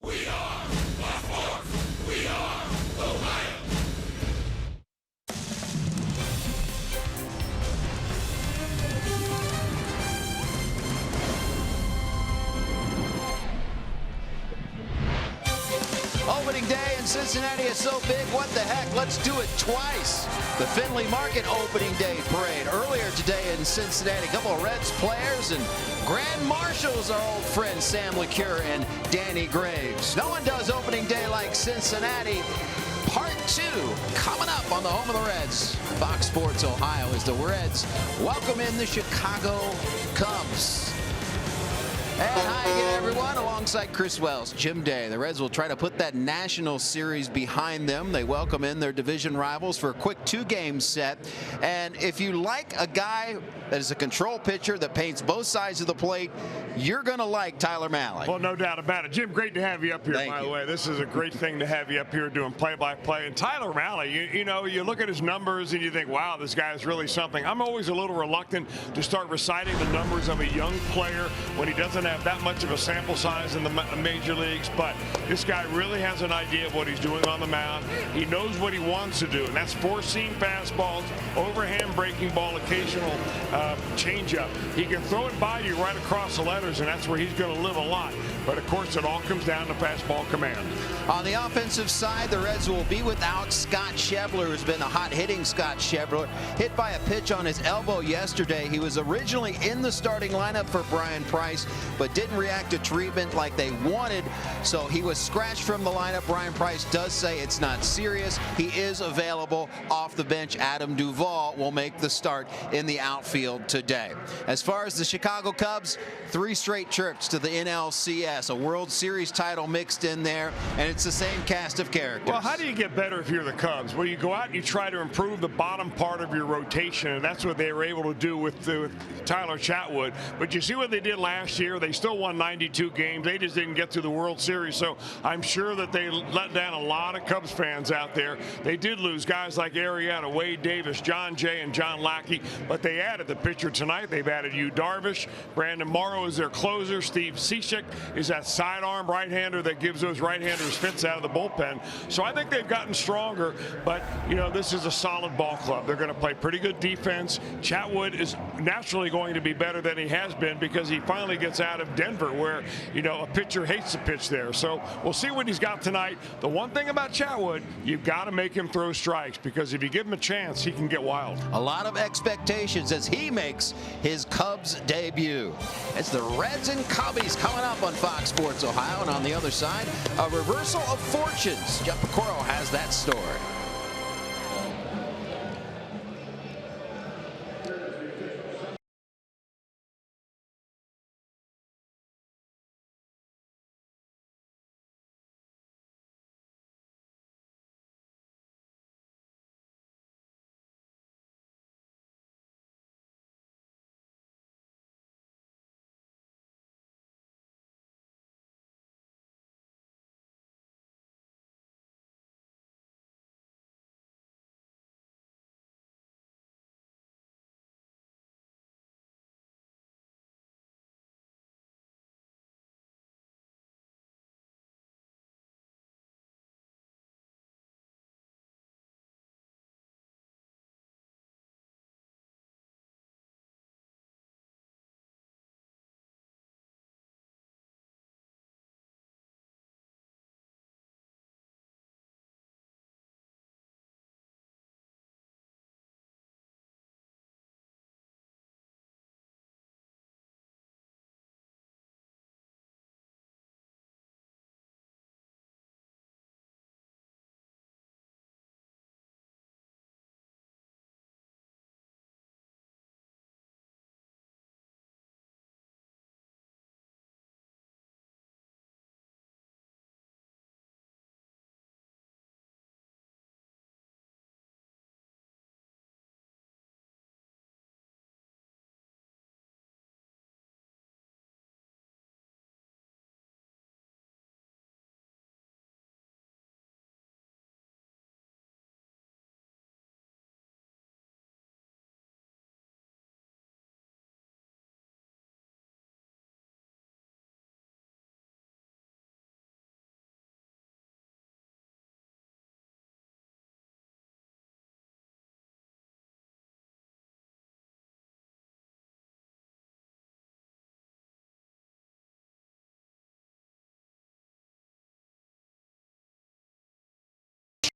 We are the fourth. We are Ohio. Opening day in Cincinnati is so big, what the heck? Let's do it twice. The Findlay Market opening day parade earlier today in Cincinnati. A couple of Reds players and Grand Marshals, our old friends Sam LeCure and Danny Graves. No one does opening day like Cincinnati. Part 2 coming up on the home of the Reds. Fox Sports Ohio as the Reds welcome in the Chicago Cubs. And hi again, everyone. Alongside Chris Wells, Jim Day. The Reds will try to put that National Series behind them. They welcome in their division rivals for a quick 2-game set. And if you like a guy that is a control pitcher that paints both sides of the plate, you're going to like Tyler Mahle. Well, no doubt about it. Jim, great to have you up here, by the way. This is a great thing to have you up here doing play-by-play. And Tyler Mahle, you know, you look at his numbers and you think, wow, this guy is really something. I'm always a little reluctant to start reciting the numbers of a young player when he doesn't have that much of a sample size in the major leagues, but this guy really has an idea of what he's doing on the mound. He knows what he wants to do, and that's four-seam fastballs, overhand breaking ball, occasional changeup. He can throw it by you right across the letters, and that's where he's going to live a lot. But of course, it all comes down to fastball command. On the offensive side, the Reds will be without Scott Schebler, who's been a hot-hitting Scott Schebler. Hit by a pitch on his elbow yesterday. He was originally in the starting lineup for Brian Price, but didn't react to treatment like they wanted, so he was scratched from the lineup. Brian Price does say it's not serious. He is available off the bench. Adam Duvall will make the start in the outfield today. As far as the Chicago Cubs, 3 straight trips to the NLCS, a World Series title mixed in there, and it's the same cast of characters. Well, how do you get better if you're the Cubs? Well, you go out and you try to improve the bottom part of your rotation, and that's what they were able to do with Tyler Chatwood. But you see what they did last year? They still won 92 games. They just didn't get to the World Series, so I'm sure that they let down a lot of Cubs fans out there. They did lose guys like Arrieta, Wade Davis, John Jay, and John Lackey, but they added the pitcher tonight. They've added Yu Darvish. Brandon Morrow is their closer. Steve Cishek is that sidearm right-hander that gives those right-handers fits out of the bullpen. So I think they've gotten stronger, but, you know, this is a solid ball club. They're going to play pretty good defense. Chatwood is naturally going to be better than he has been because he finally gets out of Denver, where, you know, a pitcher hates to pitch there. So we'll see what he's got tonight. The one thing about Chatwood, you've got to make him throw strikes, because if you give him a chance, he can get wild. A lot of expectations as he makes his Cubs debut. It's the Reds and Cubbies coming up on Fox Sports Ohio, and on the other side, a reversal of fortunes. Jeff Picoro has that story.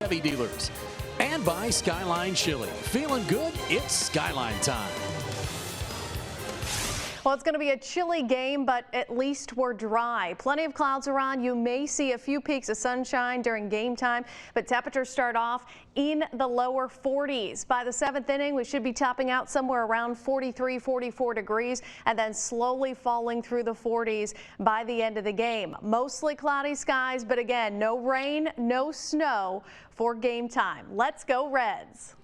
Chevy dealers. And by Skyline Chili. Feeling good? It's Skyline time. Well, it's going to be a chilly game, but at least we're dry. Plenty of clouds around. You may see a few peaks of sunshine during game time, but temperatures start off in the lower 40s. By the 7th inning, we should be topping out somewhere around 43, 44 degrees, and then slowly falling through the 40s by the end of the game. Mostly cloudy skies, but again, no rain, no snow for game time. Let's go Reds.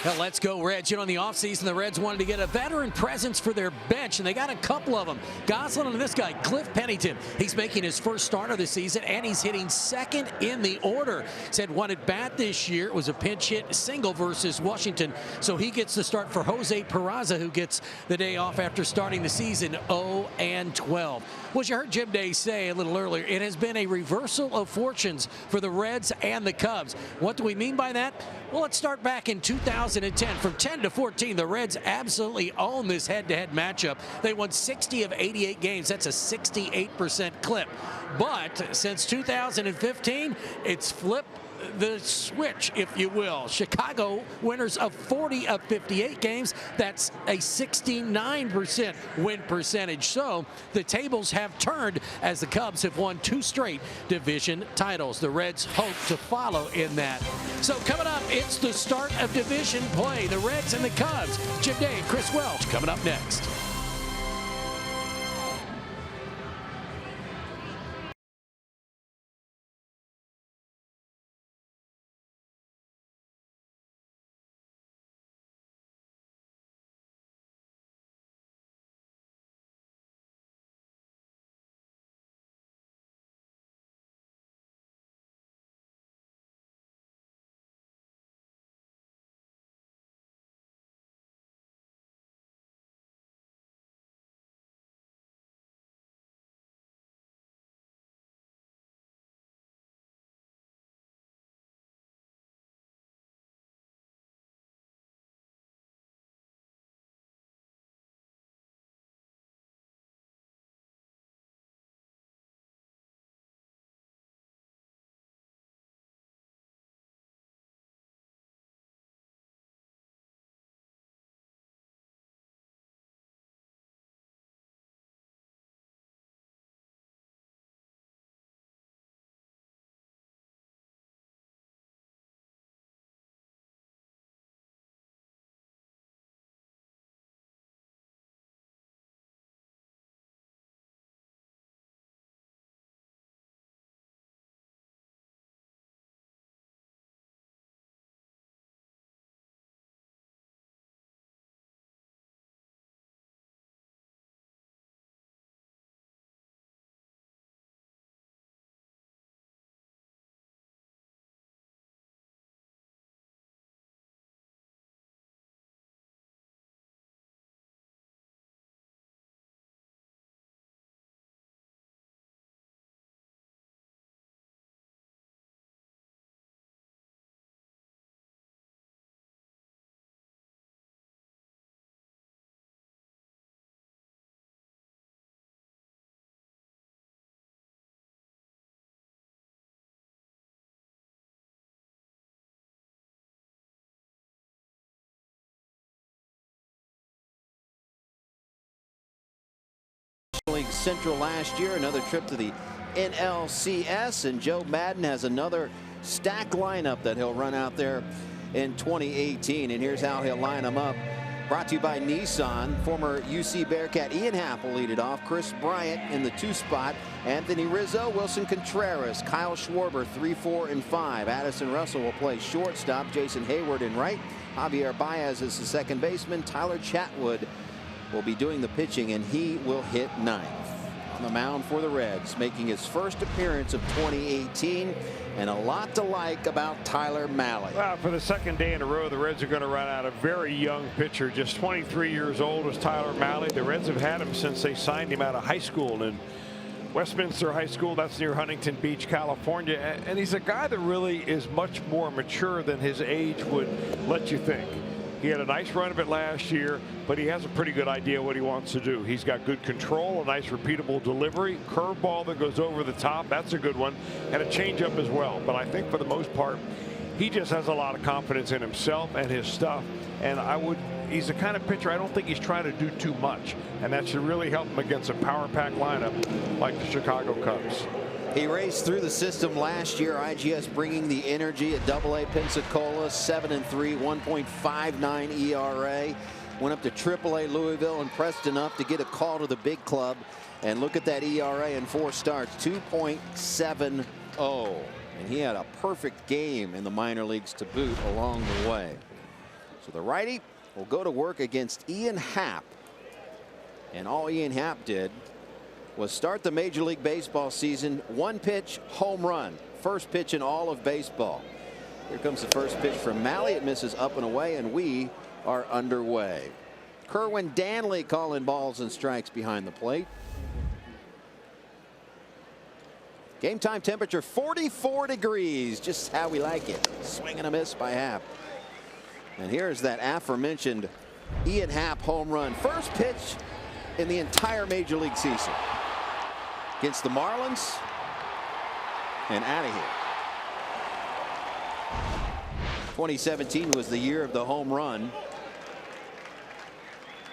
Well, let's go Reds. You know, in the offseason, the Reds wanted to get a veteran presence for their bench, and they got a couple of them. Goslin and this guy, Cliff Pennington. He's making his first start of the season, and he's hitting second in the order. Said one at bat this year. It was a pinch hit single versus Washington, so he gets the start for Jose Peraza, who gets the day off after starting the season 0-12. Well, as you heard Jim Day say a little earlier, it has been a reversal of fortunes for the Reds and the Cubs. What do we mean by that? Well, let's start back in 2010. From 10-14, the Reds absolutely own this head-to-head matchup. They won 60 of 88 games. That's a 68% clip. But since 2015, it's flipped the switch, if you will. Chicago winners of 40 of 58 games. That's a 69% win percentage. So the tables have turned as the Cubs have won 2 straight division titles. The Reds hope to follow in that. So coming up, it's the start of division play. The Reds and the Cubs. Jim Day and Chris Welch coming up next. League Central last year, another trip to the NLCS, and Joe Madden has another stacked lineup that he'll run out there in 2018, and here's how he'll line them up. Brought to you by Nissan. Former UC Bearcat Ian Happ will lead it off. Chris Bryant in the 2 spot. Anthony Rizzo, Wilson Contreras, Kyle Schwarber 3, 4, and 5. Addison Russell will play shortstop. Jason Hayward in right. Javier Baez is the second baseman. Tyler Chatwood will be doing the pitching, and he will hit 9th. On the mound for the Reds, making his first appearance of 2018, and a lot to like about Tyler Mahle. Well, for the second day in a row, the Reds are going to run out a very young pitcher. Just 23 years old is Tyler Mahle. The Reds have had him since they signed him out of high school in Westminster High School. That's near Huntington Beach, California. And he's a guy that really is much more mature than his age would let you think. He had a nice run of it last year, but he has a pretty good idea what he wants to do. He's got good control, a nice repeatable delivery, curveball that goes over the top. That's a good one, and a changeup as well. But I think for the most part, he just has a lot of confidence in himself and his stuff. And he's the kind of pitcher I don't think he's trying to do too much, and that should really help him against a power pack lineup like the Chicago Cubs. He raced through the system last year. IGS bringing the energy at AA Pensacola, 7-3, 1.59 ERA. Went up to AAA Louisville, impressed enough to get a call to the big club. And look at that ERA in 4 starts, 2.70. And he had a perfect game in the minor leagues to boot along the way. So the righty will go to work against Ian Happ. And all Ian Happ did was start the Major League Baseball season, 1 pitch home run, first pitch in all of baseball. Here comes the first pitch from Malley. It misses up and away, and we are underway. Kerwin Danley calling balls and strikes behind the plate. Game time temperature 44 degrees, just how we like it. Swing and a miss by Happ. And here's that aforementioned Ian Happ home run. First pitch in the entire Major League season. Against the Marlins, and out of here. 2017 was the year of the home run,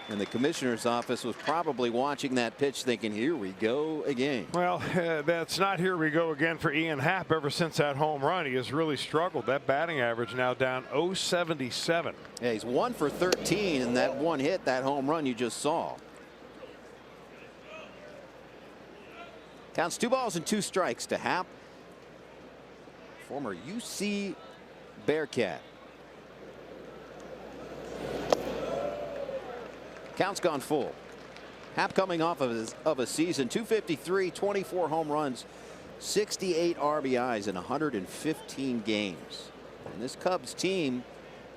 and the commissioner's office was probably watching that pitch thinking, here we go again. Well, that's not here we go again for Ian Happ. Ever since that home run, he has really struggled. That batting average now down 0.77. Yeah, he's 1 for 13, and that one hit, that home run you just saw. Counts 2 balls and 2 strikes to Happ, former UC Bearcat. Count's gone full. Happ coming off of a season, 253, 24 home runs, 68 RBIs in 115 games. And this Cubs team,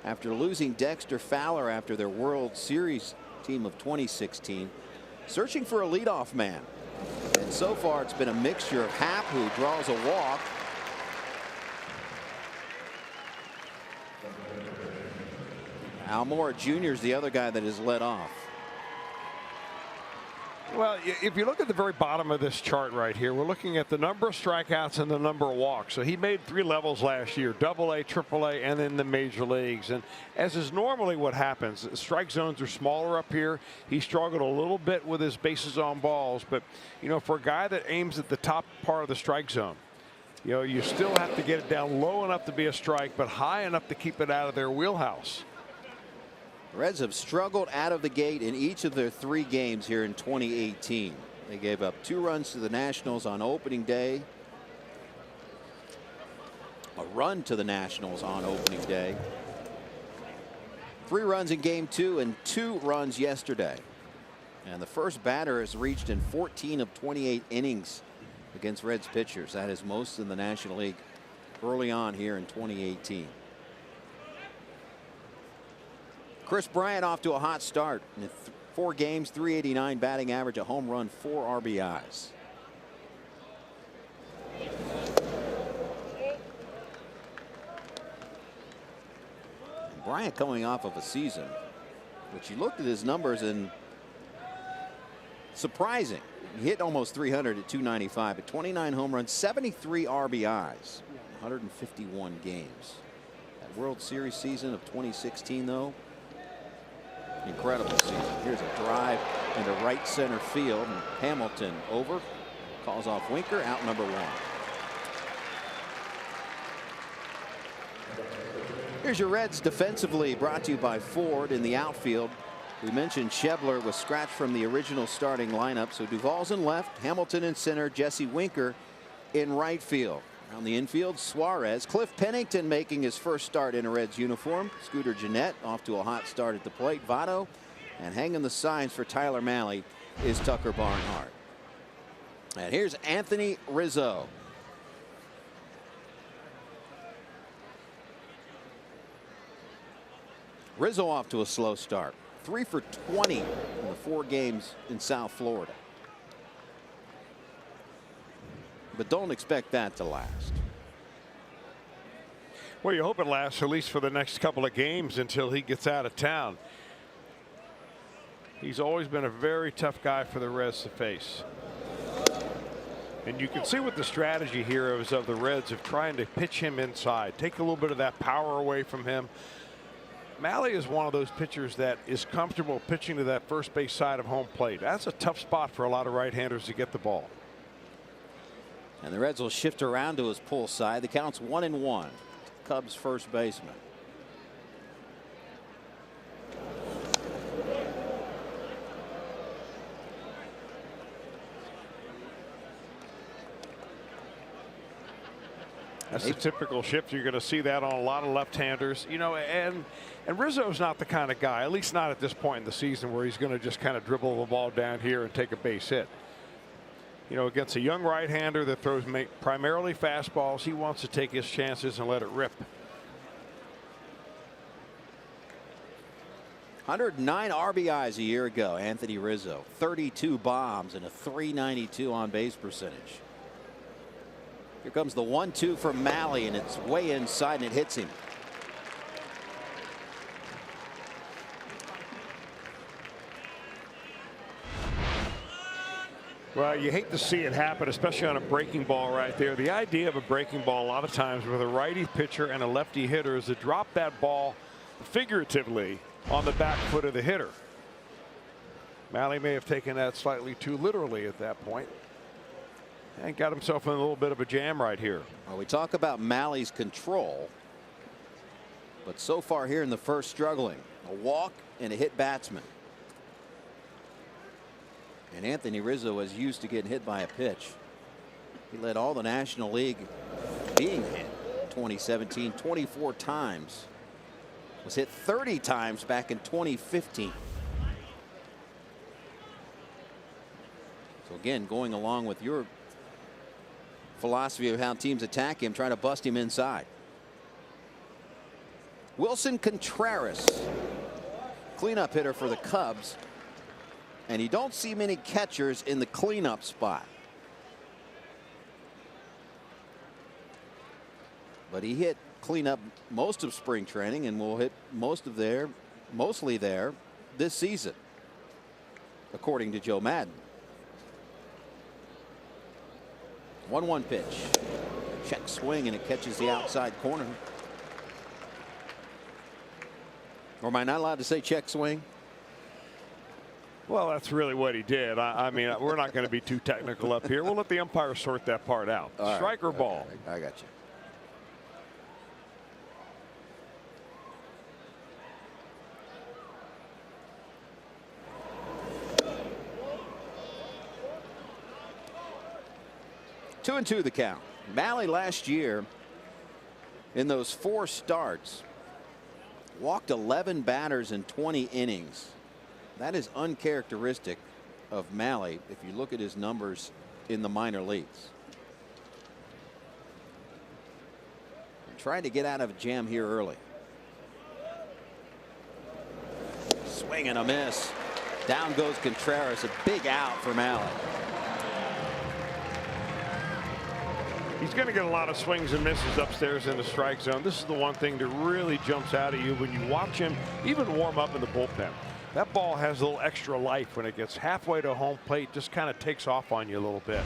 after losing Dexter Fowler after their World Series team of 2016, searching for a leadoff man. And so far it's been a mixture of Happ, who draws a walk, Almora Jr. is the other guy that is led off. Well, if you look at the very bottom of this chart right here, we're looking at the number of strikeouts and the number of walks. So he made 3 levels last year, AA, AAA, and then the major leagues. And as is normally what happens, strike zones are smaller up here. He struggled a little bit with his bases on balls. But, you know, for a guy that aims at the top part of the strike zone, you know, you still have to get it down low enough to be a strike, but high enough to keep it out of their wheelhouse. Reds have struggled out of the gate in each of their 3 games here in 2018. They gave up 2 runs to the Nationals on opening day, a run to the Nationals on opening day, 3 runs in game 2, and 2 runs yesterday. And the first batter has reached in 14 of 28 innings against Reds pitchers. That is most in the National League early on here in 2018. Chris Bryant off to a hot start. In 4 games, 389 batting average, a home run, 4 RBIs. And Bryant coming off of a season, which you looked at his numbers and surprising. He hit almost 300 at 295, but 29 home runs, 73 RBIs, 151 games. That World Series season of 2016, though, incredible season. Here's a drive into right center field, and Hamilton over, calls off Winker, out number 1. Here's your Reds defensively, brought to you by Ford. In the outfield, we mentioned Schebler was scratched from the original starting lineup, so Duvall's in left, Hamilton in center, Jesse Winker in right field. On the infield, Suarez. Cliff Pennington making his first start in a Reds uniform. Scooter Gennett off to a hot start at the plate. Votto, and hanging the signs for Tyler Malley is Tucker Barnhart. And here's Anthony Rizzo. Rizzo off to a slow start. 3 for 20 in the 4 games in South Florida. But don't expect that to last. Well, you hope it lasts at least for the next couple of games until he gets out of town. He's always been a very tough guy for the Reds to face. And you can see what the strategy here is of the Reds of trying to pitch him inside, take a little bit of that power away from him. Mahle is one of those pitchers that is comfortable pitching to that first base side of home plate. That's a tough spot for a lot of right-handers to get the ball. And the Reds will shift around to his pull side. The count's 1-1. Cubs first baseman. That's a typical shift. You're going to see that on a lot of left-handers, you know, and Rizzo's not the kind of guy, at least not at this point in the season, where he's going to just kind of dribble the ball down here and take a base hit. You know, against a young right-hander that throws primarily fastballs, he wants to take his chances and let it rip. 109 RBIs a year ago, Anthony Rizzo. 32 bombs and a .392 on base percentage. Here comes the 1-2 from Mahle, and it's way inside, and it hits him. Well, you hate to see it happen, especially on a breaking ball right there. The idea of a breaking ball a lot of times with a righty pitcher and a lefty hitter is to drop that ball figuratively on the back foot of the hitter. Mahle may have taken that slightly too literally at that point and got himself in a little bit of a jam right here. Well, we talk about Mahle's control, but so far here in the first, struggling. A walk and a hit batsman. And Anthony Rizzo is used to getting hit by a pitch. He led all the National League being hit in 2017 24 times. Was hit 30 times back in 2015. So again, going along with your philosophy of how teams attack him, trying to bust him inside. Wilson Contreras, cleanup hitter for the Cubs. And you don't see many catchers in the cleanup spot. But he hit cleanup most of spring training and will hit mostly there this season, according to Joe Madden. 1-1 pitch. Check swing, and it catches the outside corner. Or am I not allowed to say check swing? Well, that's really what he did. I mean, we're not going to be too technical up here. We'll let the umpire sort that part out. All Strike right. or ball. I got you. Two and two the count. Mahle last year in those 4 starts walked 11 batters in 20 innings. That is uncharacteristic of Mahle if you look at his numbers in the minor leagues. And trying to get out of a jam here early. Swing and a miss. Down goes Contreras. A big out for Mahle. He's going to get a lot of swings and misses upstairs in the strike zone. This is the one thing that really jumps out at you when you watch him even warm up in the bullpen. That ball has a little extra life when it gets halfway to home plate, just kind of takes off on you a little bit.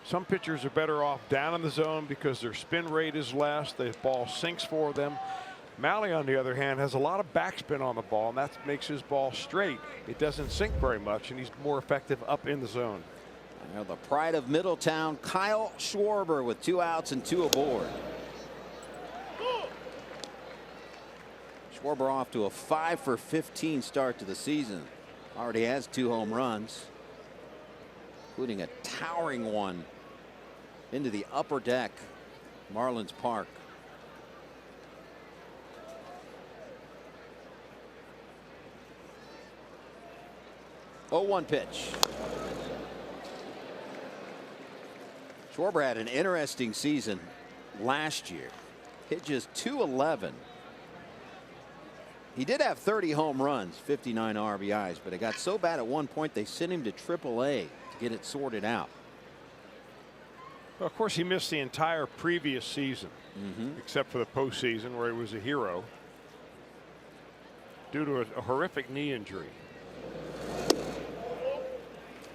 Some pitchers are better off down in the zone because their spin rate is less. The ball sinks for them. Mahle, on the other hand, has a lot of backspin on the ball, and that makes his ball straight. It doesn't sink very much, and he's more effective up in the zone. Now the pride of Middletown, Kyle Schwarber, with 2 outs and 2 aboard. Schwarber off to a 5 for 15 start to the season. Already has 2 home runs, including a towering one into the upper deck, Marlins Park. Oh, 1 pitch. Schwarber had an interesting season last year. Hit just .211. He did have 30 home runs, 59 RBIs, but it got so bad at one point they sent him to AAA to get it sorted out. Well, of course, he missed the entire previous season, except for the postseason where he was a hero due to a horrific knee injury.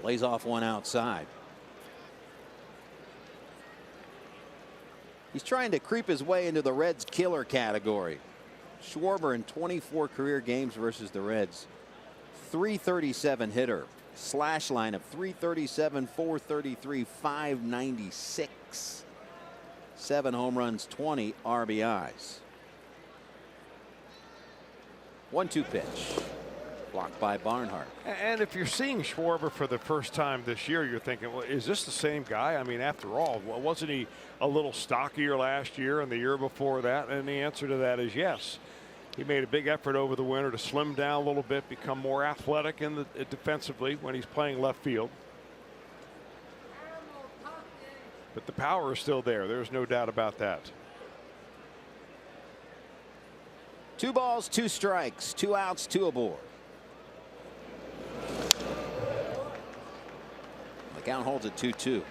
Lays off one outside. He's trying to creep his way into the Reds killer category. Schwarber in 24 career games versus the Reds. .337 hitter. Slash line of .337, .433, .596. 7 home runs, 20 RBIs. 1-2 pitch. Blocked by Barnhart. And if you're seeing Schwarber for the first time this year, you're thinking, well, is this the same guy? I mean, after all, wasn't he a little stockier last year and the year before that? And the answer to that is yes. He made a big effort over the winter to slim down a little bit, become more athletic defensively when he's playing left field. But the power is still there. There's no doubt about that. 2 balls, 2 strikes, 2 outs, 2 aboard. The count holds at 2-2.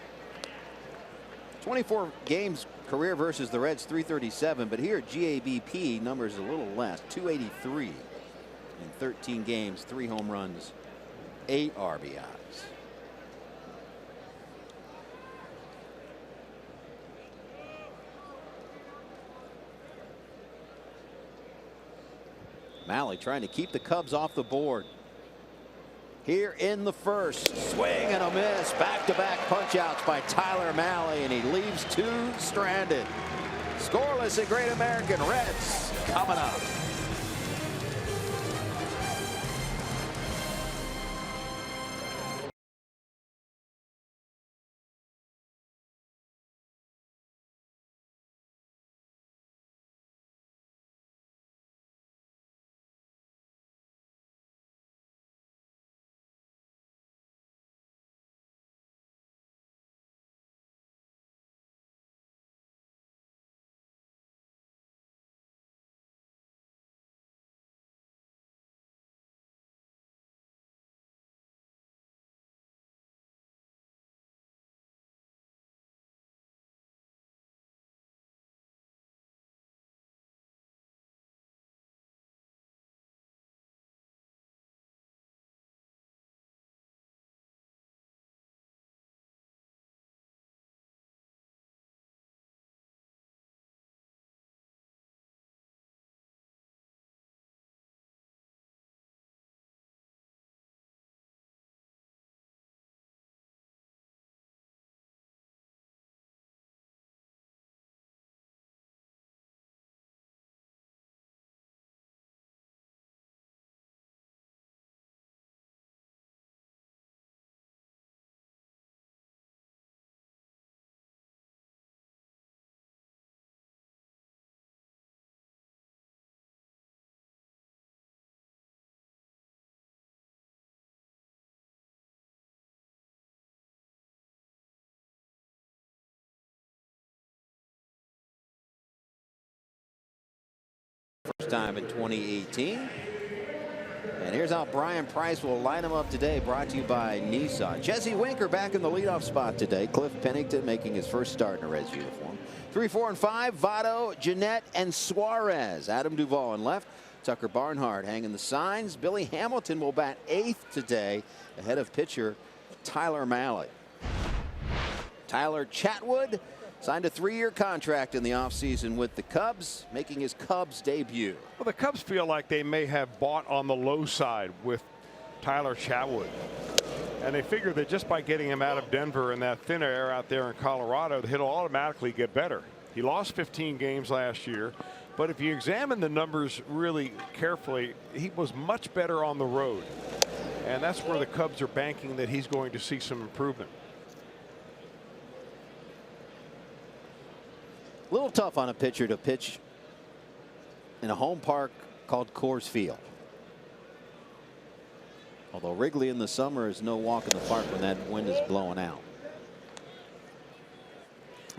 24 games career versus the Reds, .337, but here GABP numbers a little less, .283 in 13 games, 3 home runs, 8 RBIs. Malley trying to keep the Cubs off the board. Here in the first, swing and a miss. Back-to-back punch-outs by Tyler Malley, and he leaves 2 stranded. Scoreless at Great American. Reds coming up. First time in 2018. And here's how Brian Price will line them up today, brought to you by Nissan. Jesse Winker back in the leadoff spot today. Cliff Pennington making his first start in a Reds uniform. 3, 4, and 5, Votto, Jeanette, and Suarez. Adam Duvall in left. Tucker Barnhart hanging the signs. Billy Hamilton will bat 8th today, ahead of pitcher Tyler Malley. Tyler Chatwood signed a 3-year contract in the offseason with the Cubs, making his Cubs debut. Well, the Cubs feel like they may have bought on the low side with Tyler Chatwood. And they figure that just by getting him out of Denver and that thin air out there in Colorado, he'll automatically get better. He lost 15 games last year, but if you examine the numbers really carefully, he was much better on the road. And that's where the Cubs are banking that he's going to see some improvement. A little tough on a pitcher to pitch in a home park called Coors Field. Although Wrigley in the summer is no walk in the park when that wind is blowing out.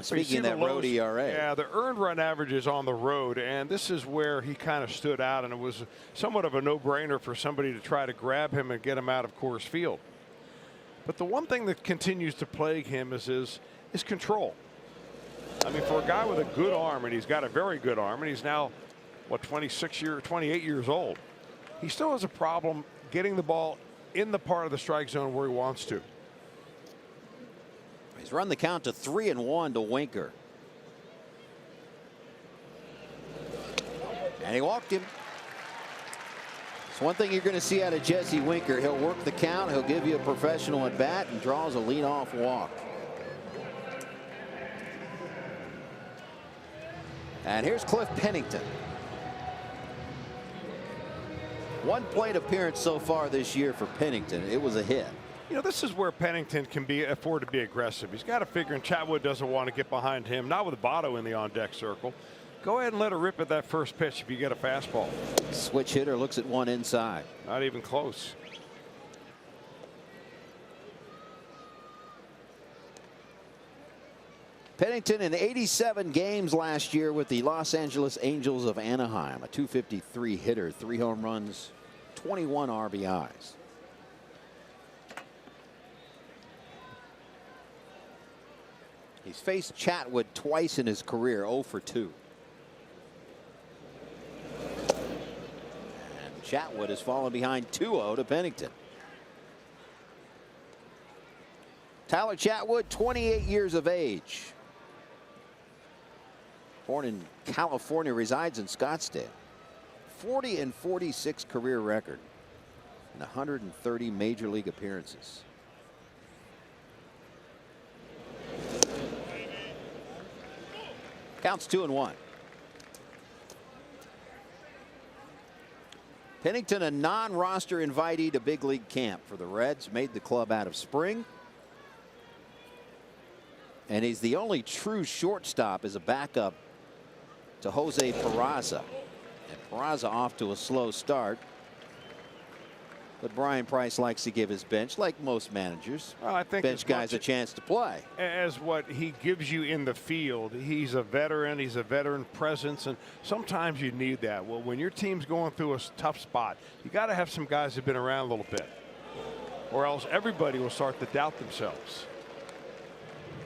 Speaking of that road ERA. Yeah, the earned run average is on the road, and this is where he kind of stood out, and it was somewhat of a no-brainer for somebody to try to grab him and get him out of Coors Field. But the one thing that continues to plague him is control. I mean, for a guy with a good arm, and he's got a very good arm, and he's now, what, 28 years old. He still has a problem getting the ball in the part of the strike zone where he wants to. He's run the count to 3-1 to Winker. And he walked him. It's one thing you're going to see out of Jesse Winker. He'll work the count. He'll give you a professional at bat and draws a leadoff walk. And here's Cliff Pennington. One plate appearance so far this year for Pennington. It was a hit. You know, this is where Pennington can afford to be aggressive. He's got to figure, and Chatwood doesn't want to get behind him, not with Votto in the on-deck circle. Go ahead and let her rip at that first pitch if you get a fastball. Switch hitter looks at one inside. Not even close. Pennington in 87 games last year with the Los Angeles Angels of Anaheim. A .253 hitter, 3 home runs, 21 RBIs. He's faced Chatwood twice in his career, 0 for 2. And Chatwood has fallen behind 2-0 to Pennington. Tyler Chatwood, 28 years of age. Born in California, resides in Scottsdale. 40-46 career record and 130 major league appearances. Counts 2-1. Pennington, a non-roster invitee to big league camp for the Reds, made the club out of spring. And he's the only true shortstop as a backup to Jose Peraza. And Peraza off to a slow start. But Brian Price likes to give his bench, like most managers, well, I think bench guys a chance to play. As what he gives you in the field, he's a veteran. He's a veteran presence, and sometimes you need that. Well, when your team's going through a tough spot, you got to have some guys who've been around a little bit, or else everybody will start to doubt themselves.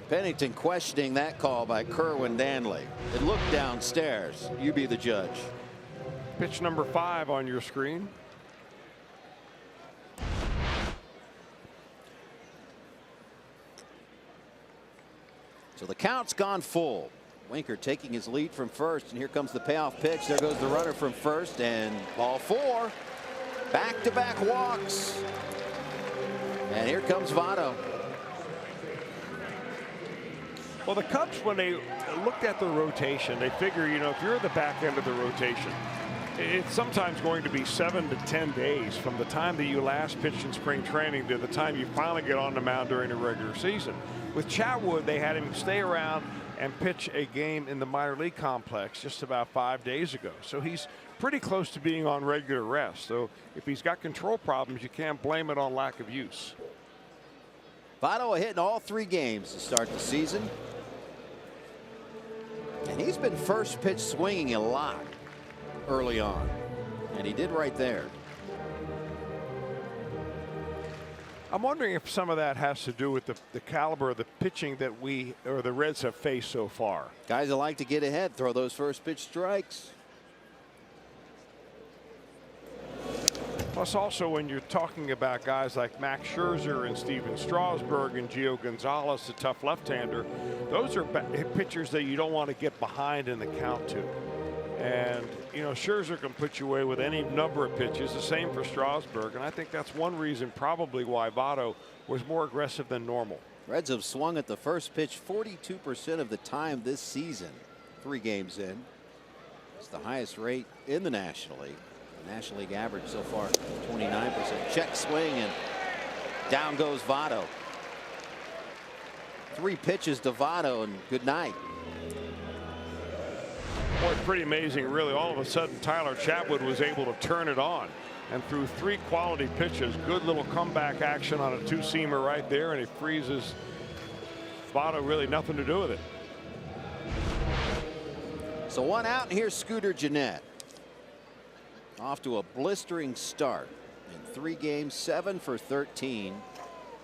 Pennington questioning that call by Kerwin Danley. It looked downstairs. You be the judge. Pitch number 5 on your screen. So the count's gone full. Winker taking his lead from first, and here comes the payoff pitch. There goes the runner from first, and ball 4. Back-to-back walks. And here comes Votto. Well, the Cubs, when they looked at the rotation, they figure, you know, if you're at the back end of the rotation, it's sometimes going to be 7 to 10 days from the time that you last pitched in spring training to the time you finally get on the mound during the regular season. With Chatwood, they had him stay around and pitch a game in the minor league complex just about 5 days ago. So he's pretty close to being on regular rest. So if he's got control problems, you can't blame it on lack of use. Votto a hit in all 3 games to start the season. And he's been first pitch swinging a lot early on. And he did right there. I'm wondering if some of that has to do with the caliber of the pitching that the Reds have faced so far. Guys that like to get ahead, throw those first pitch strikes. Plus, also, when you're talking about guys like Max Scherzer and Steven Strasburg and Gio Gonzalez, the tough left-hander, those are pitchers that you don't want to get behind in the count to. And, you know, Scherzer can put you away with any number of pitches. The same for Strasburg. And I think that's one reason probably why Votto was more aggressive than normal. Reds have swung at the first pitch 42% of the time this season. 3 games in. It's the highest rate in the National League. The National League average so far 29%. Check swing, and down goes Votto. 3 pitches to Votto, and good night. Boy, pretty amazing, really. All of a sudden, Tyler Chatwood was able to turn it on. And through 3 quality pitches, good little comeback action on a 2-seamer right there, and he freezes Votto. Really nothing to do with it. So 1 out, and here's Scooter Gennett. Off to a blistering start. In 3 games, 7 for 13.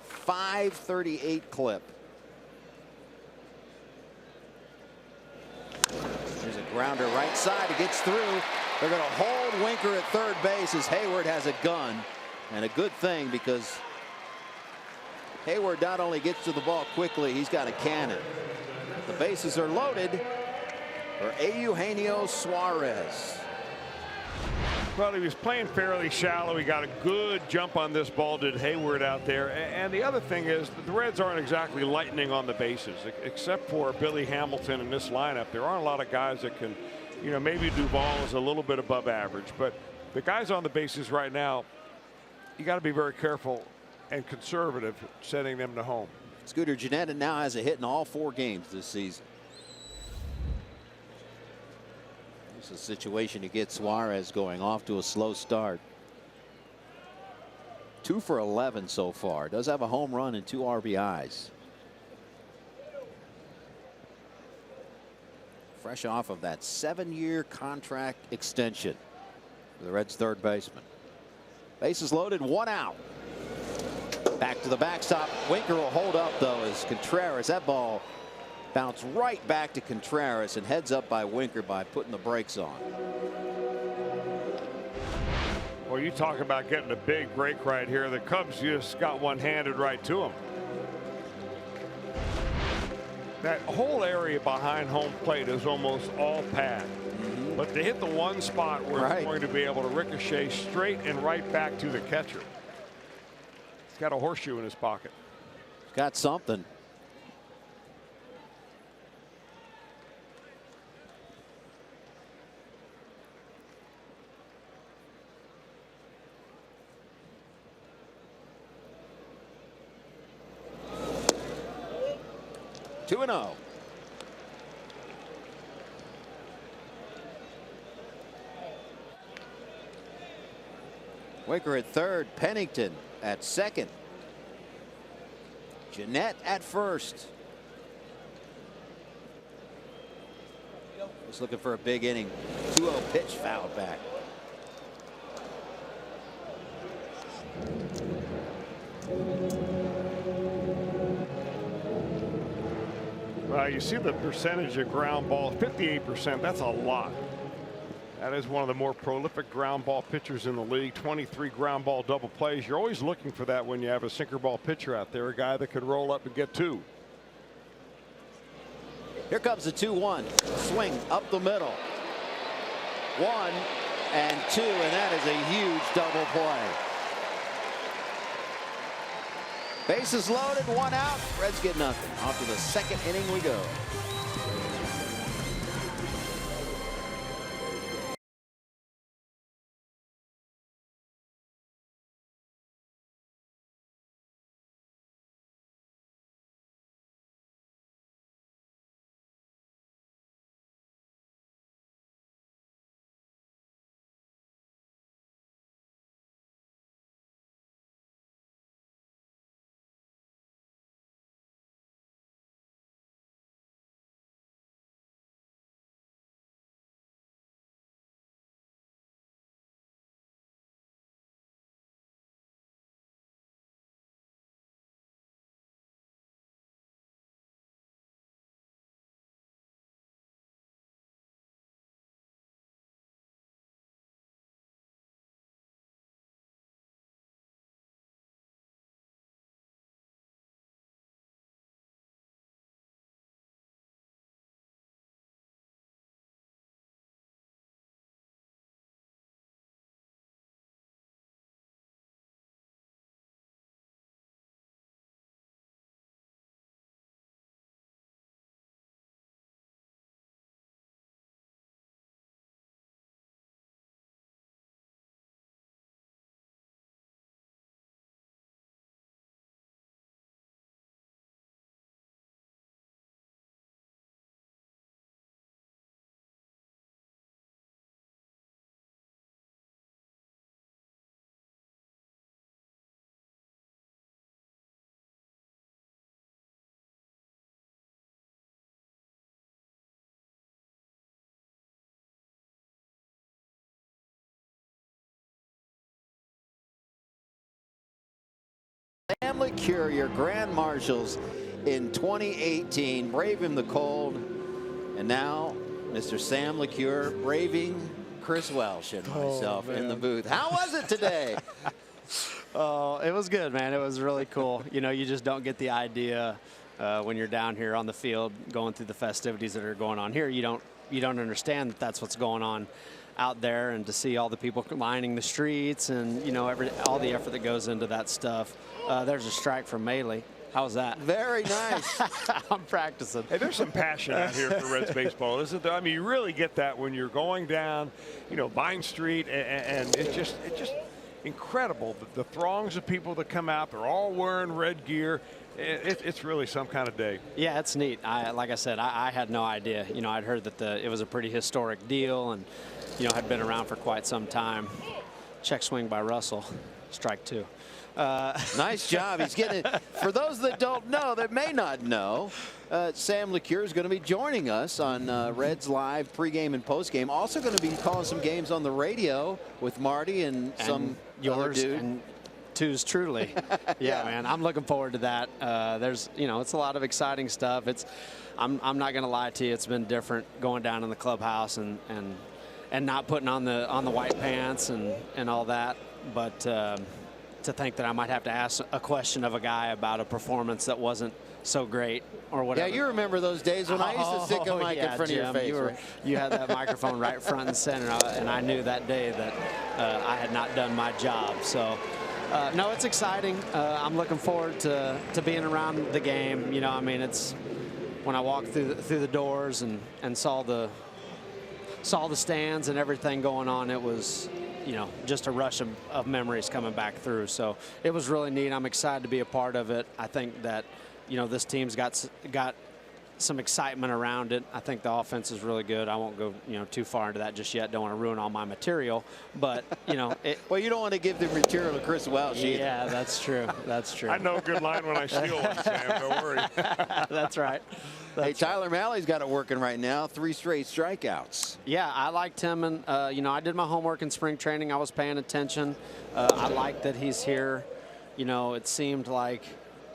538 clip. Grounder right side. He gets through. They're going to hold Winker at third base as Hayward has a gun. And a good thing, because Hayward not only gets to the ball quickly, he's got a cannon. The bases are loaded for Eugenio Suarez. Well, he was playing fairly shallow. He got a good jump on this ball, did Hayward out there. And the other thing is that the Reds aren't exactly lightning on the bases, except for Billy Hamilton in this lineup. There aren't a lot of guys that can, you know, maybe Duvall is a little bit above average, but the guys on the bases right now, you got to be very careful and conservative sending them to home. Scooter Gennett now has a hit in all 4 games this season. It's a situation to get Suarez going off to a slow start. 2 for 11 so far. Does have a home run and 2 RBIs. Fresh off of that 7-year contract extension for the Reds' third baseman. Bases loaded, 1 out. Back to the backstop. Winker will hold up though as Contreras. That ball bounced right back to Contreras and heads up by Winker by putting the brakes on. Well, you talk about getting a big break right here. The Cubs just got one handed right to them. That whole area behind home plate is almost all pad. But to hit the one spot where it's going to be able to ricochet straight and right back to the catcher. He's got a horseshoe in his pocket. Got something. Two and 0. Winker at third, Pennington at second, Gennett at first. Just looking for a big inning. 2-0 pitch fouled back. Well, you see the percentage of ground balls, 58%. That's a lot. That is one of the more prolific ground ball pitchers in the league. 23 ground ball double plays. You're always looking for that when you have a sinker ball pitcher out there, a guy that could roll up and get 2. Here comes the 2-1 swing up the middle. 1 and 2, and that is a huge double play. Bases loaded, 1 out. Reds get nothing. Off to the second inning we go. LeCure, your grand marshals in 2018, brave him the cold, and now Mr. Sam LeCure braving Chris Welsh and myself in the booth. How was it today? Oh, it was good, man. It was really cool. You know, you just don't get the idea when you're down here on the field going through the festivities that are going on here. You don't understand that that's what's going on out there, and to see all the people lining the streets and, you know, all the effort that goes into that stuff. There's a strike from Maley. How was that? Very nice. I'm practicing. Hey, there's some passion out here for Reds baseball, isn't there? I mean, you really get that when you're going down, you know, Vine Street, and it's just incredible. The throngs of people that come out, they're all wearing red gear. It's really some kind of day. Yeah, it's neat. Like I said, I had no idea. You know, I'd heard that it was a pretty historic deal, and, you know, had been around for quite some time. Check swing by Russell, strike 2. Nice job. He's getting it. For those that don't know, that may not know, Sam LeCure is going to be joining us on Reds Live pregame and postgame. Also going to be calling some games on the radio with Marty and some yours other dude. and twos truly. Yeah, man, I'm looking forward to that. There's, you know, it's a lot of exciting stuff. I'm not going to lie to you. It's been different going down in the clubhouse and not putting on the white pants and all that, but. To think that I might have to ask a question of a guy about a performance that wasn't so great or whatever. Yeah, you remember those days when I used to stick a mic in front Jim, of your face. You had that microphone right front and center, and I knew that day that I had not done my job. So, no, it's exciting. I'm looking forward to being around the game. You know, I mean, it's when I walked through the doors and saw the stands and everything going on, it was, you know, just a rush of memories coming back through. So it was really neat. I'm excited to be a part of it. I think that, you know, this team's got some excitement around it. I think the offense is really good. I won't go, you know, too far into that just yet. Don't want to ruin all my material, but, you know, well, you don't want to give the material to Chris Welsh either. Yeah, that's true. That's true. I know a good line when I steal one, Sam. Don't worry. That's right. Hey, Tyler Mahle's got it working right now. 3 straight strikeouts. Yeah, I liked him, and you know, I did my homework in spring training. I was paying attention. I like that he's here. You know, it seemed like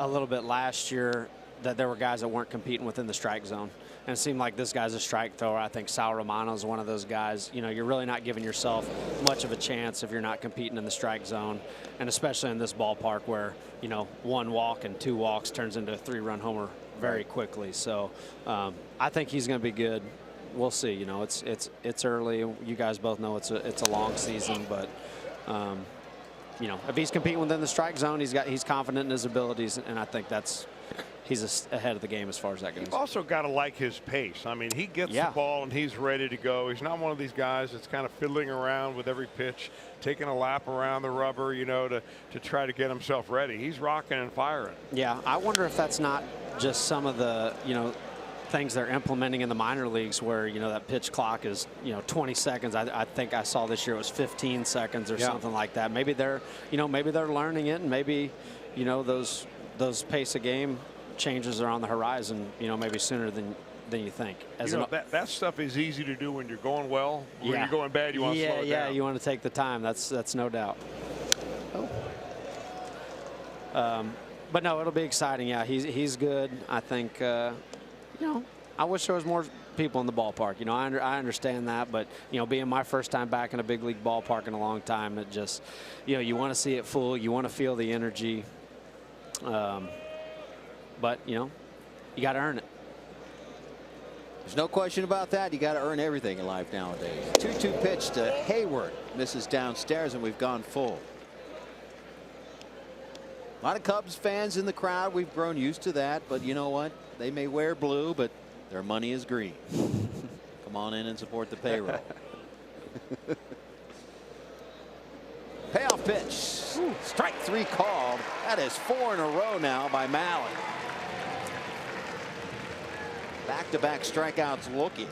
a little bit last year that there were guys that weren't competing within the strike zone, and it seemed like this guy's a strike thrower. I think Sal Romano is one of those guys. You know, you're really not giving yourself much of a chance if you're not competing in the strike zone, and especially in this ballpark where, you know, 1 walk and 2 walks turns into a 3-run homer very quickly. So I think he's going to be good. We'll see. You know, it's early. You guys both know it's a long season, but you know, if he's competing within the strike zone, he's confident in his abilities, and I think he's ahead of the game as far as that goes. You've also got to like his pace. I mean, he gets the ball and he's ready to go. He's not one of these guys that's kind of fiddling around with every pitch, taking a lap around the rubber, you know, to try to get himself ready. He's rocking and firing. Yeah, I wonder if that's not just some of the, you know, things they're implementing in the minor leagues where, you know, that pitch clock is, you know, 20 seconds. I think I saw this year it was 15 seconds or something like that. Maybe they're, you know, maybe they're learning it, and maybe, you know, those pace of game changes are on the horizon, you know, maybe sooner than you think. As you know, that stuff is easy to do when you're going well. When you're going bad, you want to slow it down. Yeah, you want to take the time. That's no doubt. But no, it'll be exciting. Yeah, he's good. I think, you know, I wish there was more people in the ballpark. You know, I understand that, but, you know, being my first time back in a big league ballpark in a long time, it just, you know, you want to see it full. You want to feel the energy. But, you know, you got to earn it. There's no question about that. You got to earn everything in life nowadays. 2-2 pitch to Hayward. Misses downstairs, and we've gone full. A lot of Cubs fans in the crowd. We've grown used to that, but you know what? They may wear blue, but their money is green. Come on in and support the payroll. Payoff pitch. Strike 3 called. That is 4 in a row now by Mahle. Back-to-back strikeouts looking.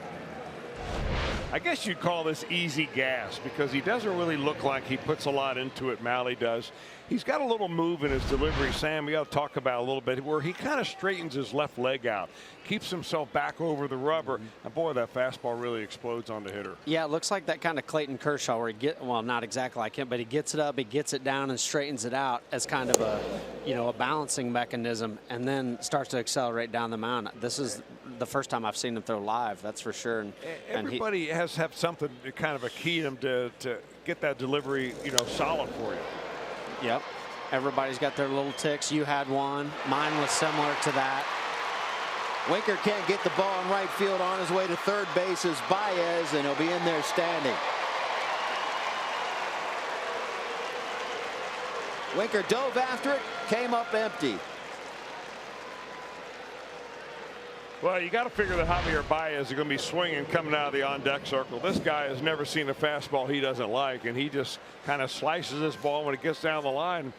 I guess you'd call this easy gas because he doesn't really look like he puts a lot into it. Mahle does. He's got a little move in his delivery, Sam, we got to talk about a little bit, where he kind of straightens his left leg out, keeps himself back over the rubber, and boy, that fastball really explodes on the hitter. Yeah, it looks like that kind of Clayton Kershaw where well, not exactly like him, but he gets it up, he gets it down and straightens it out as kind of a, you know, a balancing mechanism, and then starts to accelerate down the mound. This is the first time I've seen him throw live, that's for sure. And everybody has to have something, kind of a key to them to get that delivery, solid for you. Yep. Everybody's got their little ticks. You had one. Mine was similar to that. Winker can't get the ball in right field. On his way to third base is Baez, and he'll be in there standing. Winker dove after it, came up empty. Well, you got to figure that Javier Baez is going to be swinging coming out of the on-deck circle. This guy has never seen a fastball he doesn't like, and he just kind of slices this ball when it gets down the line.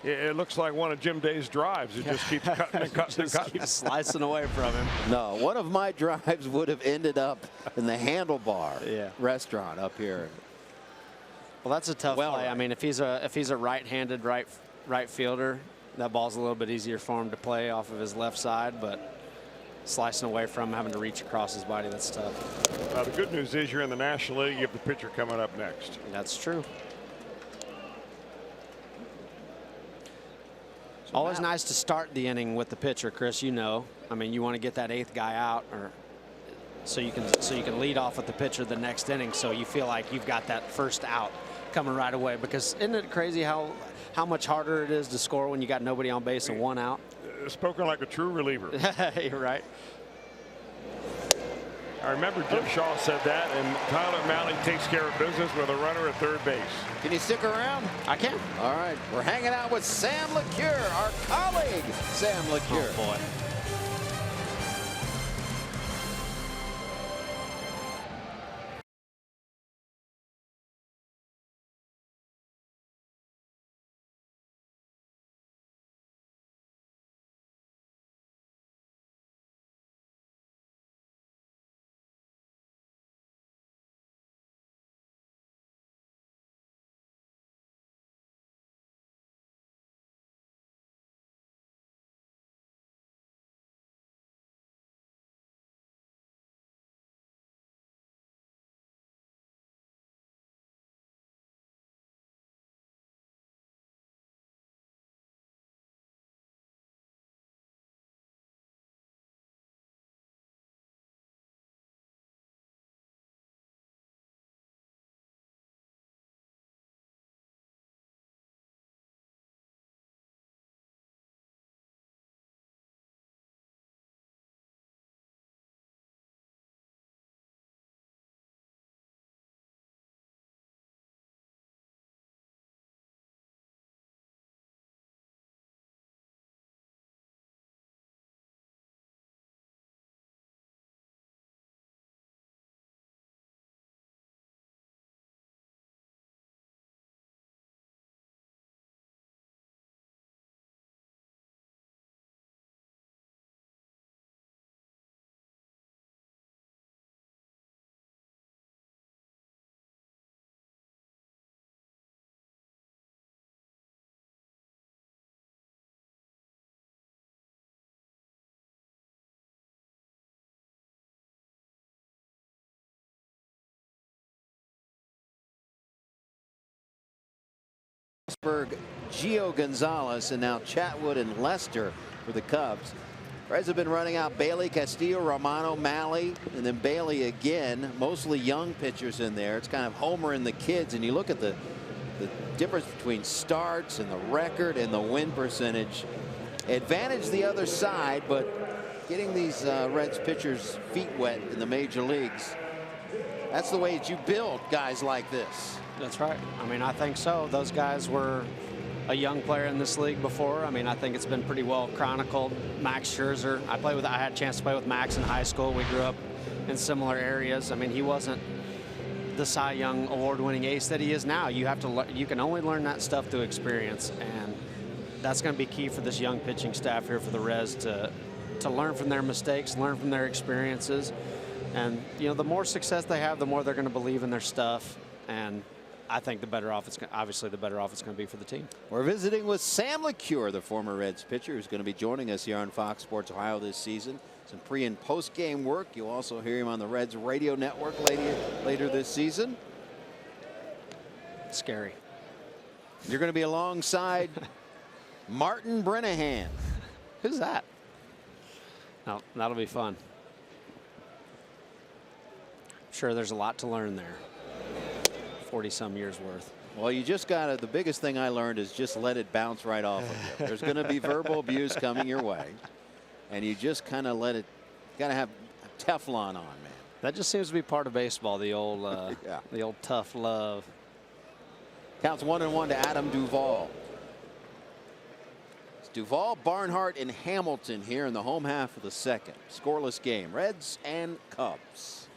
It looks like one of Jim Day's drives. It just keeps cutting and cutting and cutting. Keeps slicing away from him. No, one of my drives would have ended up in the Handlebar restaurant up here. Well, that's a tough play. I mean, if he's a right-handed right fielder, that ball's a little bit easier for him to play off of his left side, but slicing away from him, having to reach across his body, that's tough. The good news is you're in the National League. You have the pitcher coming up next. That's true. Always nice to start the inning with the pitcher, Chris. I mean, you want to get that 8th guy out, or so you can lead off with the pitcher the next inning, so you feel like you've got that first out coming right away. Because isn't it crazy how much harder it is to score when you got nobody on base and one out? Spoken like a true reliever. You're right. I remember Jim Shaw said that, and Tyler Malley takes care of business with a runner at third base. Can you stick around? I can. All right. We're hanging out with Sam LeCure, our colleague, Sam LeCure. Oh, boy. Gio Gonzalez, and now Chatwood and Lester for the Cubs. Reds have been running out Bailey, Castillo, Romano, Malley, and then Bailey again. Mostly young pitchers in there. It's kind of Homer and the kids, and you look at the difference between starts and the record and the win percentage. Advantage the other side, but getting these Reds pitchers' feet wet in the major leagues, that's the way that you build guys like this. That's right. I mean, I think so. Those guys were a young player in this league before. I mean, I think it's been pretty well chronicled. Max Scherzer, I had a chance to play with Max in high school. We grew up in similar areas. I mean, he wasn't the Cy Young award-winning ace that he is now. You can only learn that stuff through experience, and that's going to be key for this young pitching staff here for the Reds to learn from their mistakes, learn from their experiences. And, the more success they have, the more they're going to believe in their stuff. And I think the better off it's going to be for the team. We're visiting with Sam LeCure, the former Reds pitcher, who's going to be joining us here on Fox Sports Ohio this season. Some pre and post game work. You'll also hear him on the Reds radio network later this season. Scary. You're going to be alongside Martin Brennahan. Who's that? No, that'll be fun. sure there's a lot to learn there. 40-some years worth. Well, you just got to, the biggest thing I learned is just let it bounce right off of you. There's going to be verbal abuse coming your way, and you just kind of let it, got to have Teflon on, man. That just seems to be part of baseball, the old, yeah. the old tough love. Counts 1-1 to Adam Duvall. It's Duvall, Barnhart, and Hamilton here in the home half of the second. Scoreless game, Reds and Cubs.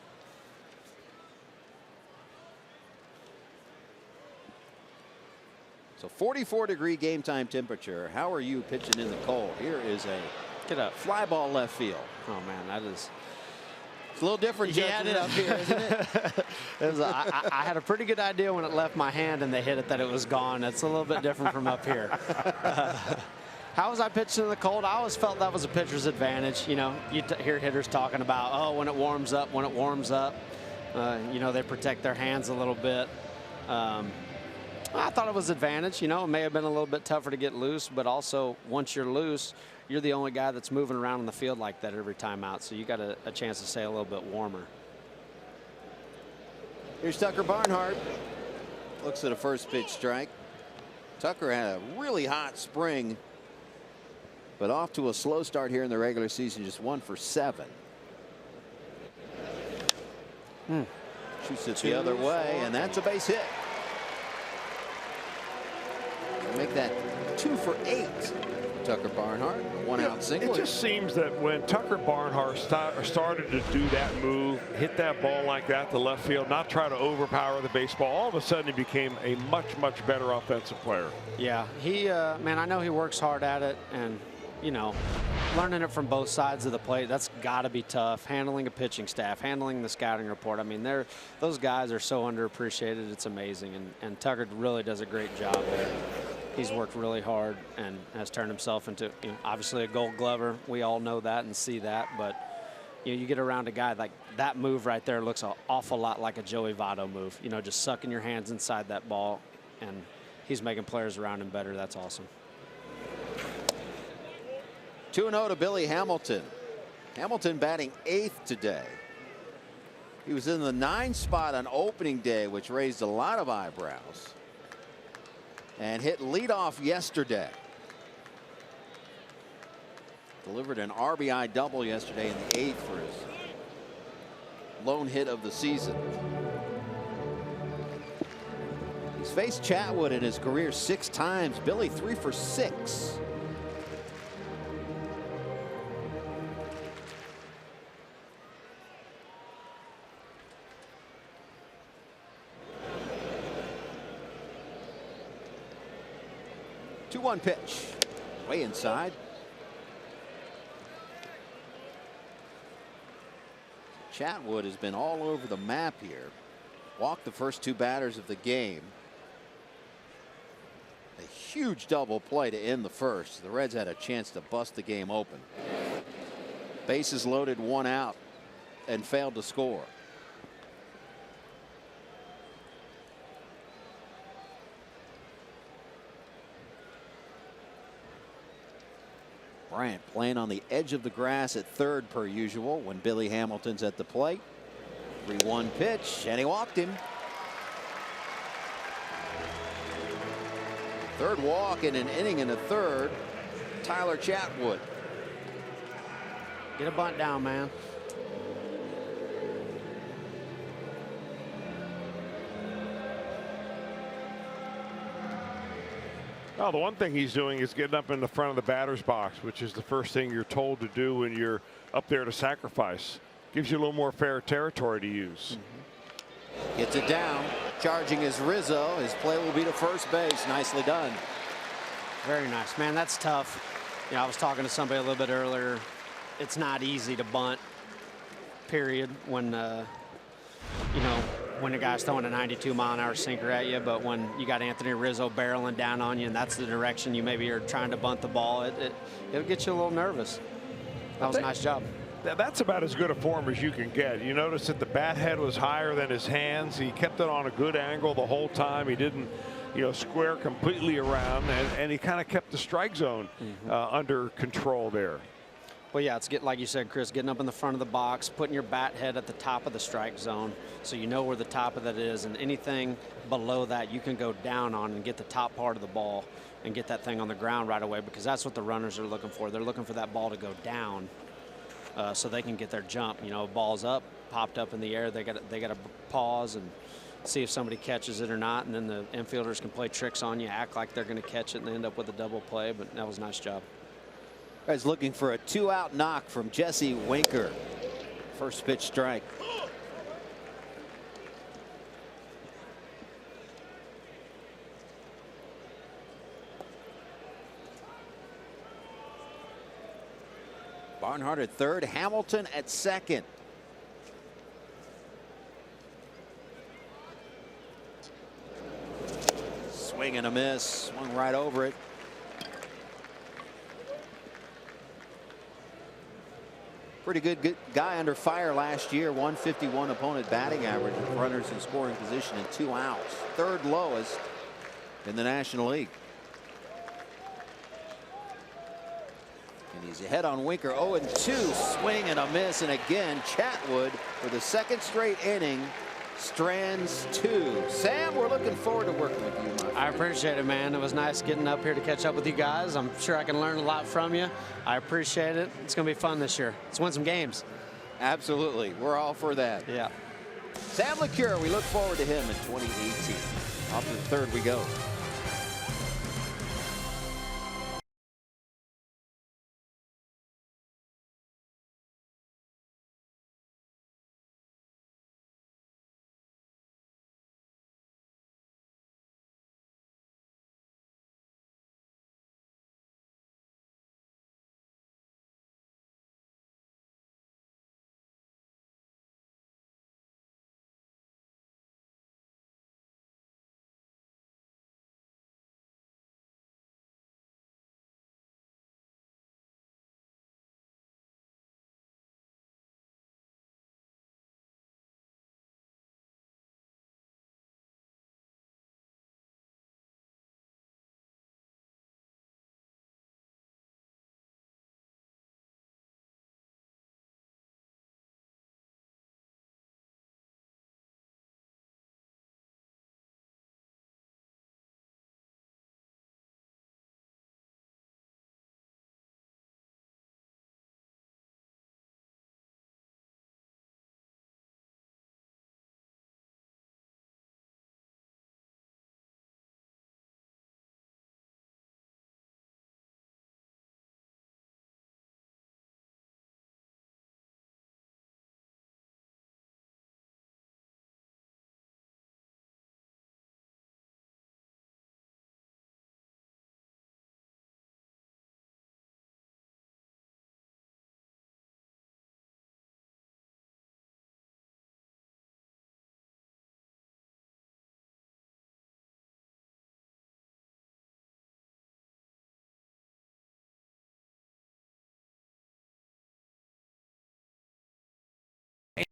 So 44-degree game time temperature. How are you pitching in the cold? Here is a Get up. Fly ball left field. Oh, man, that is. It's a little different judging it up here, isn't it? I had a pretty good idea when it left my hand and they hit it that it was gone. It's a little bit different from up here. How was I pitching in the cold? I always felt that was a pitcher's advantage. You know, you hear hitters talking about, oh, when it warms up, you know, they protect their hands a little bit. I thought it was advantage. You know, it may have been a little bit tougher to get loose, but also once you're loose, you're the only guy that's moving around in the field like that every time out. So you got a chance to stay a little bit warmer. Here's Tucker Barnhart. Looks at a first pitch strike. Tucker had a really hot spring, but off to a slow start here in the regular season, just 1 for 7. Shoots it the other way, and that's a base hit. Make that 2 for 8. Tucker Barnhart, a 1-out single. It just seems that when Tucker Barnhart started to do that move, hit that ball like that to left field, not try to overpower the baseball, all of a sudden he became a much better offensive player. Yeah, he, man, I know he works hard at it, and, you know, learning it from both sides of the plate, that's got to be tough. Handling a pitching staff, handling the scouting report. I mean, those guys are so underappreciated. It's amazing, and Tucker really does a great job there. He's worked really hard and has turned himself into, you know, obviously a Gold Glover. We all know that and see that, but you know, you get around a guy like that move right there looks an awful lot like a Joey Votto move. You know, just sucking your hands inside that ball, and he's making players around him better. That's awesome. 2-0 to Billy Hamilton. Hamilton batting 8th today. He was in the 9th spot on opening day, which raised a lot of eyebrows, and hit leadoff yesterday. Delivered an RBI double yesterday in the 8th for his lone hit of the season. He's faced Chatwood in his career 6 times. Billy 3 for 6. One pitch, way inside. Chatwood has been all over the map here. Walked the first 2 batters of the game. A huge double play to end the first. The Reds had a chance to bust the game open. Bases loaded, 1 out, and failed to score. Bryant playing on the edge of the grass at third per usual when Billy Hamilton's at the plate. 3-1 pitch, and he walked him. Third walk in an inning and a third. Tyler Chatwood. Get a bunt down, man. Well, the one thing he's doing is getting up in the front of the batter's box, which is the first thing you're told to do when you're up there to sacrifice. Gives you a little more fair territory to use. Gets it down. Charging is Rizzo. His play will be to first base. Nicely done. Very nice, man. That's tough. You know, I was talking to somebody a little bit earlier. It's not easy to bunt, period, when, you know, when a guy's throwing a 92-mile-an-hour sinker at you, but when you got Anthony Rizzo barreling down on you and that's the direction you maybe are trying to bunt the ball, it'll get you a little nervous. That was a nice job. That's about as good a form as you can get. You notice that the bat head was higher than his hands. He kept it on a good angle the whole time. He didn't, you know, square completely around, and he kind of kept the strike zone under control there. Well, yeah, it's like you said, Chris, getting up in the front of the box, putting your bat head at the top of the strike zone so you know where the top of that is, and anything below that you can go down on and get the top part of the ball and get that thing on the ground right away, because that's what the runners are looking for. They're looking for that ball to go down so they can get their jump. You know, ball's up, popped up in the air, they got to pause and see if somebody catches it or not, and then the infielders can play tricks on you, act like they're going to catch it, and they end up with a double play. But that was a nice job. Guys looking for a 2-out knock from Jesse Winker. First pitch strike. Barnhart at third, Hamilton at second. Swing and a miss, swung right over it. Pretty good guy under fire last year. 151 opponent batting average with runners in scoring position and 2 outs. Third lowest in the National League. And he's ahead on Winker. 0-2, swing and a miss, and again Chatwood for the second straight inning strands 2. Sam, we're looking forward to working with you, my friend. I appreciate it, man. It was nice getting up here to catch up with you guys. I'm sure I can learn a lot from you. I appreciate it. It's going to be fun this year. Let's win some games. Absolutely. We're all for that. Yeah. Sam LeCure, we look forward to him in 2018. Off to the third we go.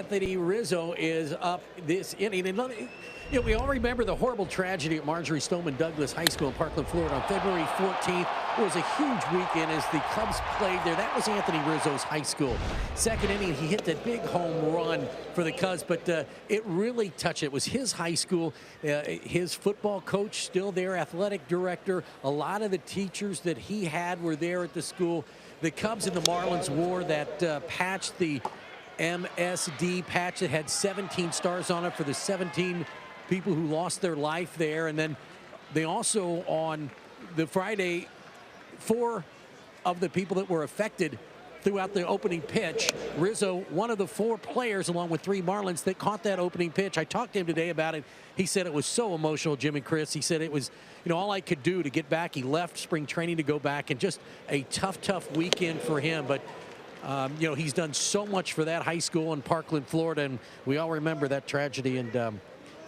Anthony Rizzo is up this inning. And we all remember the horrible tragedy at Marjorie Stoneman Douglas High School in Parkland, Florida on February 14th. It was a huge weekend as the Cubs played there. That was Anthony Rizzo's high school. Second inning, he hit that big home run for the Cubs, but it really touched it. It was his high school. His football coach still there, athletic director. A lot of the teachers that he had were there at the school. The Cubs and the Marlins wore that patch, the MSD patch that had 17 stars on it for the 17 people who lost their life there. And then they also, on the Friday, 4 of the people that were affected throughout the opening pitch. Rizzo, one of the 4 players, along with 3 Marlins, that caught that opening pitch. I talked to him today about it. He said it was so emotional, Jim and Chris. He said it was, all I could do to get back. He left spring training to go back, and just a tough weekend for him. But he's done so much for that high school in Parkland, Florida, and we all remember that tragedy. And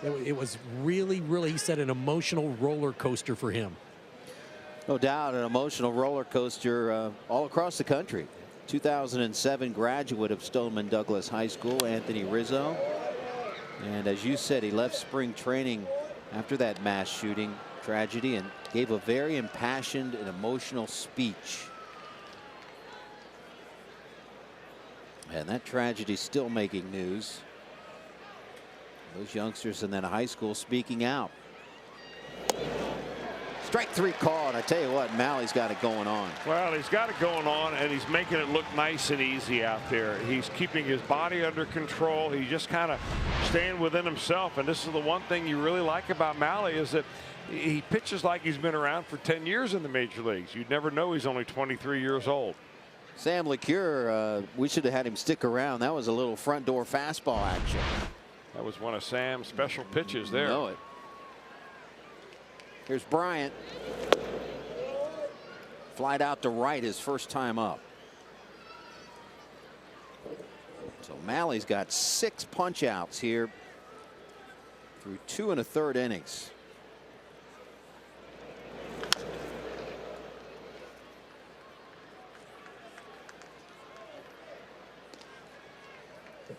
it was really, he said, an emotional roller coaster for him. No doubt, an emotional roller coaster all across the country. 2007 graduate of Stoneman Douglas High School, Anthony Rizzo. And as you said, he left spring training after that mass shooting tragedy and gave a very impassioned and emotional speech. And that tragedy still making news. Those youngsters in that high school speaking out. Strike 3 call, and I tell you what, Mally's got it going on. Well, he's got it going on, and he's making it look nice and easy out there. He's keeping his body under control. He's just kind of staying within himself. And this is the one thing you really like about Mally, is that he pitches like he's been around for 10 years in the major leagues. You'd never know he's only 23 years old. Sam LeCure, we should have had him stick around. That was a little front door fastball action. That was one of Sam's special pitches there. You know it. Here's Bryant. Flied out to right his first time up. So Mally's got 6 punch outs here through 2 1/3 innings.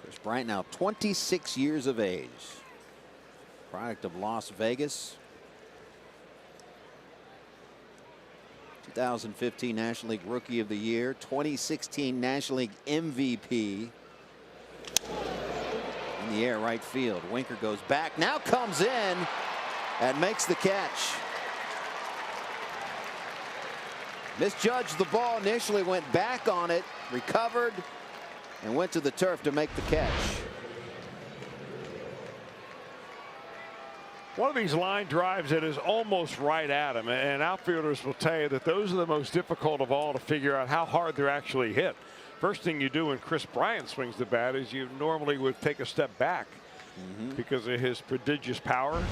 Chris Bryant, now 26 years of age. Product of Las Vegas. 2015 National League Rookie of the Year, 2016 National League MVP. In the air, right field. Winker goes back, now comes in and makes the catch. Misjudged the ball initially, went back on it, recovered, and went to the turf to make the catch. One of these line drives that is almost right at him, and outfielders will tell you that those are the most difficult of all to figure out how hard they're actually hit. First thing you do when Chris Bryant swings the bat is you normally would take a step back. Because of his prodigious power,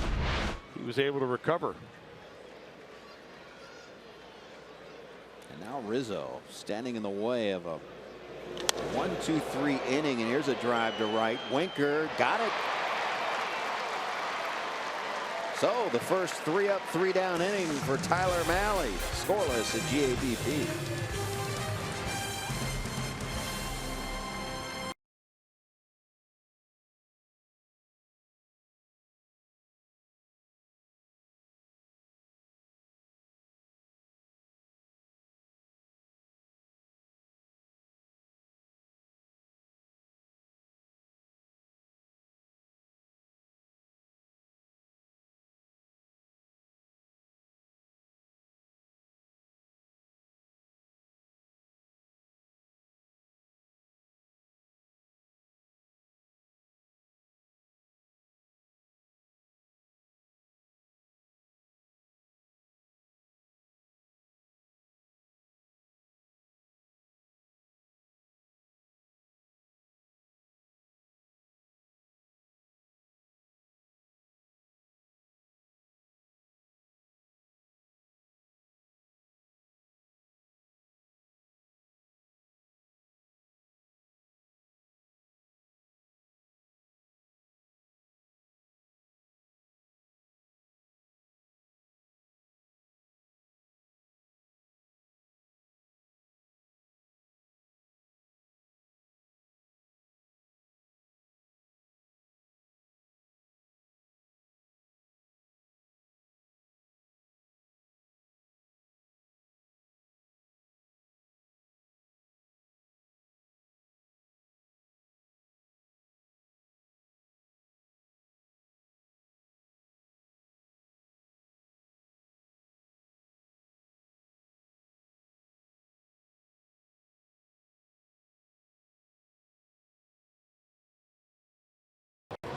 he was able to recover. And now Rizzo standing in the way of a 1-2-3 inning, and here's a drive to right. Winker got it. So the first 3 up, 3 down inning for Tyler Mally, scoreless at GABP.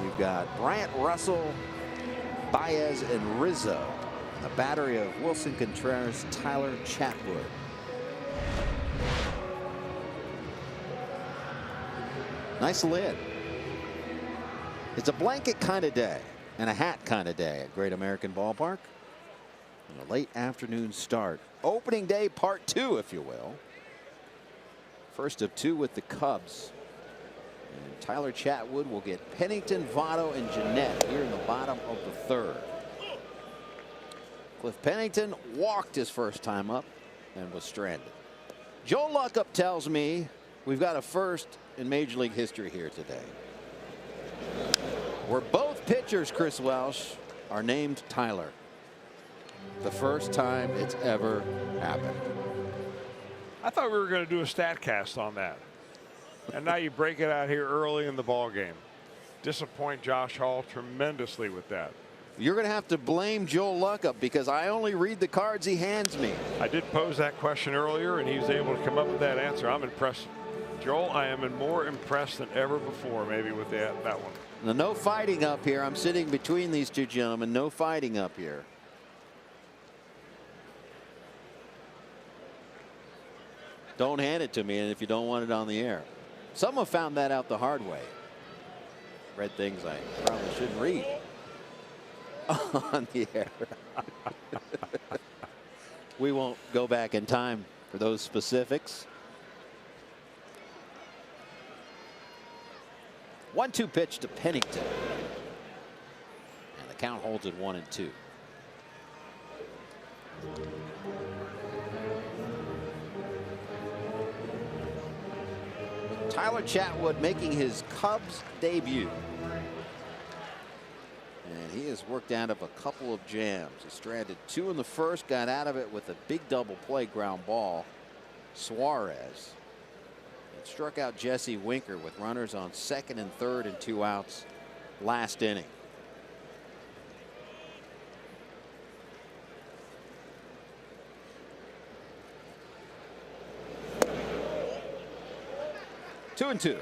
We've got Bryant, Russell, Baez, and Rizzo. A battery of Wilson Contreras, Tyler Chatwood. Nice lid. It's a blanket kind of day and a hat kind of day at Great American Ballpark. And a late afternoon start. Opening day part 2, if you will. First of 2 with the Cubs. And Tyler Chatwood will get Pennington, Votto, and Jeanette here in the bottom of the 3rd. Cliff Pennington walked his first time up and was stranded. Joe Luckup tells me we've got a first in Major League history here today, where both pitchers, Chris Welsh, are named Tyler. The first time it's ever happened. I thought we were going to do a stat cast on that. And now you break it out here early in the ball game. Disappoint Josh Hall tremendously with that. You're going to have to blame Joel Luckup because I only read the cards he hands me. I did pose that question earlier, and he was able to come up with that answer. I'm impressed. Joel, I am more impressed than ever before, maybe, with that one. Now, no fighting up here. I'm sitting between these two gentlemen. No fighting up here. Don't hand it to me, and if you don't want it on the air. Someone found that out the hard way. Read things I probably shouldn't read on the air. We won't go back in time for those specifics. 1-2 pitch to Pennington. And the count holds at 1-2. Tyler Chatwood making his Cubs debut. And he has worked out of a couple of jams. He stranded 2 in the first, got out of it with a big double play ground ball. Suarez. And struck out Jesse Winker with runners on second and third and 2 outs last inning. Two and 2.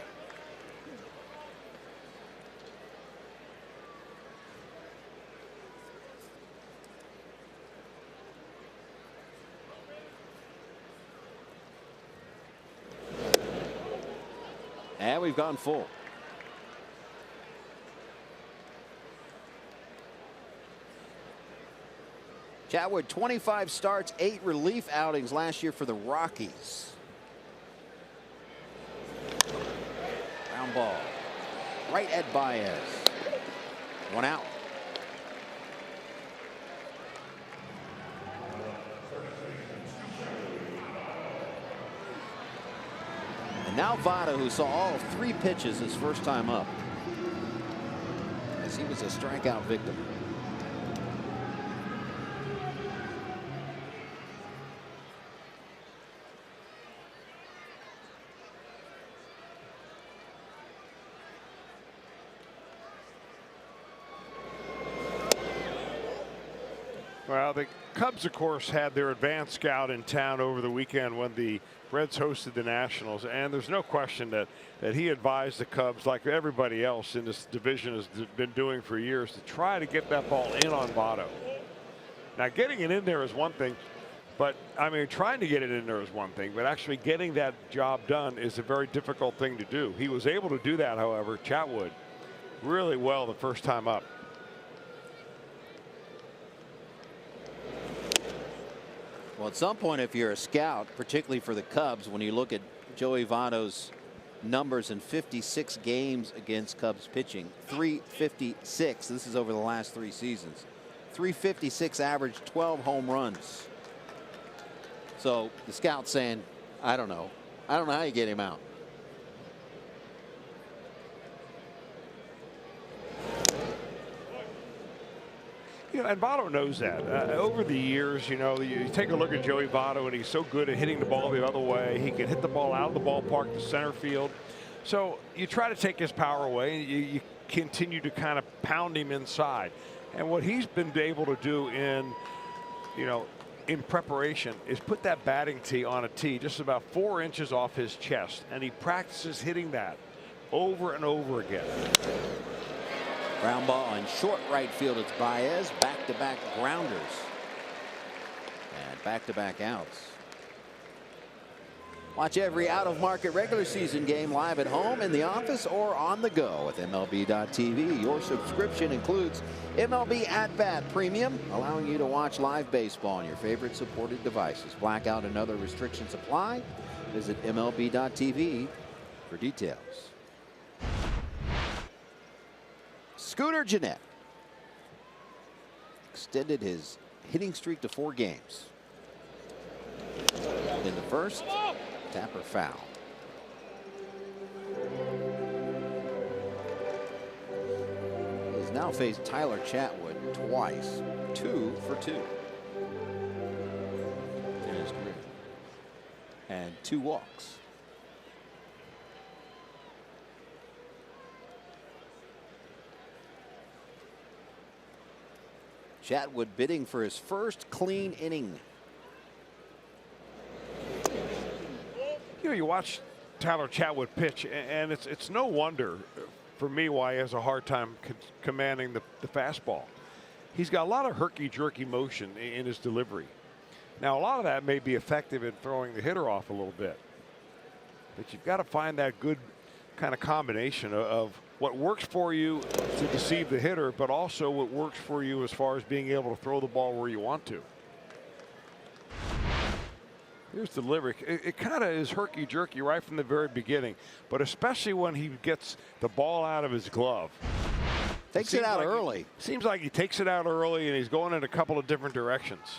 And we've gone full. Chatwood 25 starts, 8 relief outings last year for the Rockies. Ground ball right at Baez. 1 out. And now Votto, who saw all 3 pitches his first time up, as he was a strikeout victim. Well, the Cubs, of course, had their advanced scout in town over the weekend when the Reds hosted the Nationals, and there's no question that he advised the Cubs, like everybody else in this division has been doing for years, to try to get that ball in on Votto. Now, getting it in there is one thing, but I mean, trying to get it in there is one thing, but actually getting that job done is a very difficult thing to do. He was able to do that, however, Chatwood, really well the first time up. Well, at some point, if you're a scout, particularly for the Cubs, when you look at Joey Votto's numbers in 56 games against Cubs pitching, 356. This is over the last 3 seasons. 356 average, 12 home runs. So the scout's saying, I don't know how you get him out. You know, and Votto knows that. Over the years, you know, you take a look at Joey Votto, and he's so good at hitting the ball the other way. He can hit the ball out of the ballpark to center field. So you try to take his power away, and you continue to kind of pound him inside. And what he's been able to do in preparation is put that batting tee on a tee just about 4 inches off his chest, and he practices hitting that over and over again. Ground ball in short right field. It's Baez. Back-to-back grounders. And back-to-back outs. Watch every out-of-market regular season game live at home, in the office, or on the go with MLB.tv. Your subscription includes MLB At-Bat Premium, allowing you to watch live baseball on your favorite supported devices. Blackout and other restrictions apply. Visit MLB.tv for details. Scooter Gennett extended his hitting streak to 4 games. In the first, tapper foul. He's now faced Tyler Chatwood twice, 2 for 2 in his career, and 2 walks. Chatwood bidding for his first clean inning. You know, you watch Tyler Chatwood pitch, and it's no wonder for me why he has a hard time commanding the fastball. He's got a lot of herky-jerky motion in his delivery. Now, a lot of that may be effective in throwing the hitter off a little bit, but you've got to find that good kind of combination of what works for you to deceive the hitter, but also what works for you as far as being able to throw the ball where you want to. Here's the delivery. It kind of is herky-jerky right from the very beginning, but especially when he gets the ball out of his glove. Takes it out early. Seems like he takes it out early, and he's going in a couple of different directions.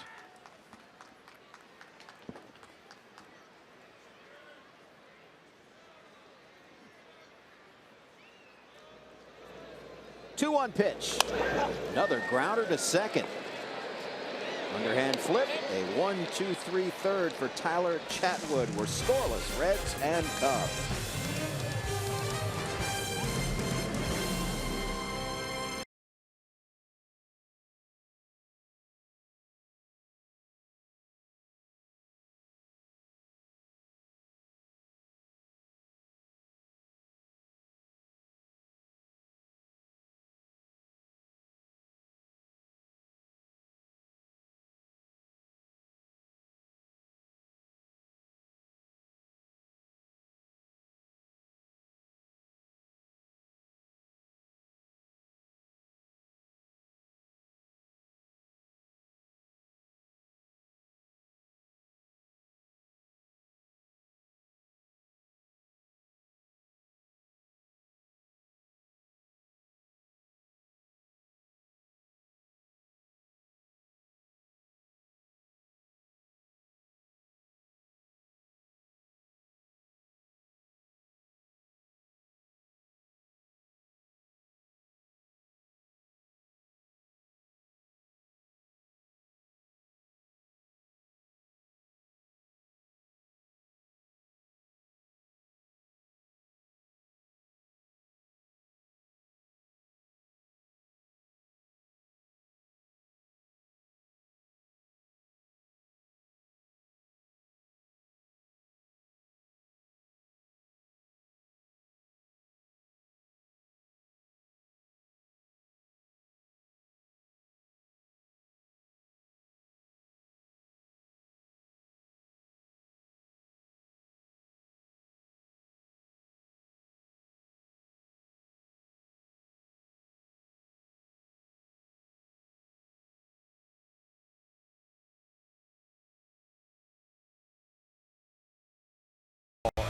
Two-one pitch. Another grounder to second. Underhand flip. A 1-2-3 third for Tyler Chatwood. We're scoreless, Reds and Cubs.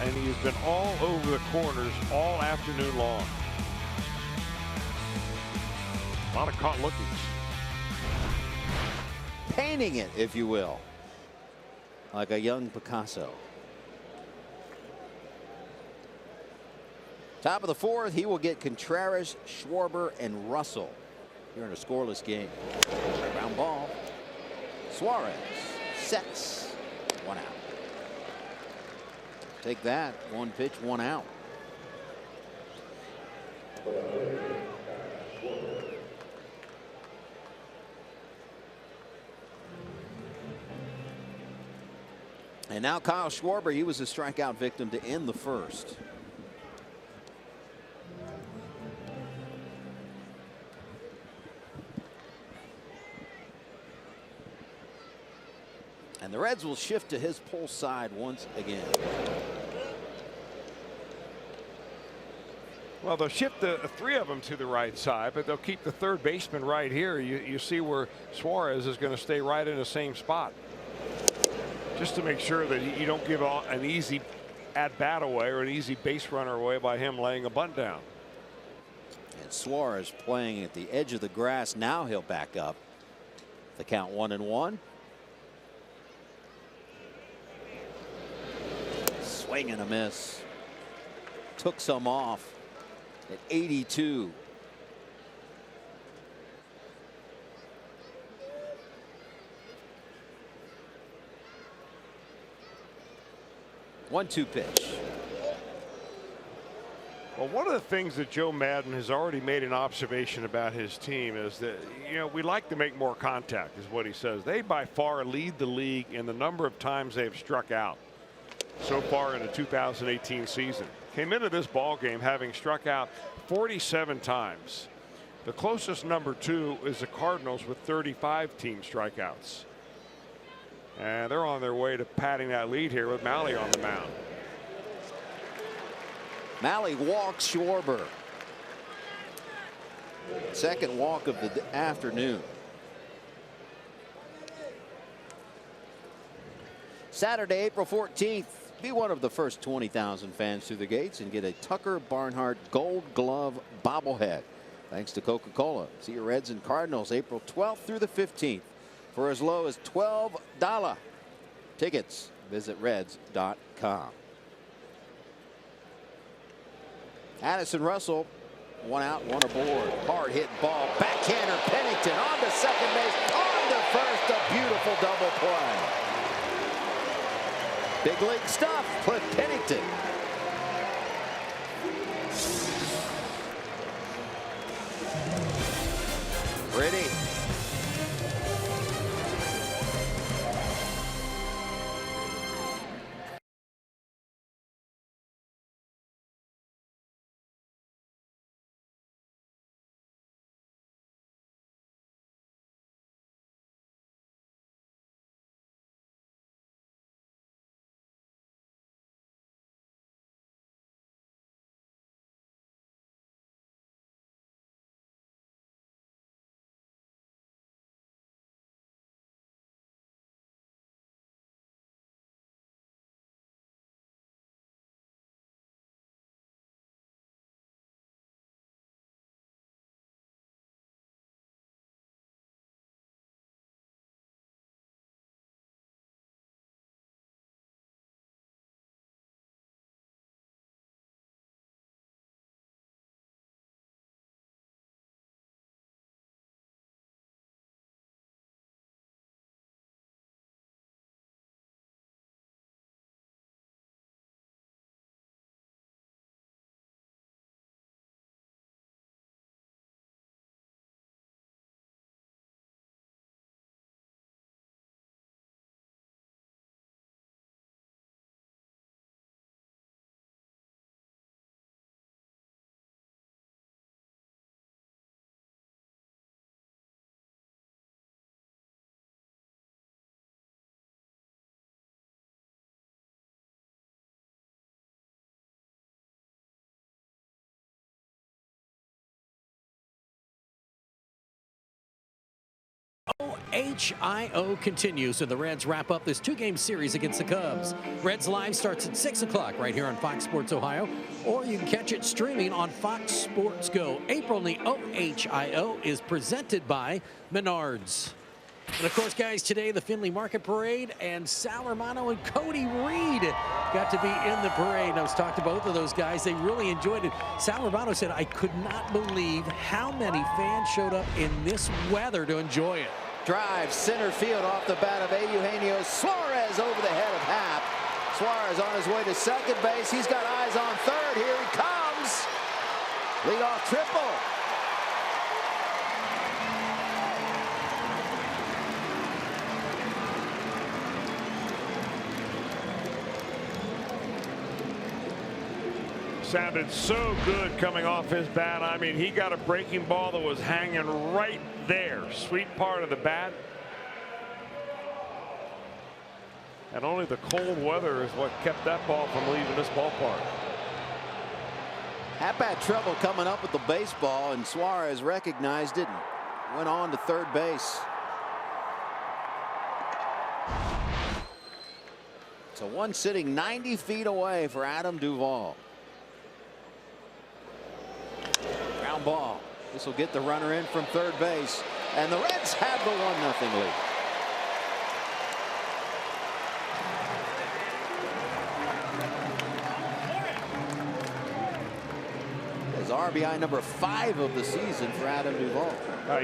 And he has been all over the corners all afternoon long. A lot of caught lookings. Painting it, if you will, like a young Picasso. Top of the fourth, he will get Contreras, Schwarber, and Russell here in a scoreless game. Ground ball. Suarez sets. One out. Take that. One pitch, one out. And now Kyle Schwarber, he was a strikeout victim to end the first. And the Reds will shift to his pull side once again. Well, they'll shift the three of them to the right side, but they'll keep the third baseman right here. You see where Suarez is going to stay right in the same spot, just to make sure that you don't give an easy at-bat away or an easy base runner away by him laying a bunt down. And Suarez playing at the edge of the grass. Now he'll back up. The count 1-1. Swing and a miss. Took some off at 82. One-two pitch. Well, one of the things that Joe Madden has already made an observation about his team is that, we like to make more contact, is what he says. They by far lead the league in the number of times they've struck out so far in the 2018 season. Came into this ball game having struck out 47 times. The closest number 2 is the Cardinals with 35 team strikeouts. And they're on their way to padding that lead here with Mahle on the mound. Mahle walks Schwarber. Second walk of the afternoon. Saturday, April 14th. Be one of the first 20,000 fans through the gates and get a Tucker Barnhart Gold Glove bobblehead. Thanks to Coca-Cola. See your Reds and Cardinals April 12th through the 15th for as low as $12. Tickets, visit Reds.com. Addison Russell, 1 out, 1 aboard. Hard hit ball. Backhander Pennington on to second base. On to first. A beautiful double play. Big league stuff. Cliff Pennington. Pretty. OHIO continues, and the Reds wrap up this 2-game series against the Cubs. Reds Live starts at 6 o'clock right here on Fox Sports Ohio, or you can catch it streaming on Fox Sports Go. April in the OHIO is presented by Menards. And of course, guys, today the Findlay Market Parade, and Sal Romano and Cody Reed got to be in the parade. I was talking to both of those guys. They really enjoyed it. Sal Romano said, I could not believe how many fans showed up in this weather to enjoy it. Drive center field off the bat of Eugenio Suarez over the head of Happ. Suarez on his way to second base. He's got eyes on third. Here he comes. Leadoff triple. Sounded so good coming off his bat. I mean, he got a breaking ball that was hanging right there. Sweet part of the bat. And only the cold weather is what kept that ball from leaving this ballpark. Happ had trouble coming up with the baseball, and Suarez recognized it and went on to third base. So one sitting 90 feet away for Adam Duvall. Ground ball. This will get the runner in from third base, and the Reds have the 1-0 lead. As RBI number 5 of the season for Adam Duvall.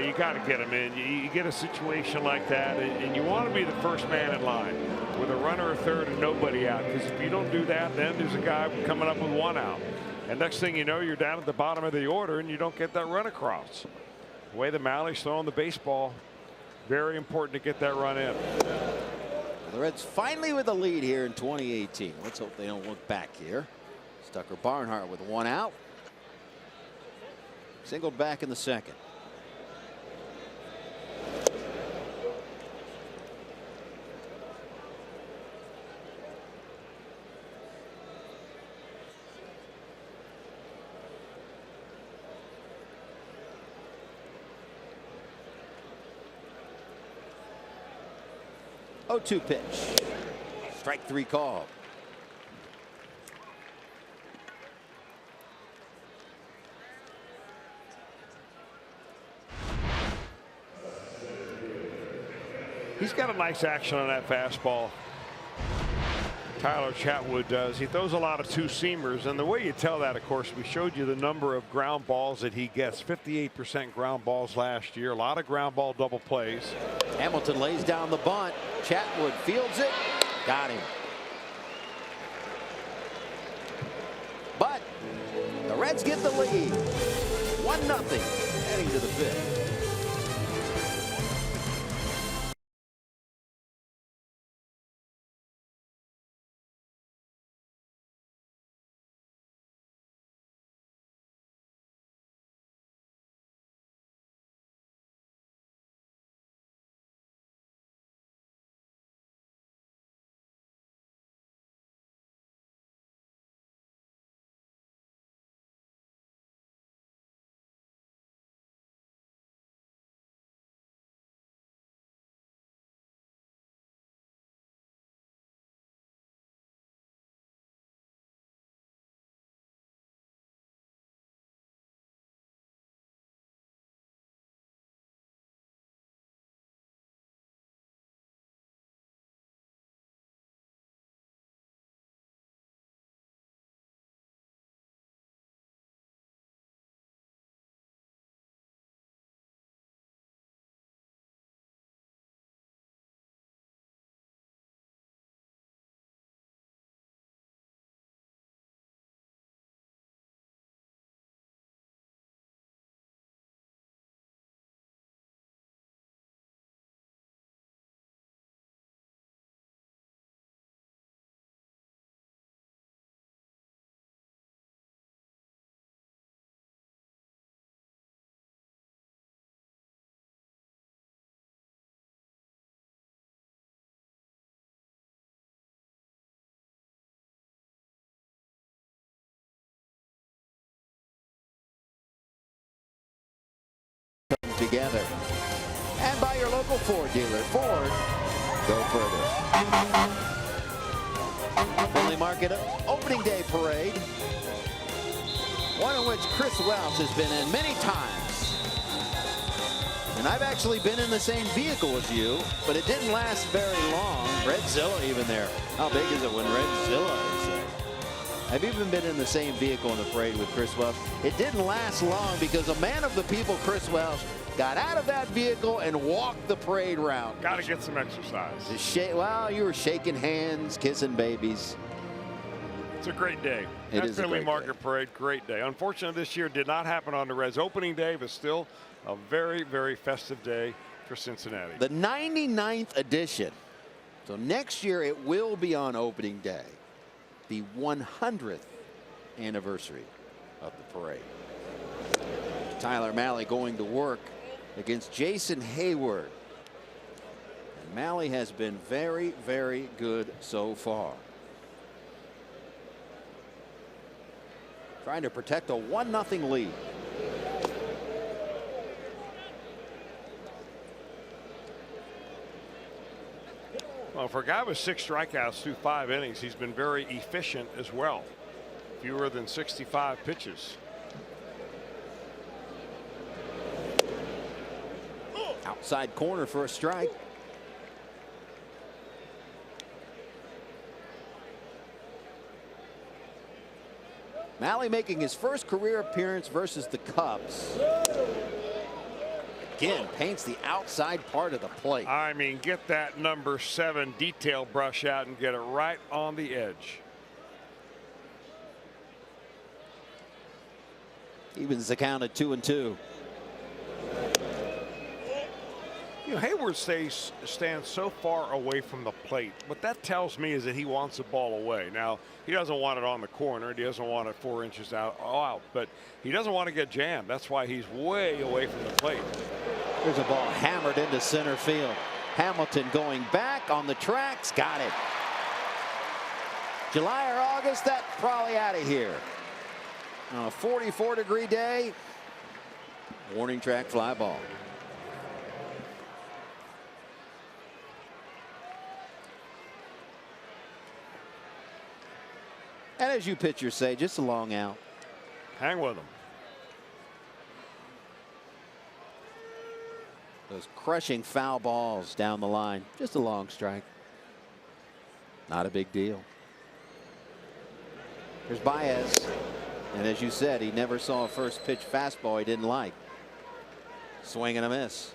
You got to get him in. You get a situation like that, and you want to be the first man in line with a runner at third and nobody out, because if you don't do that, then there's a guy coming up with 1 out. And next thing you know, you're down at the bottom of the order and you don't get that run across. The way the Mally's throwing the baseball, very important to get that run in. The Reds finally with a lead here in 2018. Let's hope they don't look back here. Stucker Barnhart with one out. Singled back in the second. Oh, 2 pitch. Strike 3 call. He's got a nice action on that fastball. Tyler Chatwood does. He throws a lot of two-seamers, and the way you tell that, of course, we showed you the number of ground balls that he gets. 58% ground balls last year. A lot of ground ball double plays. Hamilton lays down the bunt. Chatwood fields it. Got him. But the Reds get the lead. 1-0 heading to the 5th. Together. And by your local Ford dealer. Ford, go further. Friendly Market opening day parade. One in which Chris Welsh has been in many times. And I've actually been in the same vehicle as you, but it didn't last very long. Redzilla even there. How big is it when Redzilla is there? I've even been in the same vehicle in the parade with Chris Welsh. It didn't last long because a man of the people, Chris Welsh, got out of that vehicle and walked the parade route. Got to get some exercise. Well, you were shaking hands, kissing babies. It's a great day. It That is a Friendly great Market day. Parade, great day. Unfortunately, this year did not happen on the Reds opening day, but still a very, very festive day for Cincinnati. The 99th edition. So next year it will be on opening day. The 100th anniversary of the parade. Tyler Mahle going to work against Jason Hayward. And Mahle has been very, very good so far. Trying to protect a 1-0 lead. Well, for a guy with 6 strikeouts through 5 innings, he's been very efficient as well. Fewer than 65 pitches. Outside corner for a strike. Mahle making his first career appearance versus the Cubs. Again, paints the outside part of the plate. I mean, get that number 7 detail brush out and get it right on the edge. Evens the count at 2-2. You know, Hayward stands so far away from the plate. What that tells me is that he wants the ball away. Now, he doesn't want it on the corner. He doesn't want it 4 inches out, but he doesn't want to get jammed. That's why he's way away from the plate. There's a ball hammered into center field. Hamilton going back on the tracks. Got it. July or August, that's probably out of here. On a 44-degree day, warning track fly ball. And as you pitchers say, just a long out. Hang with him. Those crushing foul balls down the line. Just a long strike. Not a big deal. Here's Baez. And as you said, he never saw a first pitch fastball he didn't like. Swing and a miss.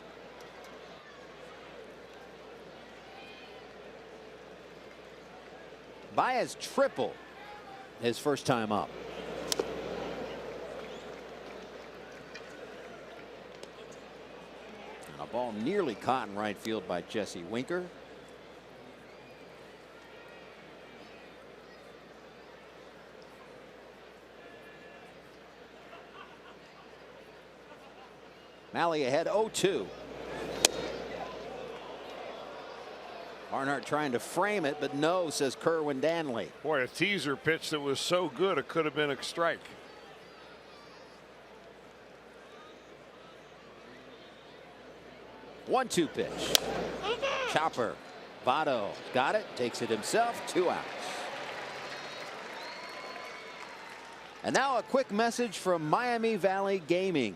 Baez triple his first time up. And a ball nearly caught in right field by Jesse Winker. Malley ahead 0-2. Barnhart trying to frame it, but no, says Kerwin Danley. Boy, a teaser pitch that was so good it could have been a strike. One-two pitch. Chopper. Votto got it, takes it himself, 2 outs. And now a quick message from Miami Valley Gaming.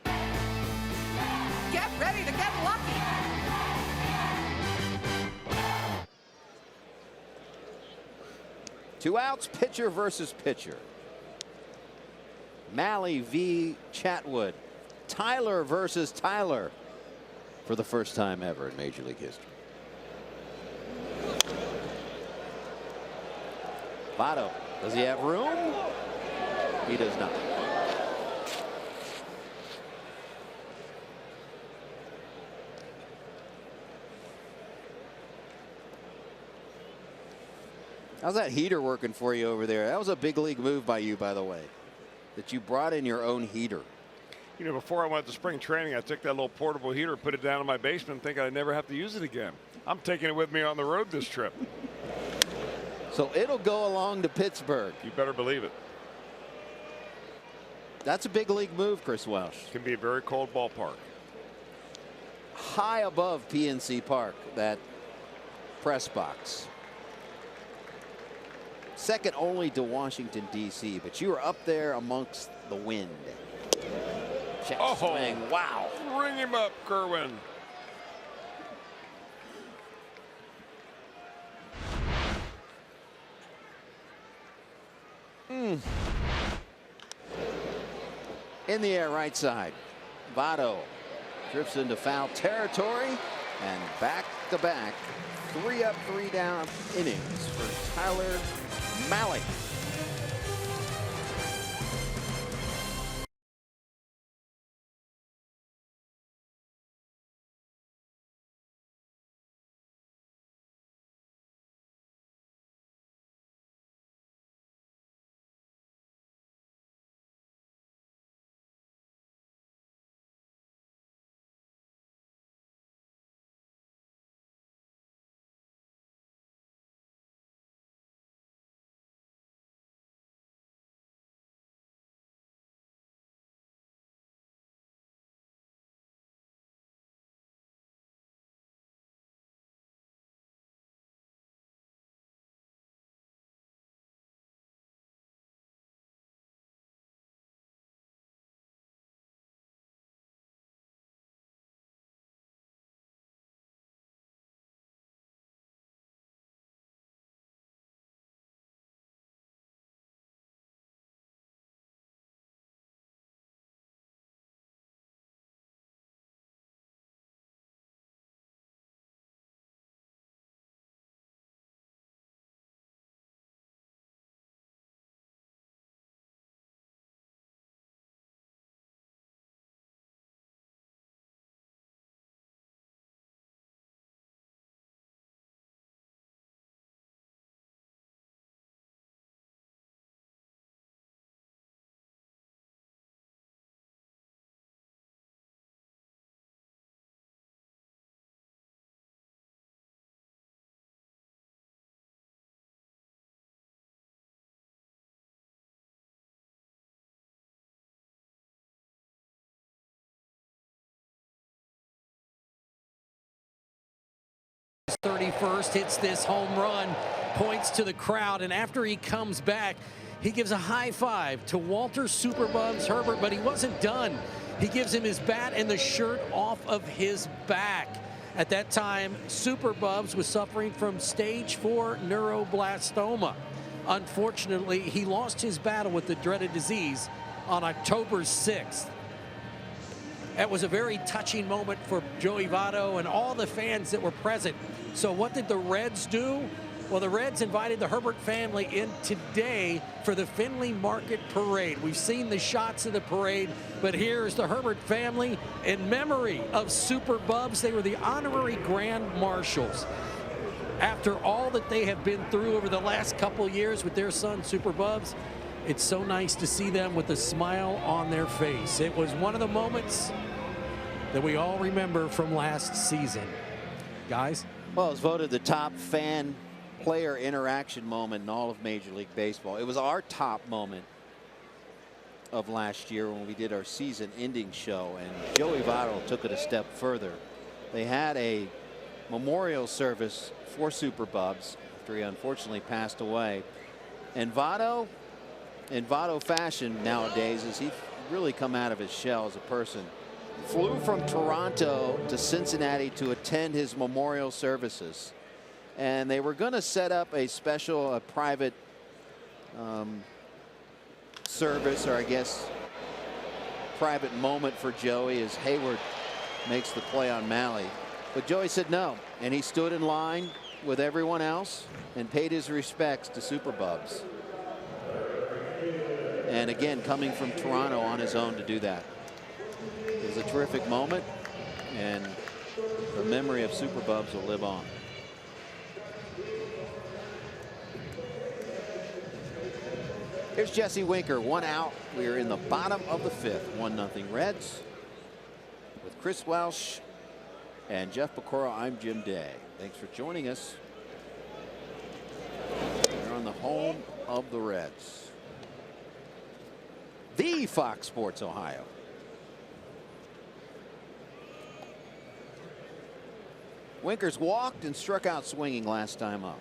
Get ready to get lucky. Two outs, pitcher versus pitcher. Malley v. Chatwood. Tyler versus Tyler for the first time ever in Major League history. Votto, does he have room? He does not. How's that heater working for you over there? That was a big league move by you, by the way, that you brought in your own heater. You know, before I went to spring training, I took that little portable heater, put it down in my basement, thinking I'd never have to use it again. I'm taking it with me on the road this trip. So it'll go along to Pittsburgh. You better believe it. That's a big league move, Chris Welsh. Can be a very cold ballpark. High above PNC Park, that press box. Second only to Washington, D.C., but you were up there amongst the wind. Check swing. Wow. Ring him up, Kerwin. In the air, right side. Votto drifts into foul territory, and back-to-back 3 up, 3 down innings for Tyler Malley. 31st, hits this home run, points to the crowd, and after he comes back, he gives a high five to Walter Superbubz Herbert, but he wasn't done. He gives him his bat and the shirt off of his back. At that time, Superbubz was suffering from stage 4 neuroblastoma. Unfortunately, he lost his battle with the dreaded disease on October 6th. That was a very touching moment for Joey Votto and all the fans that were present. So what did the Reds do? Well, the Reds invited the Herbert family in today for the Findlay Market Parade. We've seen the shots of the parade, but here's the Herbert family in memory of Superbubz. They were the honorary Grand Marshals. After all that they have been through over the last couple years with their son, Superbubz, it's so nice to see them with a smile on their face. It was one of the moments that we all remember from last season. Guys? Well, it was voted the top fan player interaction moment in all of Major League Baseball. It was our top moment of last year when we did our season ending show, and Joey Votto took it a step further. They had a memorial service for Superbubz after he unfortunately passed away, and Votto, in Votto fashion nowadays, as he's really come out of his shell as a person, flew from Toronto to Cincinnati to attend his memorial services. And they were going to set up a special, private service, or I guess private moment for Joey as Hayward makes the play on Malley. But Joey said no, and he stood in line with everyone else and paid his respects to Superbubz. And again, coming from Toronto on his own to do that. It was a terrific moment, and the memory of Superbubz will live on. Here's Jesse Winker, 1 out. We are in the bottom of the 5th, 1-0 Reds. With Chris Welsh and Jeff Pecora, I'm Jim Day. Thanks for joining us. We're on the home of the Reds, the Fox Sports Ohio. Winkers walked and struck out swinging last time up.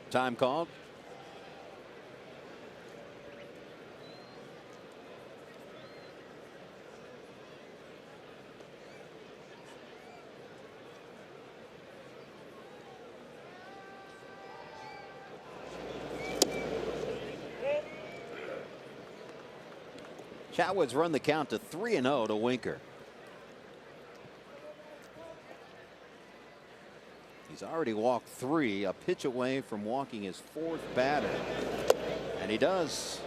Time called. Chatwood's run the count to 3-0 to Winker. He's already walked 3, a pitch away from walking his 4th batter, and he does.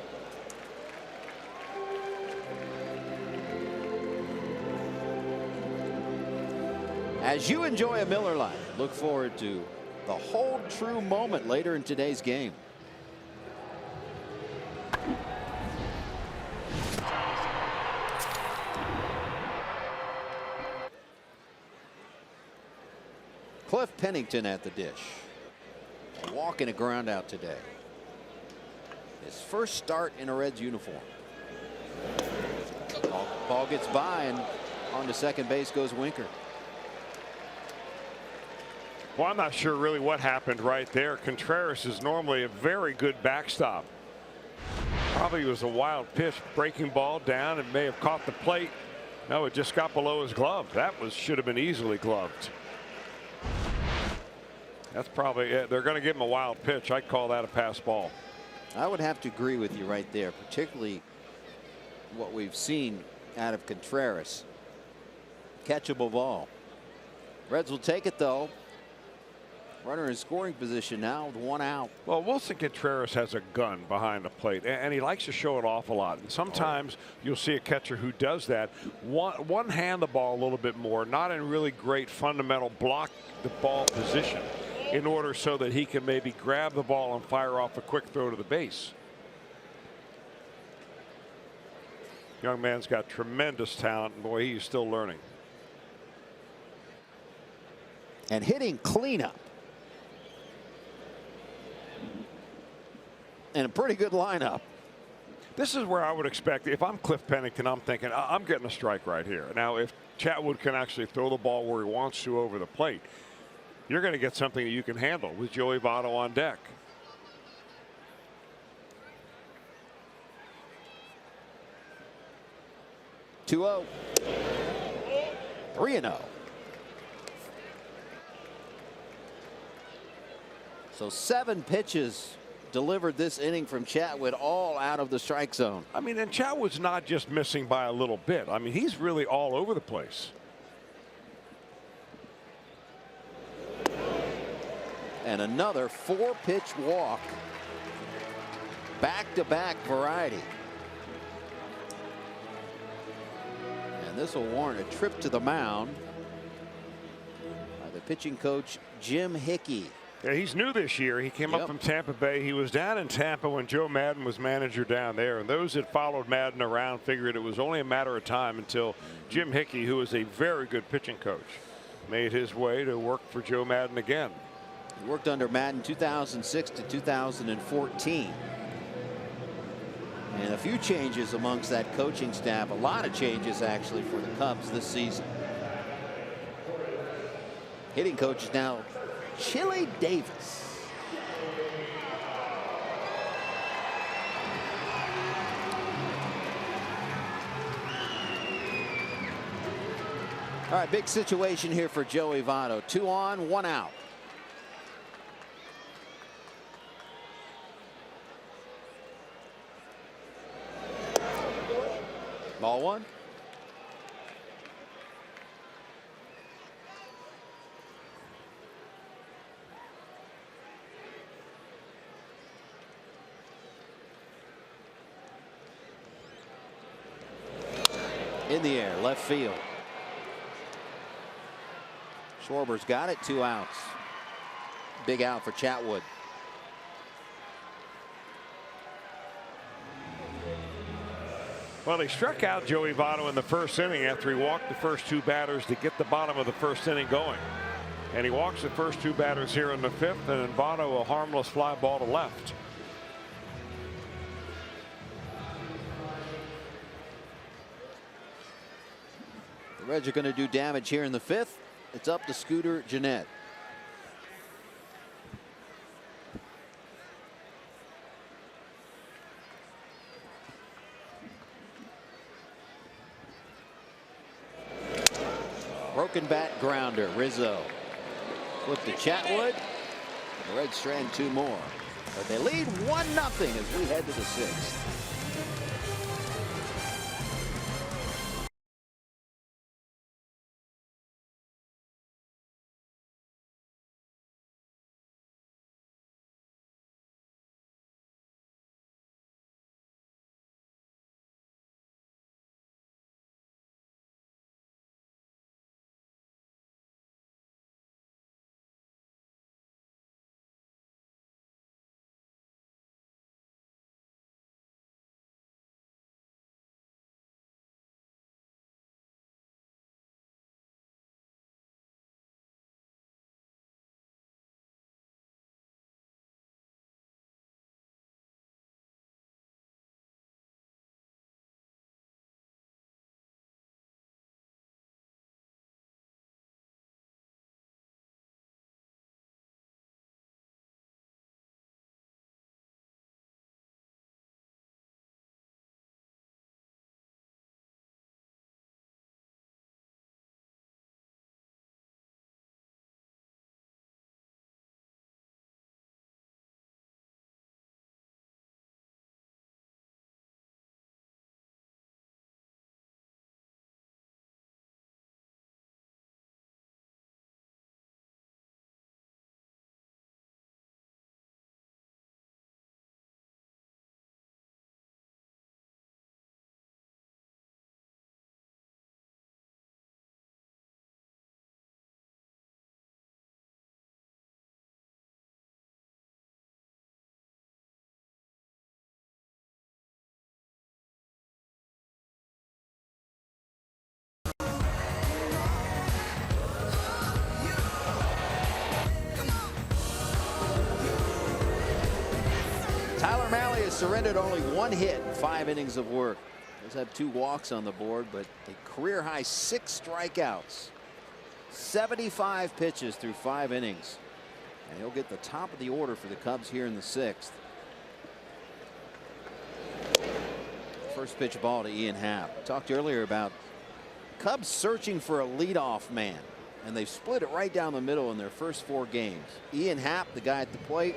As you enjoy a Miller Lite, look forward to the Hold True moment later in today's game. Cliff Pennington at the dish. A walk and a ground out today. His first start in a Reds uniform. Ball gets by, and on to second base goes Winker. Well, I'm not sure really what happened right there. Contreras is normally a very good backstop. Probably was a wild pitch, breaking ball down. It may have caught the plate. No, it just got below his glove. That should have been easily gloved. That's probably it. They're going to give him a wild pitch. I'd call that a pass ball. I would have to agree with you right there, particularly what we've seen out of Contreras. Catchable ball. Reds will take it, though. Runner in scoring position now with 1 out. Well, Wilson Contreras has a gun behind the plate, and he likes to show it off a lot. And sometimes you'll see a catcher who does that. One hand the ball a little bit more, not in really great fundamental block the ball position. in order so that he can maybe grab the ball and fire off a quick throw to the base. Young man's got tremendous talent, and boy, he's still learning. And hitting cleanup. And a pretty good lineup. This is where I would expect, if I'm Cliff Pennington, I'm thinking, I'm getting a strike right here. Now, if Chatwood can actually throw the ball where he wants to over the plate, you're going to get something that you can handle with Joey Votto on deck. Two-0. 3-0. So 7 pitches delivered this inning from Chatwood, all out of the strike zone. I mean, and Chatwood's not just missing by a little bit. I mean, he's really all over the place. And another 4-pitch walk. Back-to-back variety. And this will warrant a trip to the mound by the pitching coach, Jim Hickey. Yeah, he's new this year. He came up from Tampa Bay. He was down in Tampa when Joe Madden was manager down there. And those that followed Madden around figured it was only a matter of time until Jim Hickey, who is a very good pitching coach, made his way to work for Joe Madden again. He worked under Madden 2006 to 2014. And a few changes amongst that coaching staff. A lot of changes, actually, for the Cubs this season. Hitting coach is now Chili Davis. All right, big situation here for Joey Votto. 2 on, 1 out. Ball 1. In the air, left field. Schwarber's got it, 2 outs. Big out for Chatwood. Well, he struck out Joey Votto in the first inning after he walked the first 2 batters to get the bottom of the first inning going. And he walks the first 2 batters here in the 5th, and then Votto a harmless fly ball to left. The Reds are going to do damage here in the 5th. It's up to Scooter Gennett. Broken bat grounder. Rizzo. Flip to Chatwood. The Reds strand 2 more. But they lead 1-0 as we head to the 6th. Tyler Mahle has surrendered only 1 hit in 5 innings of work. Does have 2 walks on the board, but a career high 6 strikeouts. 75 pitches through 5 innings. And he'll get the top of the order for the Cubs here in the 6th. First pitch ball to Ian Happ. We talked earlier about Cubs searching for a leadoff man, and they've split it right down the middle in their first 4 games. Ian Happ, the guy at the plate,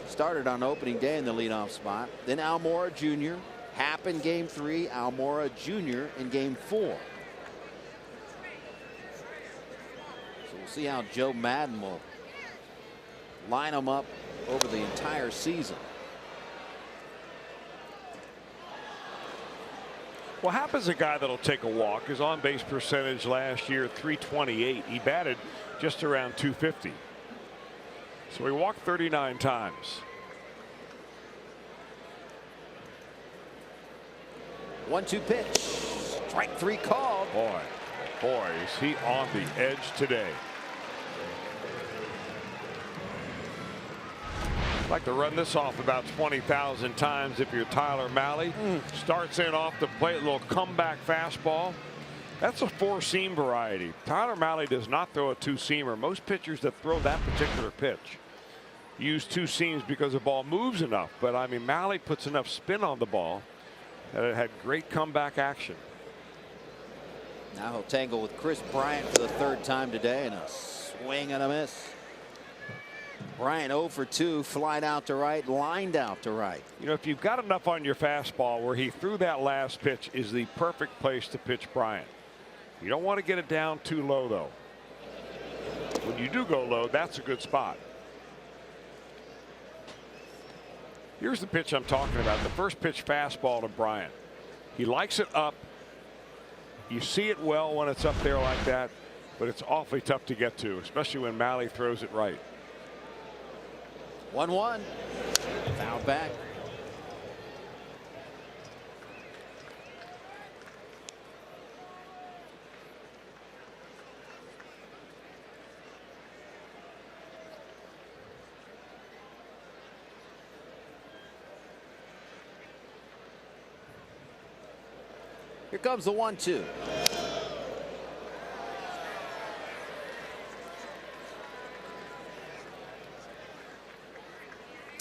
started on opening day in the leadoff spot. Then Almora Jr. Happ in game 3, Almora Jr. in game 4. So we'll see how Joe Madden will line them up over the entire season. Well, Happ is a guy that'll take a walk. His on-base percentage last year, .328. He batted just around .250. So he walked 39 times. 1-2 pitch. Strike 3 called. Boy, is he on the edge today. I'd like to run this off about 20,000 times if you're Tyler Mahle. Starts in off the plate, a little comeback fastball. That's a 4-seam variety. Tyler Mahle does not throw a 2-seamer. Most pitchers that throw that particular pitch use 2 seams because the ball moves enough. But I mean, Mahle puts enough spin on the ball that it had great comeback action. Now he'll tangle with Chris Bryant for the 3rd time today, and a swing and a miss. Bryant 0 for 2, flied out to right, lined out to right. You know, if you've got enough on your fastball, where he threw that last pitch is the perfect place to pitch Bryant. You don't want to get it down too low, though. When you do go low, that's a good spot. Here's the pitch I'm talking about. The first pitch fastball to Bryant. He likes it up. You see it well when it's up there like that, but it's awfully tough to get to, especially when Mahle throws it right. 1-1. Foul back. Here comes the 1-2.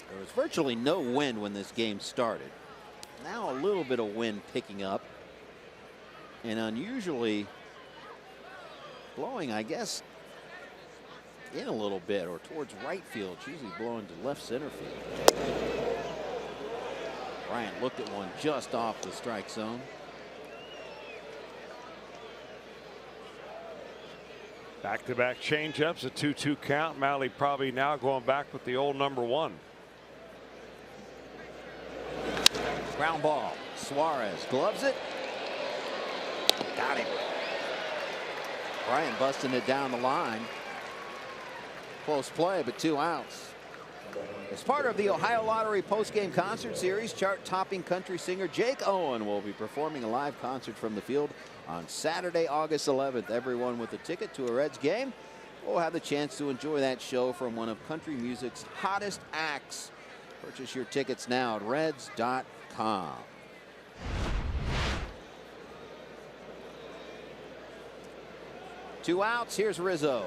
There was virtually no wind when this game started. Now a little bit of wind picking up, and unusually blowing, I guess, in a little bit or towards right field. It's usually blowing to left center field. Bryant looked at one just off the strike zone. Back-to-back changeups, a 2-2 count. Mahle probably now going back with the old number 1. Ground ball. Suarez gloves it. Got him. Bryant busting it down the line. Close play, but 2 outs. As part of the Ohio Lottery postgame concert series, chart-topping country singer Jake Owen will be performing a live concert from the field on Saturday, August 11th. Everyone with a ticket to a Reds game will have the chance to enjoy that show from one of country music's hottest acts. Purchase your tickets now at Reds.com. Two outs. Here's Rizzo.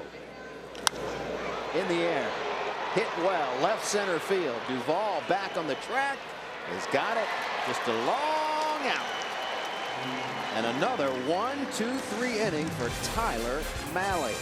In the air. Hit well. Left center field. Duvall back on the track. Has got it. Just a long out. And another 1-2-3 inning for Tyler Mahle.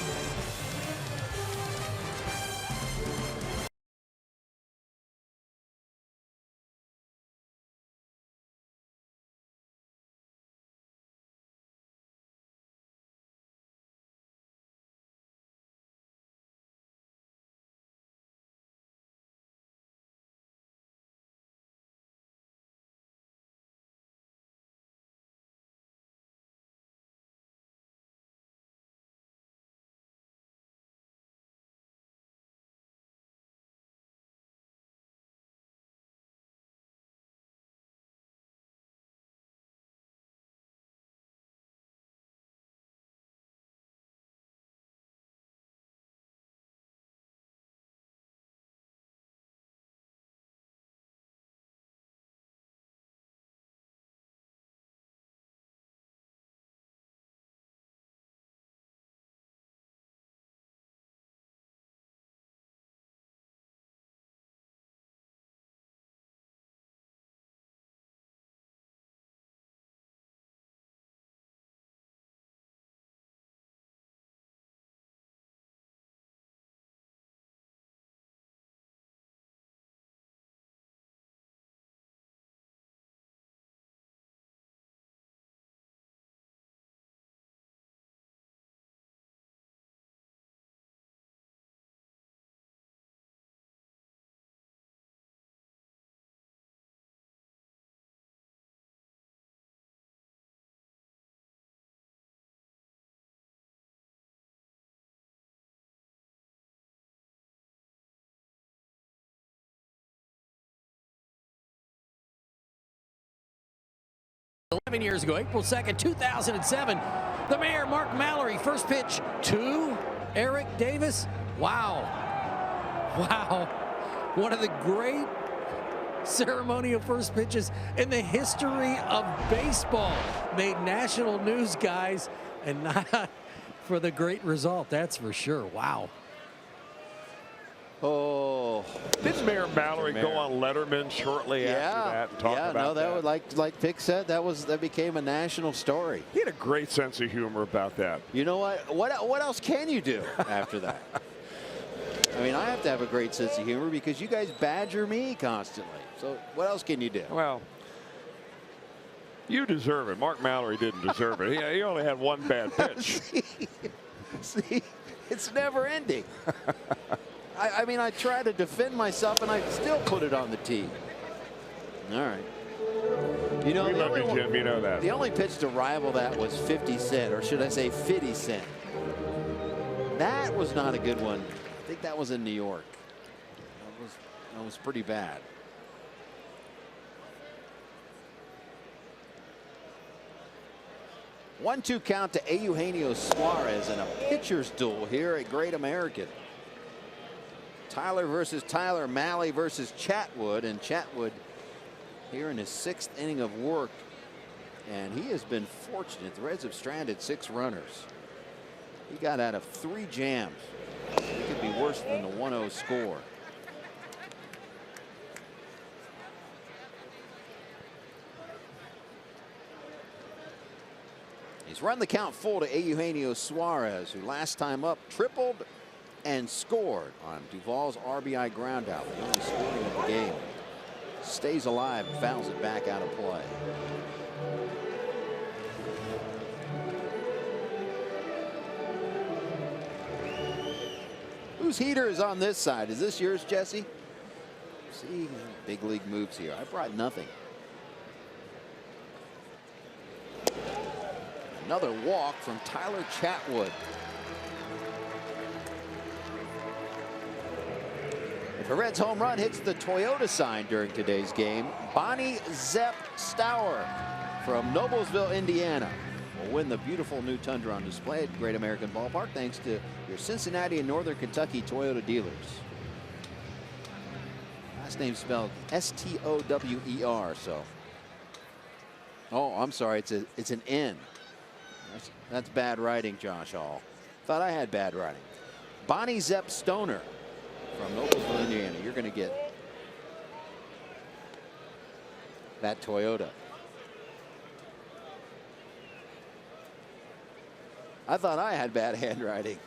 11 years ago, April 2nd, 2007. The mayor, Mark Mallory, first pitch to Eric Davis. Wow. Wow. One of the great ceremonial first pitches in the history of baseball. Made national news, guys, and not for the great result, that's for sure. Wow. Oh, Didn't Mayor Mallory go on Letterman shortly after that and talk about that? Was like Pick said, that became a national story. He had a great sense of humor about that. You know what? What else can you do after that? I mean, I have to have a great sense of humor because you guys badger me constantly. So what else can you do? Well, you deserve it. Mark Mallory didn't deserve it. He only had one bad pitch. See, it's never ending. I mean, I try to defend myself, and I still put it on the tee. All right. You know, We love you, Jim. You know that. The only pitch to rival that was 50 Cent, or should I say 50 Cent. That was not a good one. I think that was in New York. That was pretty bad. One-two count to Eugenio Suarez in a pitcher's duel here at Great American. Tyler versus Tyler, Malley versus Chatwood, and Chatwood here in his 6th inning of work, and he has been fortunate. The Reds have stranded 6 runners. He got out of 3 jams. It could be worse than the 1-0 score. He's run the count full to Eugenio Suarez, who last time up tripled and scored on Duvall's RBI groundout, the only scoring of the game. Stays alive and fouls it back out of play. Whose heater is on this side? Is this yours, Jesse? See, big league moves here. I brought nothing. Another walk from Tyler Chatwood. If a Reds home run hits the Toyota sign during today's game, Bonnie Zepp Stour from Noblesville, Indiana, will win the beautiful new Tundra on display at Great American Ballpark thanks to your Cincinnati and Northern Kentucky Toyota dealers. Last name spelled S-T-O-W-E-R. So, oh, I'm sorry, it's an N. That's bad writing, Josh Hall. Thought I had bad writing. Bonnie Zepp Stoner from Noblesville, Indiana. You're going to get that Toyota. I thought I had bad handwriting.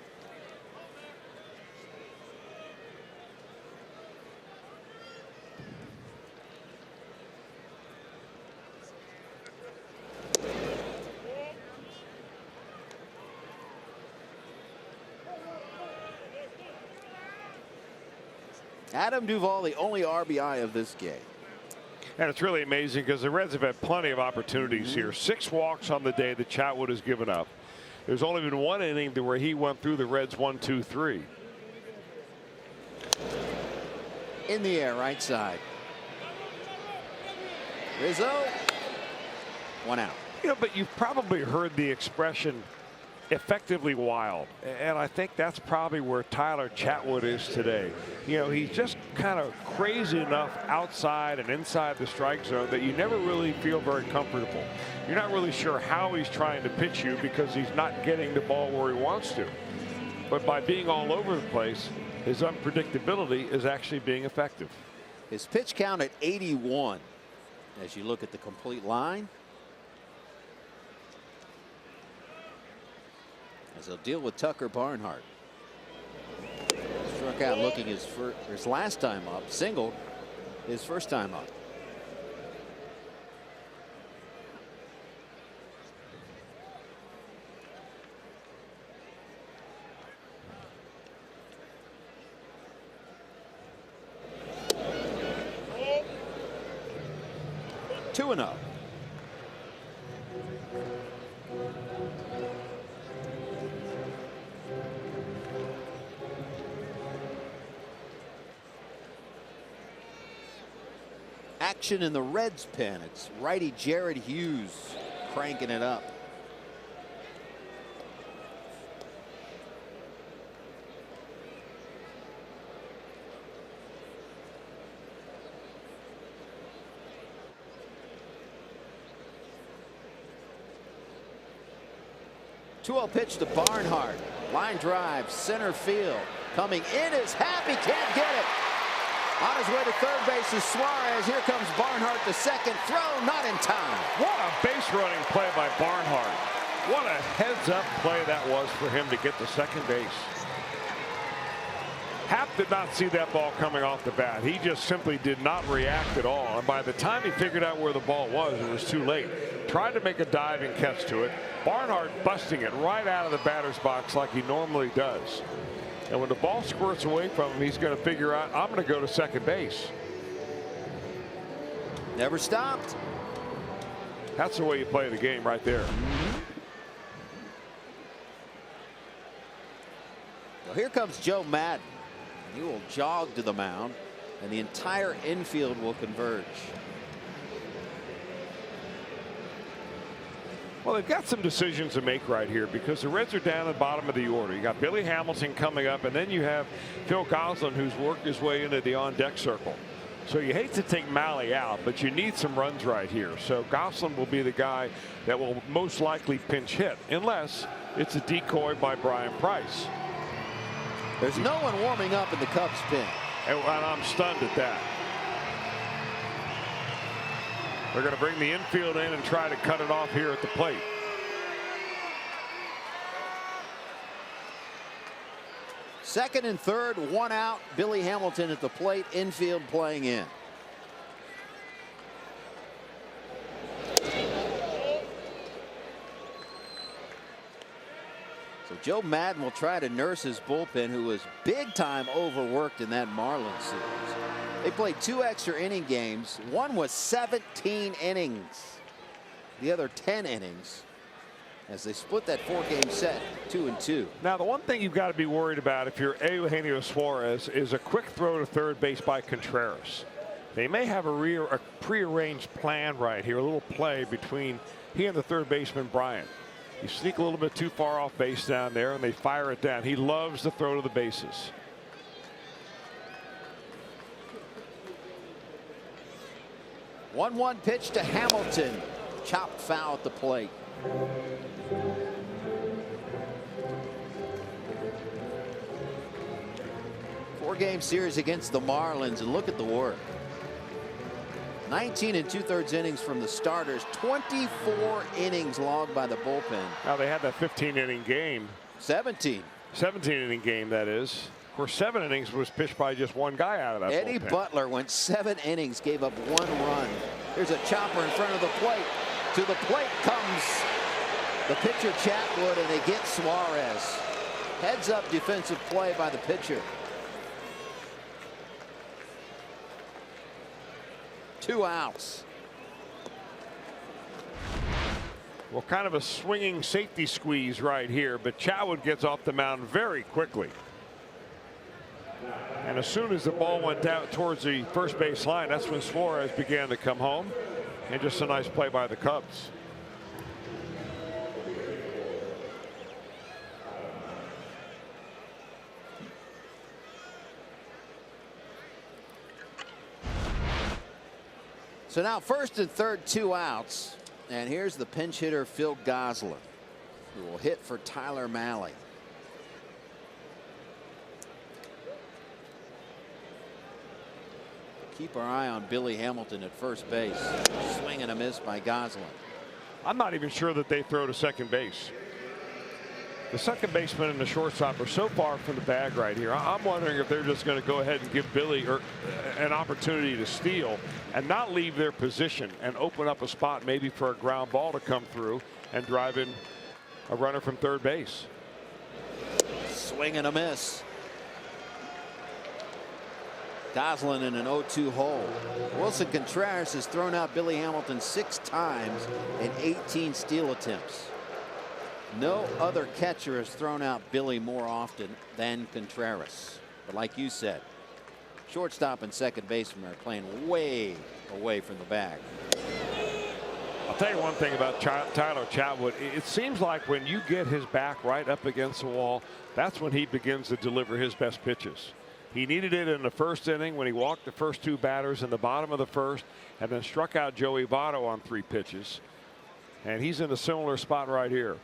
Adam Duvall, the only RBI of this game. And it's really amazing because the Reds have had plenty of opportunities here. 6 walks on the day that Chatwood has given up. There's only been 1 inning where he went through the Reds 1, 2, 3. In the air, right side. Rizzo. 1 out. You know, but you've probably heard the expression effectively wild, and I think that's probably where Tyler Chatwood is today. You know, he's just kind of crazy enough outside and inside the strike zone that you never really feel very comfortable. You're not really sure how he's trying to pitch you because he's not getting the ball where he wants to. But by being all over the place, his unpredictability is actually being effective. His pitch count at 81 as you look at the complete line. As he'll deal with Tucker Barnhart. Struck out looking his last time up, singled his first time up. Two and up. action in the Reds pen. It's righty Jared Hughes cranking it up. Two-0 pitch to Barnhart. Line drive, center field. Coming in is Happy, can't get it. On his way to third base is Suarez. Here comes Barnhart to second. Throw not in time. What a base running play by Barnhart. What a heads-up play that was for him to get to second base. Happ did not see that ball coming off the bat. He just simply did not react at all. And by the time he figured out where the ball was, it was too late. Tried to make a dive and catch to it. Barnhart busting it right out of the batter's box like he normally does. And when the ball squirts away from him, he's going to figure out, I'm going to go to second base. Never stopped. That's the way you play the game right there. Well, here comes Joe Madden. He will jog to the mound, and the entire infield will converge. Well, they've got some decisions to make right here because the Reds are down at the bottom of the order. You got Billy Hamilton coming up, and then you have Phil Goslin, who's worked his way into the on-deck circle. So you hate to take Malley out, but you need some runs right here. So Goslin will be the guy that will most likely pinch hit, unless it's a decoy by Brian Price. There's no one warming up in the Cubs pen. And I'm stunned at that. They're going to bring the infield in and try to cut it off here at the plate. Second and third, one out. Billy Hamilton at the plate, infield playing in. So Joe Madden will try to nurse his bullpen, who was big time overworked in that Marlins series. They played 2 extra inning games. One was 17 innings. The other 10 innings as they split that 4-game set 2-2. Now, the one thing you've got to be worried about if you're Eugenio Suarez is a quick throw to third base by Contreras. They may have a prearranged plan right here, a little play between he and the third baseman Bryant. You sneak a little bit too far off base down there, and they fire it down. He loves to throw to the bases. One pitch to Hamilton. Chopped foul at the plate. Four-game series against the Marlins, and look at the work. 19 2/3 innings from the starters, 24 innings logged by the bullpen. Now they had that 15-inning game. 17-inning game, that is. Of course, 7 innings was pitched by just one guy out of that Eddie bullpen. Butler went 7 innings, gave up 1 run. There's a chopper in front of the plate. To the plate comes the pitcher Chatwood, and they get Suarez. Heads up defensive play by the pitcher. 2 outs. Well, kind of a swinging safety squeeze right here, but Chatwood gets off the mound very quickly. And as soon as the ball went down towards the first base line, that's when Suarez began to come home. And just a nice play by the Cubs. So now first and third, 2 outs. And here's the pinch hitter Phil Goslin, who will hit for Tyler Malley. Keep our eye on Billy Hamilton at first base. Swing and a miss by Goslin. I'm not even sure that they throw to second base. The second baseman and the shortstop are so far from the bag right here. I'm wondering if they're just going to go ahead and give Billy an opportunity to steal and not leave their position and open up a spot maybe for a ground ball to come through and drive in a runner from third base. Swing and a miss. Goslin in an 0-2 hole. Wilson Contreras has thrown out Billy Hamilton 6 times in 18 steal attempts. No other catcher has thrown out Billy more often than Contreras. But like you said, Shortstop and second baseman are playing way away from the bag. I'll tell you one thing about Tyler Chatwood. It seems like when you get his back right up against the wall, that's when he begins to deliver his best pitches. He needed it in the first inning when he walked the first 2 batters in the bottom of the first and then struck out Joey Votto on 3 pitches. And he's in a similar spot right here.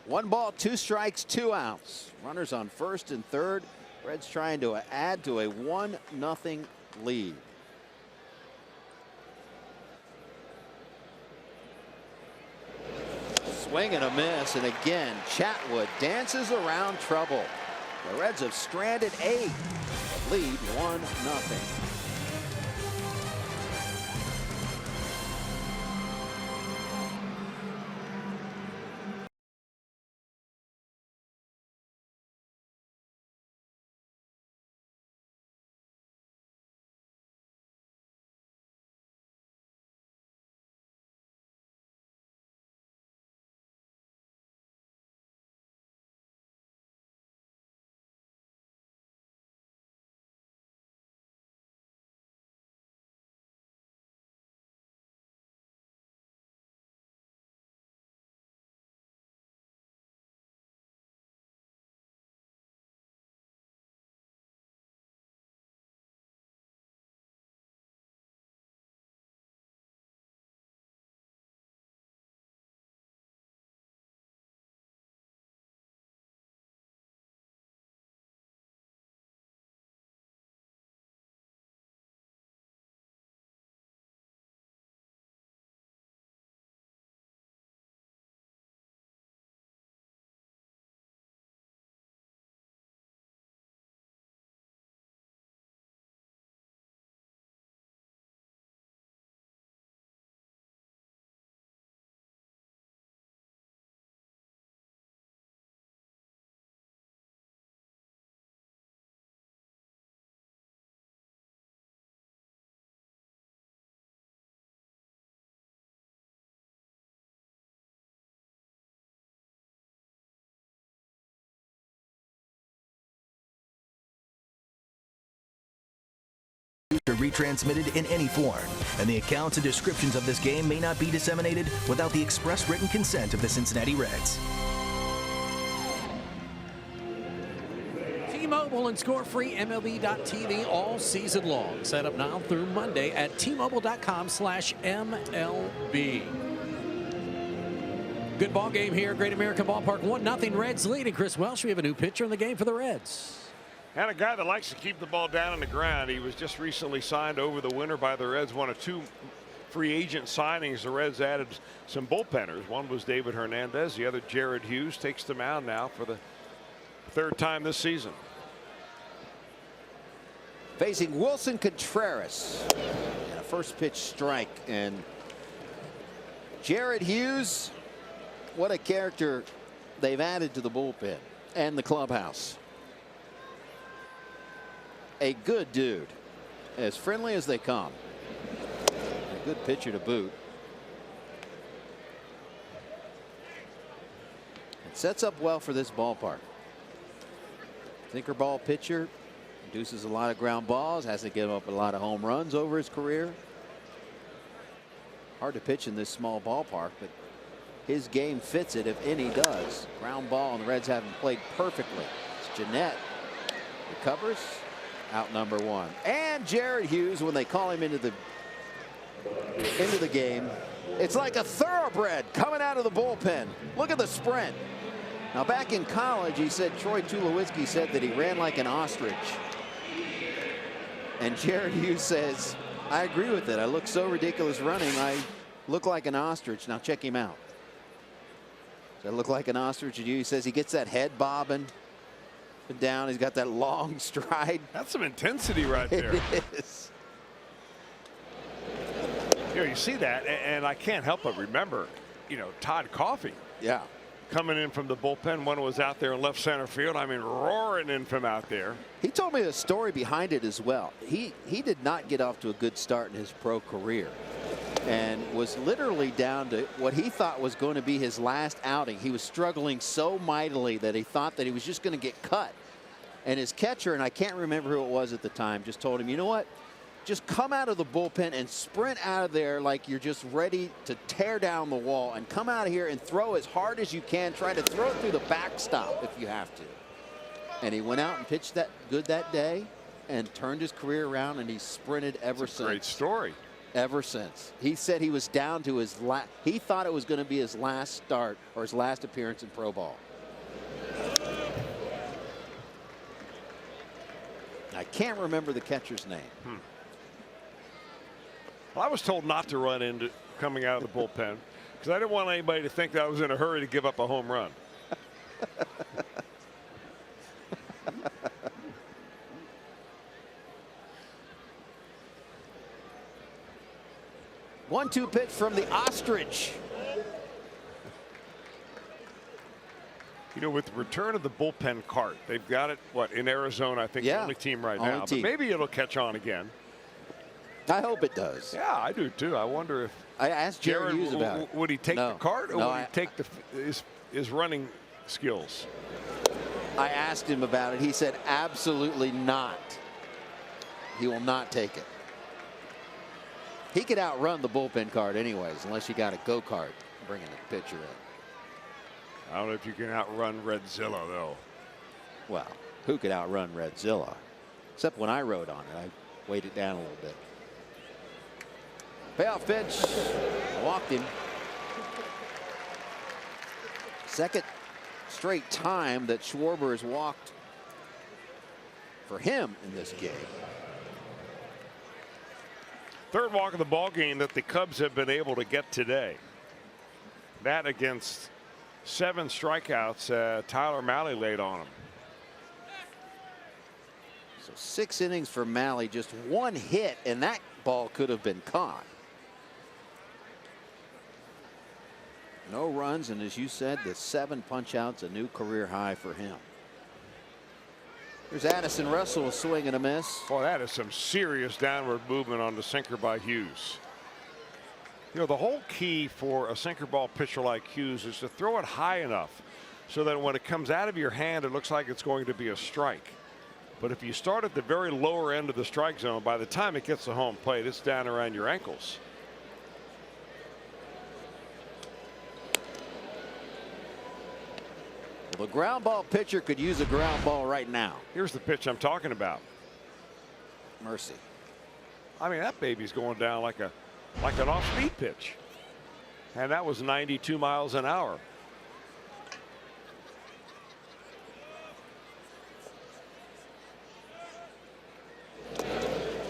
1 ball, 2 strikes, 2 outs. Runners on first and third. Reds trying to add to a 1-0 lead. Swing and a miss, and again Chatwood dances around trouble. The Reds have stranded 8. Lead 1-0. Retransmitted in any form, and the accounts and descriptions of this game may not be disseminated without the express written consent of the Cincinnati Reds. T-Mobile and score-free MLB.tv all season long. Set up now through Monday at T-Mobile.com/MLB. Good ball game here, Great American Ballpark. 1-0 Reds lead, and Chris Welsh, we have a new pitcher in the game for the Reds. And a guy that likes to keep the ball down on the ground. He was just recently signed over the winter by the Reds. One of 2 free agent signings. The Reds added some bullpenners. One was David Hernandez. The other, Jared Hughes, takes the mound now for the 3rd time this season. Facing Wilson Contreras. And a first pitch strike. And Jared Hughes, what a character they've added to the bullpen and the clubhouse. A good dude, as friendly as they come. A good pitcher to boot. It sets up well for this ballpark. Thinker ball pitcher, produces a lot of ground balls, has to give up a lot of home runs over his career. Hard to pitch in this small ballpark, but his game fits it if any does. Ground ball, and the Reds haven't played perfectly. It's Jeanette recovers. Out number 1. And Jared Hughes, when they call him into the game, it's like a thoroughbred coming out of the bullpen. Look at the sprint. Now back in college, he said, Troy Tulowitzki said that he ran like an ostrich. And Jared Hughes says, I agree with it. I look so ridiculous running. I look like an ostrich. Now check him out. Does that look like an ostrich to you? He says he gets that head bobbing down. He's got that long stride. That's some intensity right there. It is. You see that, and I can't help but remember, Todd Coffey. Yeah. Coming in from the bullpen. One was out there in left center field. I mean, roaring in from out there. He told me the story behind it as well. He did not get off to a good start in his pro career. and was literally down to what he thought was going to be his last outing. He was struggling so mightily that he thought that he was just going to get cut. And his catcher, and I can't remember who it was at the time, just told him, you know what? Just come out of the bullpen and sprint out of there like you're just ready to tear down the wall, and come out of here and throw as hard as you can. Try to throw it through the backstop if you have to. And he went out and pitched that good that day and turned his career around, and he sprinted ever since. Great story. Ever since. He said he was down to his last, he thought it was going to be his last start or his last appearance in pro ball. I can't remember the catcher's name. Well, I was told not to run into coming out of the bullpen because I didn't want anybody to think that I was in a hurry to give up a home run. 1-2 pitch from the Ostrich. You know, with the return of the bullpen cart, they've got it, what, in Arizona, I think, the only team right now. But maybe it'll catch on again. I hope it does. Yeah, I do too. I wonder if I asked Jared Hughes about it. Would he take the cart, or would he take his running skills? I asked him about it. He said absolutely not. He will not take it. He could outrun the bullpen cart anyways, unless you got a go-kart bringing the pitcher in. I don't know if you can outrun Redzilla, though. Well, who could outrun Redzilla? Except when I rode on it, I weighed it down a little bit. Payoff pitch, walked him. Second straight time that Schwarber has walked for him in this game. Third walk of the ball game that the Cubs have been able to get today. That against 7 strikeouts Tyler Mahle laid on him. So 6 innings for Mahle, just 1 hit, and that ball could have been caught. No runs, and as you said, the 7 punch-outs, a new career high for him. There's Addison Russell, a swing and a miss. Boy, that is some serious downward movement on the sinker by Hughes. You know, the whole key for a sinker ball pitcher like Hughes is to throw it high enough so that when it comes out of your hand, it looks like it's going to be a strike. But if you start at the very lower end of the strike zone, by the time it gets to home plate, it's down around your ankles. Well, the ground ball pitcher could use a ground ball right now. Here's the pitch I'm talking about. Mercy. I mean, that baby's going down like an off-speed pitch. And that was 92 miles an hour.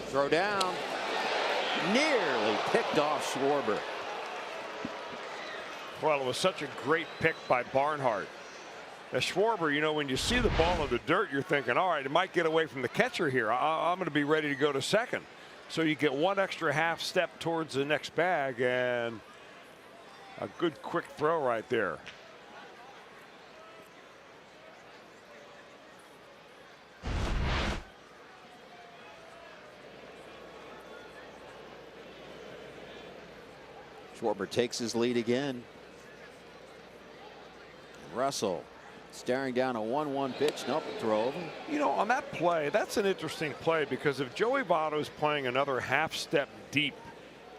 Throw down. Nearly picked off Schwarber. Well, it was such a great pick by Barnhart. As Schwarber, you know, when you see the ball in the dirt, you're thinking, all right, it might get away from the catcher here. I'm going to be ready to go to second. So you get 1 extra half step towards the next bag, and a good quick throw right there. Schwarber takes his lead again. Russell staring down a 1-1 pitch. Nope, throw over. You know, on that play, that's an interesting play, because if Joey Votto is playing another half step deep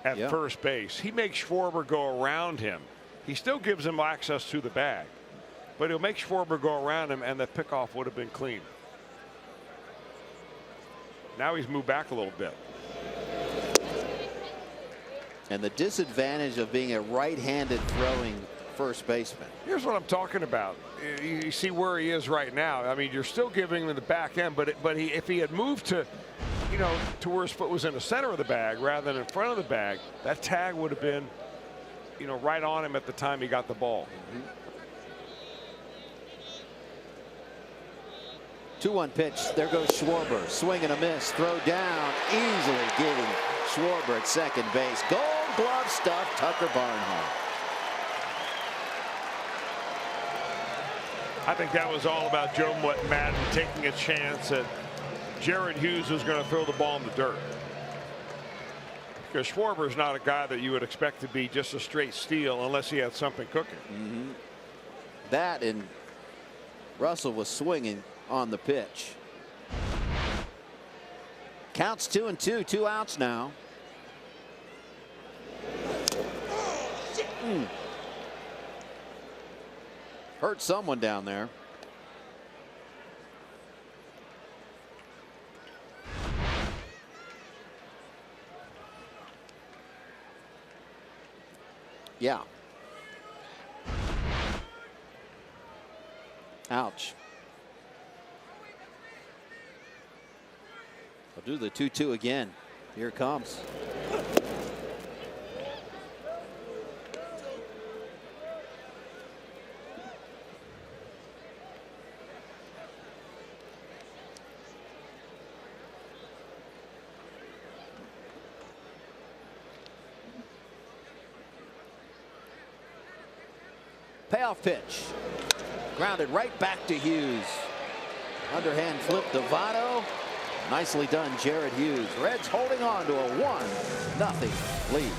at first base, he makes Schwarber go around him. He still gives him access to the bag, but he'll make Schwarber go around him, and the pickoff would have been clean. Now he's moved back a little bit. And the disadvantage of being a right-handed throwing first baseman. Here's what I'm talking about. You see where he is right now. I mean, you're still giving him the back end, but if he had moved to, you know, to where his foot was in the center of the bag rather than in front of the bag, that tag would have been, you know, right on him at the time he got the ball. 2-1 pitch. There goes Schwarber. Swing and a miss. Throw down. Easily getting Schwarber at second base. Gold glove stuff. Tucker Barnhart. I think that was all about Joe Madden taking a chance that Jared Hughes was going to throw the ball in the dirt. because Schwarber is not a guy that you would expect to be just a straight steal unless he had something cooking. That and Russell was swinging on the pitch. Counts 2-2, 2 outs now. Hurt someone down there. Yeah. Ouch. I'll do the 2-2 again. Here it comes. Payoff pitch. Grounded right back to Hughes. Underhand flip to Votto. Nicely done, Jared Hughes. Reds holding on to a 1-0 lead.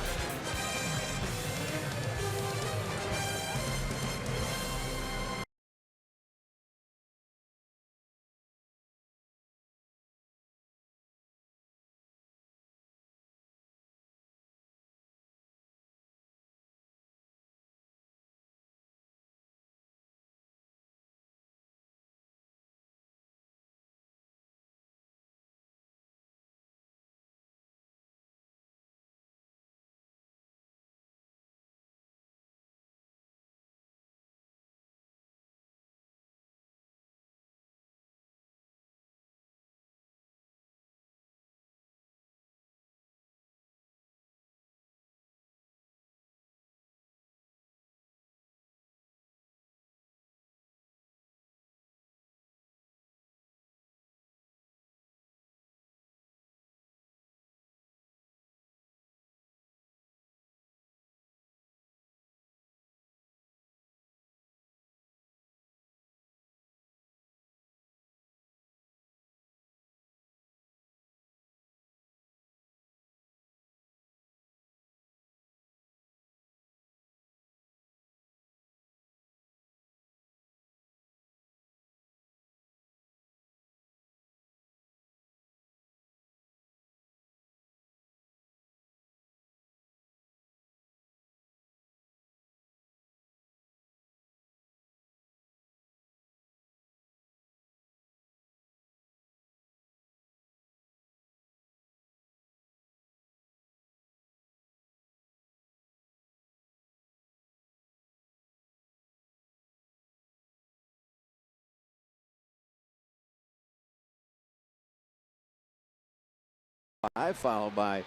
Followed by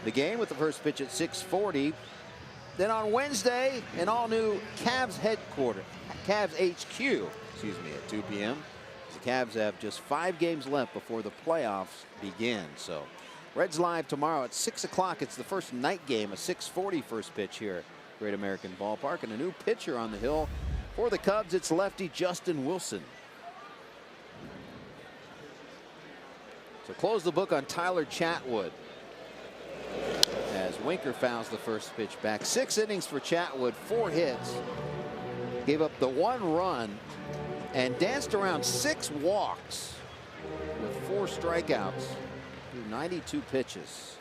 the game with the first pitch at 6:40. Then on Wednesday, an all-new Cavs headquarters, Cavs HQ, excuse me, at 2 p.m. The Cavs have just 5 games left before the playoffs begin. So Reds live tomorrow at 6 o'clock. It's the first night game, a 6:40 first pitch here at Great American Ballpark, and a new pitcher on the hill for the Cubs. It's lefty Justin Wilson. So close the book on Tyler Chatwood as Winker fouls the first pitch back. 6 innings for Chatwood, 4 hits, gave up the 1 run and danced around 6 walks with 4 strikeouts through 92 pitches.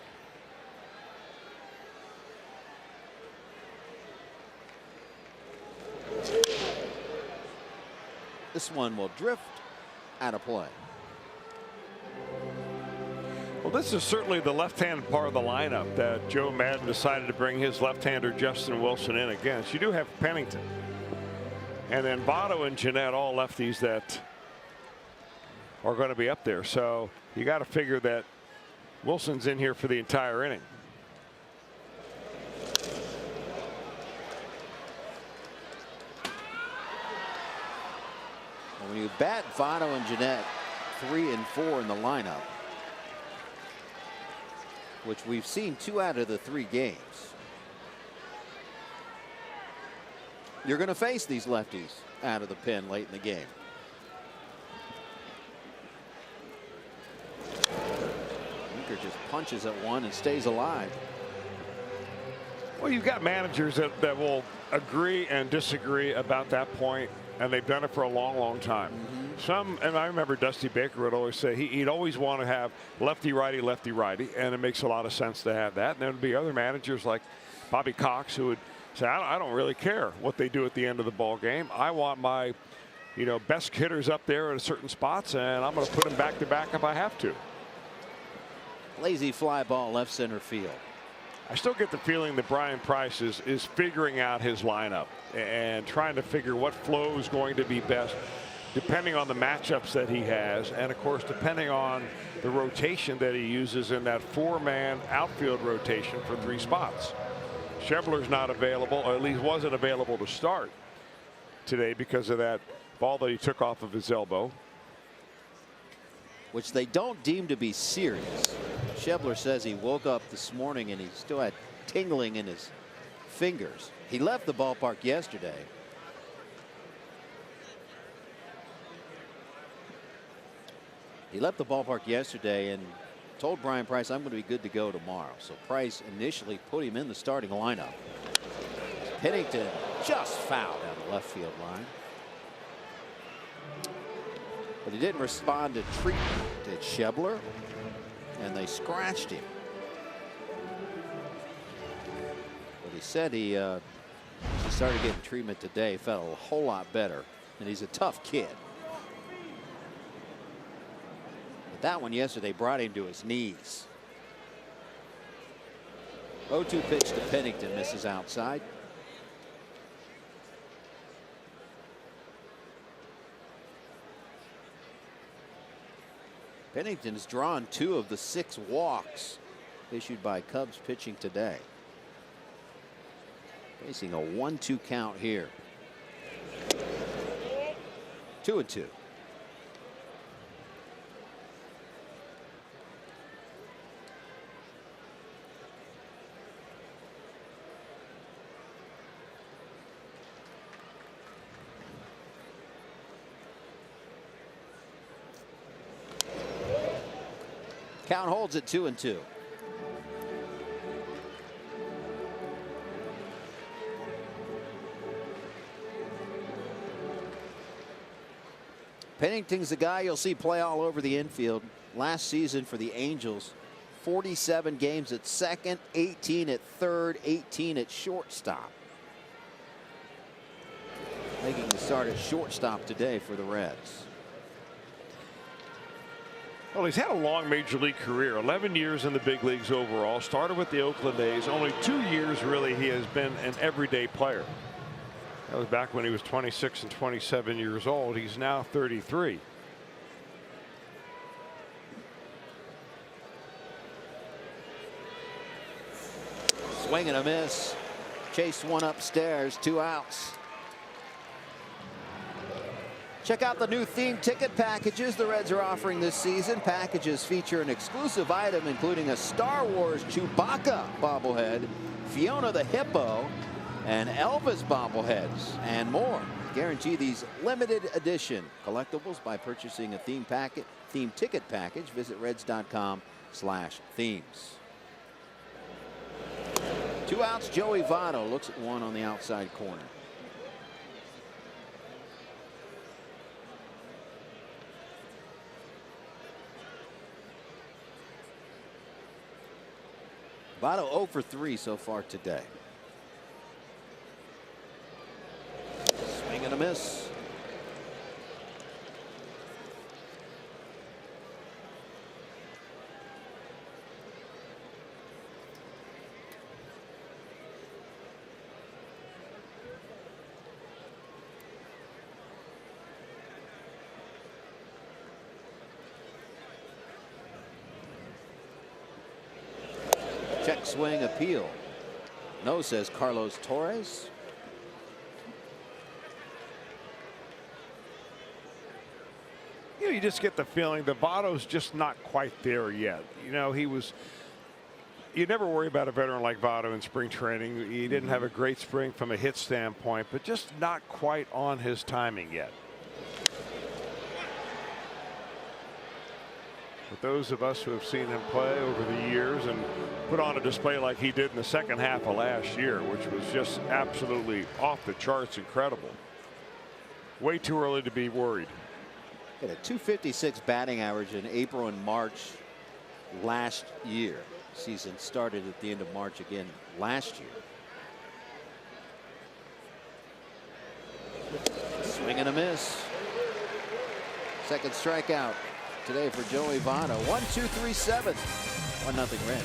This one will drift out of play. Well, this is certainly the left-hand part of the lineup that Joe Madden decided to bring his left-hander Justin Wilson in against. You do have Pennington. And then Votto and Jeanette, all lefties that are going to be up there. So you got to figure that Wilson's in here for the entire inning. And when you bat Votto and Jeanette 3 and 4 in the lineup, which we've seen 2 out of the 3 games, you're going to face these lefties out of the pen late in the game. Sinker just punches at one and stays alive. Well, you've got managers that will agree and disagree about that point, and they've done it for a long, long time. Some, and I remember Dusty Baker would always say he'd always want to have lefty righty, and it makes a lot of sense to have that. And there would be other managers like Bobby Cox who would say, I don't really care what they do at the end of the ball game. I want my, best hitters up there at certain spots, and I'm going to put them back to back if I have to. Lazy fly ball left center field. I still get the feeling that Brian Price is figuring out his lineup and trying to figure what flow is going to be best, depending on the matchups that he has, and of course depending on the rotation that he uses in that 4-man outfield rotation for 3 spots. Schebler's not available, or at least wasn't available to start today because of that ball that he took off of his elbow, which they don't deem to be serious. Schebler says he woke up this morning and he still had tingling in his fingers. He left the ballpark yesterday. And told Brian Price, I'm going to be good to go tomorrow. So Price initially put him in the starting lineup. Pennington just fouled down the left field line. But he didn't respond to treatment. Did Schebler? And they scratched him. But he said he started getting treatment today, felt a whole lot better, and he's a tough kid. But that one yesterday brought him to his knees. 0-2 pitch to Pennington, misses outside. Pennington's drawn 2 of the 6 walks issued by Cubs pitching today. Facing a 1-2 count here. 2-2. Count holds at 2-2. Pennington's the guy you'll see play all over the infield. Last season for the Angels, 47 games at second, 18 at third, 18 at shortstop. Making the start at shortstop today for the Reds. Well, he's had a long major league career, 11 years in the big leagues overall. Started with the Oakland A's. Only 2 years really he has been an everyday player. That was back when he was 26 and 27 years old. He's now 33. Swing and a miss. Chased one upstairs, 2 outs. Check out the new theme ticket packages the Reds are offering this season. Packages feature an exclusive item including a Star Wars Chewbacca bobblehead, Fiona the Hippo, and Elvis bobbleheads, and more. Guarantee these limited edition collectibles by purchasing a theme ticket package. Visit reds.com/themes. 2 outs. Joey Votto looks at one on the outside corner. Votto 0 for 3 so far today. Swing and a miss. Check swing appeal. No, says Carlos Torres. You just get the feeling that Votto's just not quite there yet. You never worry about a veteran like Votto in spring training. He didn't have a great spring from a hit standpoint, but just not quite on his timing yet. But those of us who have seen him play over the years and put on a display like he did in the second half of last year, which was just absolutely off the charts incredible. Way too early to be worried. Had a .256 batting average in April and March last year. Season started at the end of March again last year. Swing and a miss. Second strikeout today for Joey Votto. 1-2-3-7. 1-0 Reds.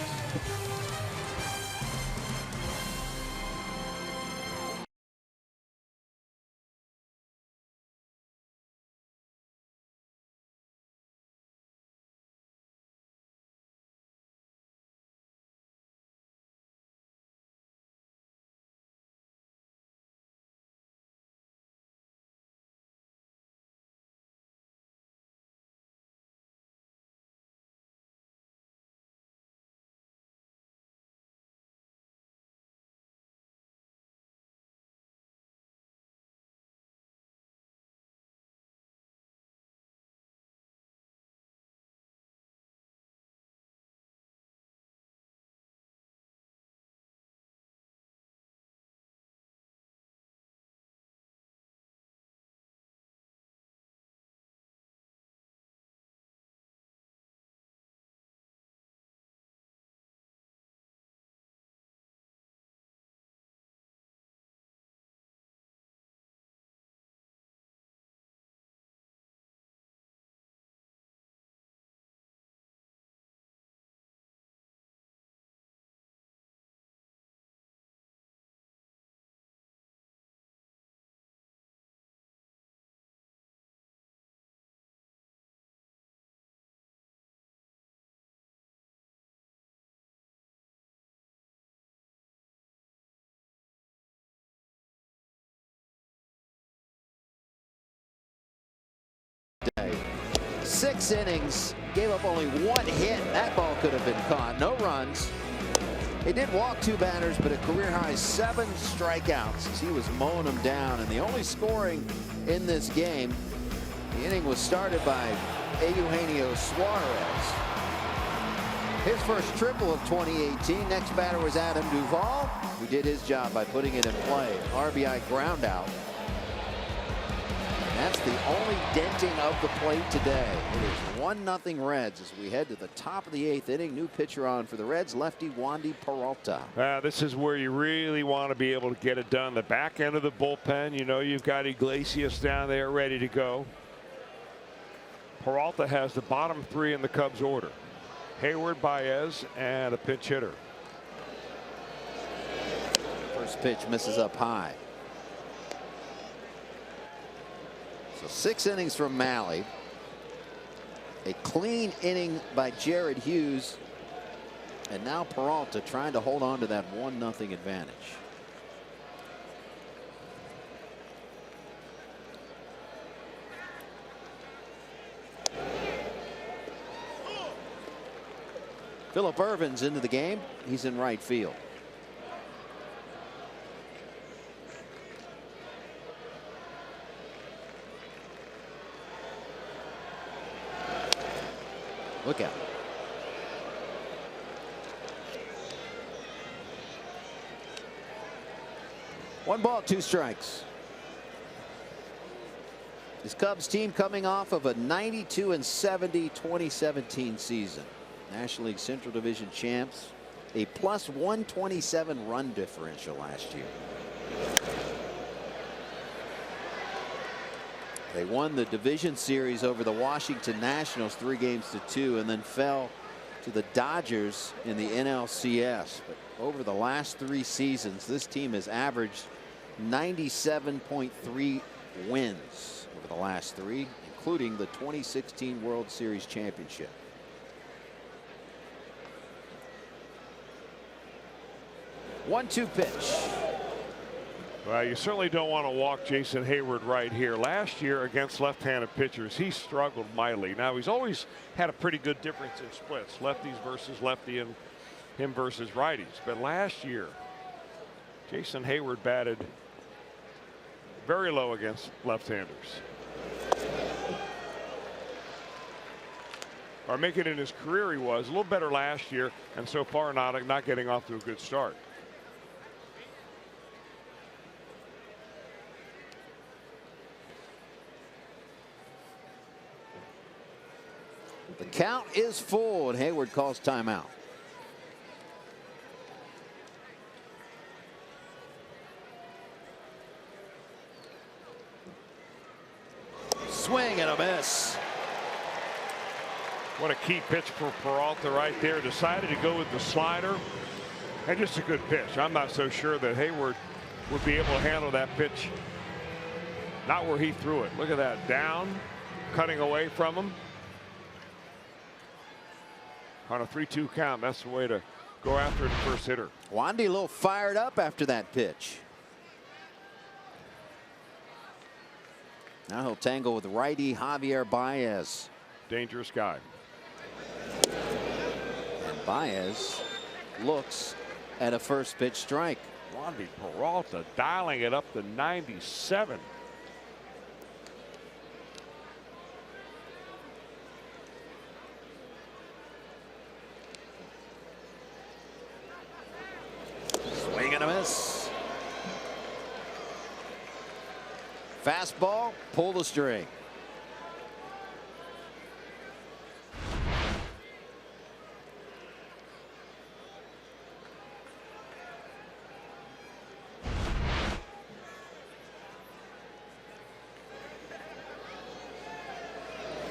Day. 6 innings, gave up only 1 hit. That ball could have been caught. No runs. He did walk 2 batters, but a career high 7 strikeouts as he was mowing them down. And the only scoring in this game, the inning was started by Eugenio Suarez. His first triple of 2018. Next batter was Adam Duvall, who did his job by putting it in play. RBI ground out. That's the only denting of the plate today. It is 1-0 Reds as we head to the top of the 8th inning. New pitcher on for the Reds, lefty Wandy Peralta. This is where you really want to be able to get it done. The back end of the bullpen, you know, you've got Iglesias down there ready to go. Peralta has the bottom 3 in the Cubs order. Hayward, Baez, and a pinch hitter. First pitch misses up high. So 6 innings from Malley. A clean inning by Jared Hughes. And now Peralta trying to hold on to that 1-0 advantage. Phillip Irvin's into the game. He's in right field. Look out. One ball, 2 strikes. This Cubs team coming off of a 92-70 2017 season. National League Central Division champs. A plus 127 run differential last year. They won the division series over the Washington Nationals 3-2 and then fell to the Dodgers in the NLCS. But over the last 3 seasons, this team has averaged 97.3 wins over the last 3, including the 2016 World Series championship. One-two pitch. Well, you certainly don't want to walk Jason Hayward right here. Last year against left-handed pitchers, he struggled mightily. Now, he's always had a pretty good difference in splits, lefties versus lefty and him versus righties. But last year, Jason Hayward batted very low against left-handers. or making it in his career. He was a little better last year, and so far not getting off to a good start. The count is full, and Hayward calls timeout. Swing and a miss. What a key pitch for Peralta right there. Decided to go with the slider, and just a good pitch. I'm not so sure that Hayward would be able to handle that pitch. Not where he threw it. Look at that, down, cutting away from him. On a 3-2 count, that's the way to go after the first hitter. Wandy a little fired up after that pitch. Now he'll tangle with righty Javier Baez. Dangerous guy. And Baez looks at a first pitch strike. Wandy Peralta dialing it up to 97. Swing and a miss. Fastball, pull the string.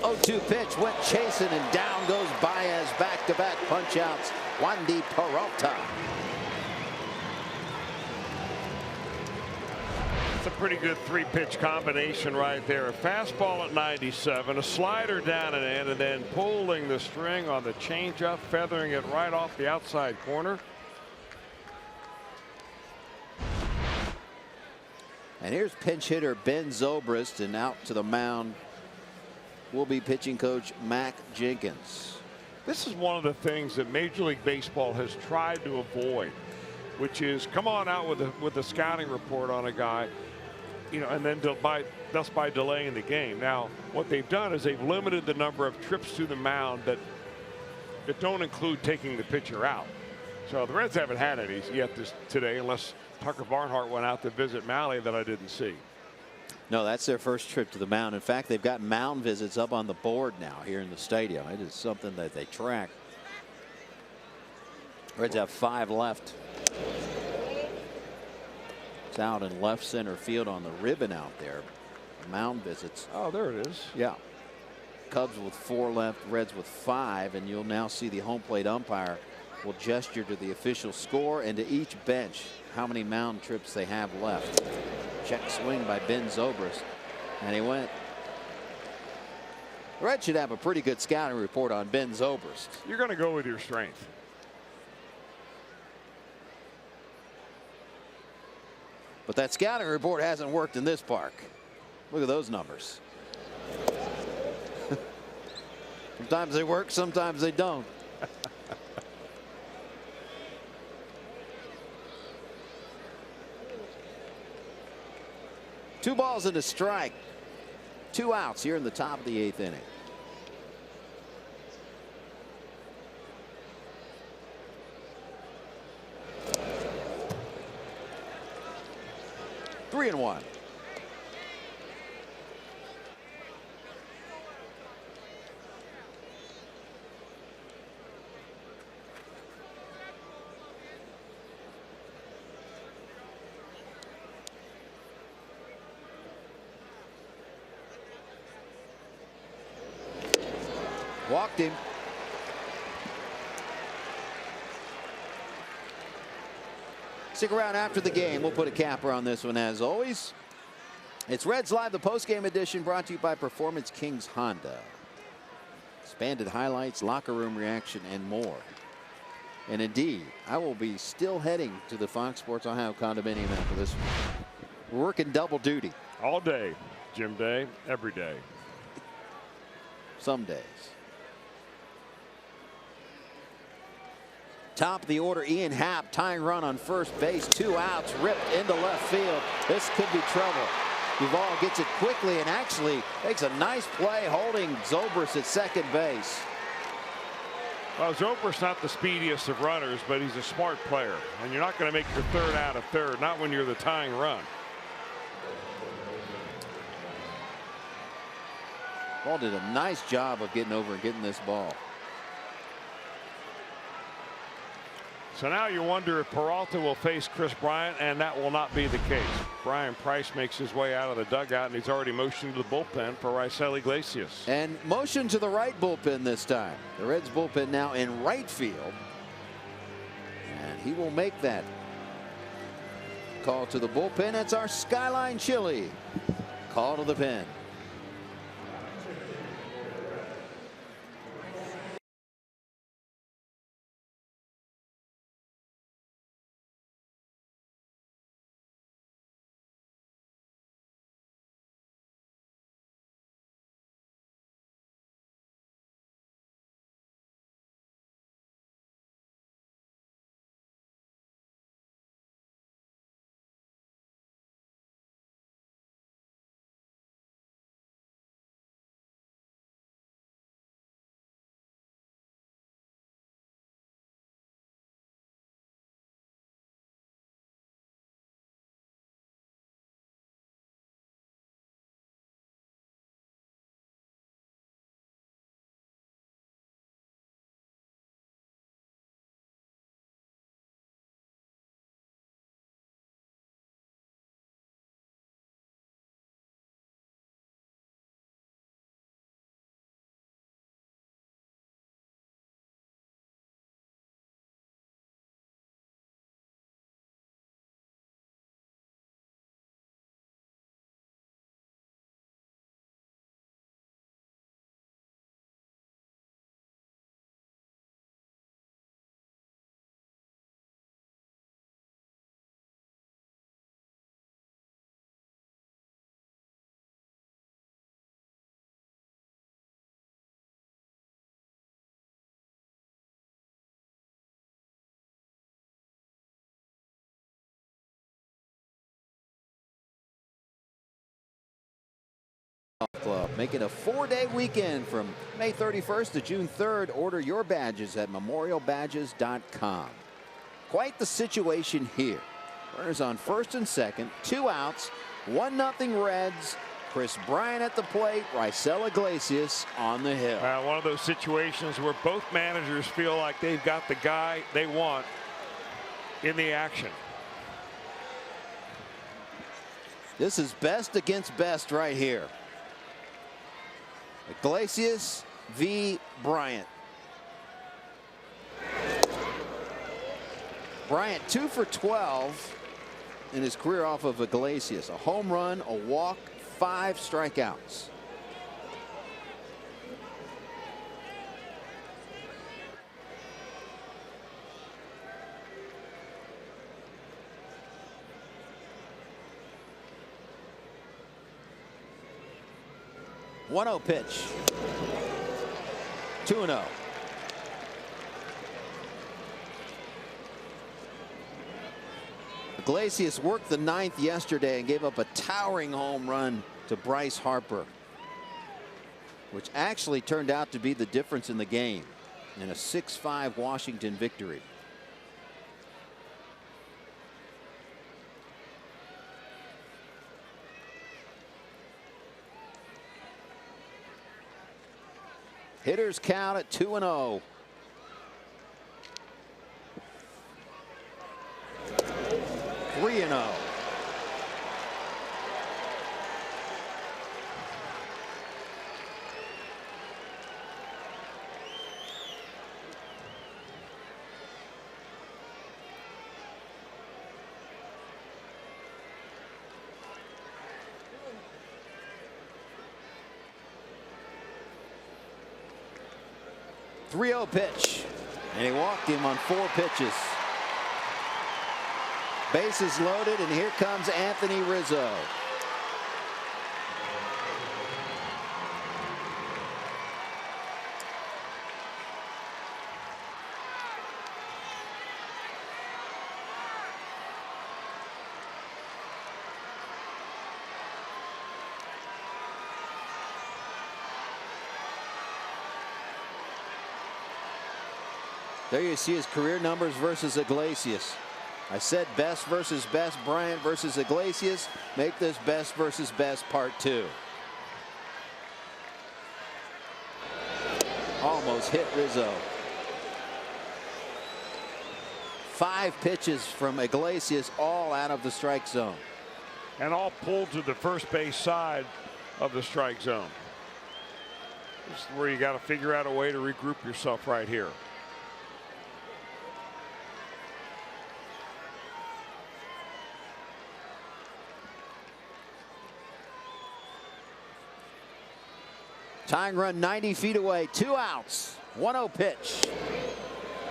Oh, 2 pitch went chasing, and down goes Baez. Back-to-back punch-outs. Wandy Peralta. It's a pretty good 3-pitch combination right there. A fastball at 97, a slider down and in, and then pulling the string on the changeup, feathering it right off the outside corner. And here's pinch hitter Ben Zobrist, and out to the mound will be pitching coach Mac Jenkins. This is one of the things that Major League Baseball has tried to avoid, which is come on out with a scouting report on a guy, you know, and then thus by delaying the game. Now, what they've done is they've limited the number of trips to the mound that don't include taking the pitcher out. So the Reds haven't had any yet today, unless Tucker Barnhart went out to visit Malley that I didn't see. No, that's their first trip to the mound. In fact, they've got mound visits up on the board now here in the stadium. It is something that they track. Reds have 5 left. It's out in left center field on the ribbon out there. Mound visits. Oh, there it is. Yeah. Cubs with 4 left, Reds with 5, and you'll now see the home plate umpire will gesture to the official score and to each bench how many mound trips they have left. Check swing by Ben Zobrist, and he went. The Reds should have a pretty good scouting report on Ben Zobrist. You're going to go with your strength. But that scouting report hasn't worked in this park. Look at those numbers. Sometimes they work, sometimes they don't. Two balls and a strike. 2 outs here in the top of the 8th inning. Three and 1. Walked him. Stick around after the game. We'll put a capper on this one as always. It's Reds Live, the postgame edition, brought to you by Performance Kings Honda. Expanded highlights, locker room reaction, and more. And indeed, I will be still heading to the Fox Sports Ohio condominium after this one. We're working double duty. All day, Jim Day, every day. Some days. Top of the order, Ian Happ, tying run on first base. 2 outs, ripped into left field. This could be trouble. Duvall gets it quickly and actually makes a nice play holding Zobrist at second base. Well, Zobrist's not the speediest of runners, but he's a smart player. And you're not going to make your third out of third, not when you're the tying run. Ball did a nice job of getting over and getting this ball. So now you wonder if Peralta will face Chris Bryant, and that will not be the case. Brian Price makes his way out of the dugout, and he's already motioned to the bullpen for Raisel Iglesias. And motion to the right bullpen this time. The Reds bullpen now in right field. And he will make that call to the bullpen. That's our Skyline Chili call to the pen. Club. Make it a 4-day weekend from May 31st to June 3rd. Order your badges at memorialbadges.com. Quite the situation here. Runners on first and second, 2 outs, 1-0 Reds. Chris Bryant at the plate, Raisel Iglesias on the hill. One of those situations where both managers feel like they've got the guy they want in the action. This is best against best right here. Iglesias v. Bryant. Bryant 2 for 12 in his career off of Iglesias. A home run, a walk, 5 strikeouts. One-0 pitch. 2-0. Iglesias worked the 9th yesterday and gave up a towering home run to Bryce Harper, which actually turned out to be the difference in the game in a 6-5 Washington victory. Hitters count at 2-0. Three and 0. .30 pitch, and he walked him on 4 pitches. Bases loaded, and here comes Anthony Rizzo. There you see his career numbers versus Iglesias. I said best versus best, Bryant versus Iglesias. Make this best versus best part 2. Almost hit Rizzo. 5 pitches from Iglesias, all out of the strike zone. And all pulled to the first base side of the strike zone. This is where you got to figure out a way to regroup yourself right here. Tying run 90 feet away, 2 outs, 1-0 pitch.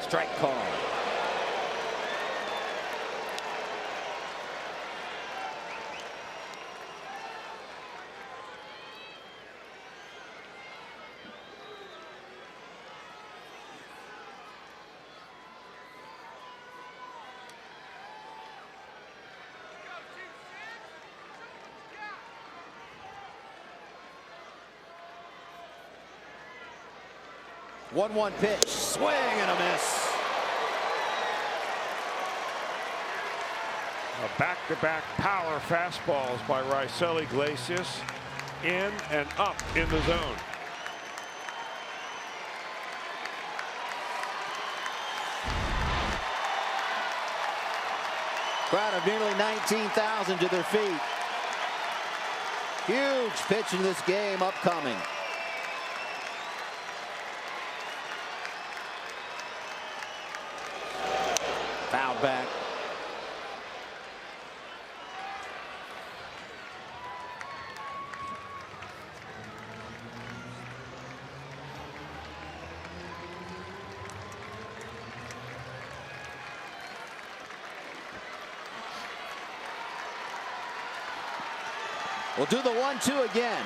Strike call. One pitch, swing and a miss. Back-to-back power fastballs by Raisel Iglesias, in and up in the zone. Crowd of nearly 19,000 to their feet. Huge pitch in this game upcoming. Fouled back. We'll do the 1-2 again.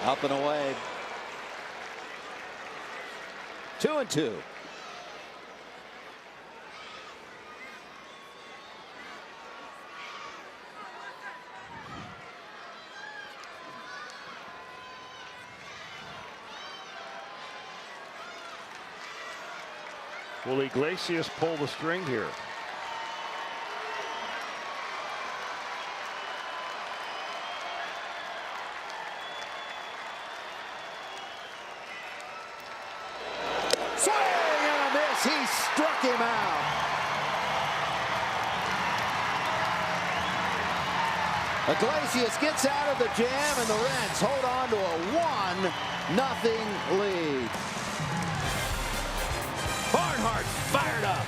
Up and away. 2-2. Will Iglesias pull the string here? Swing and a miss. He struck him out. Iglesias gets out of the jam, and the Reds hold on to a 1-0 lead. Barnhart fired up.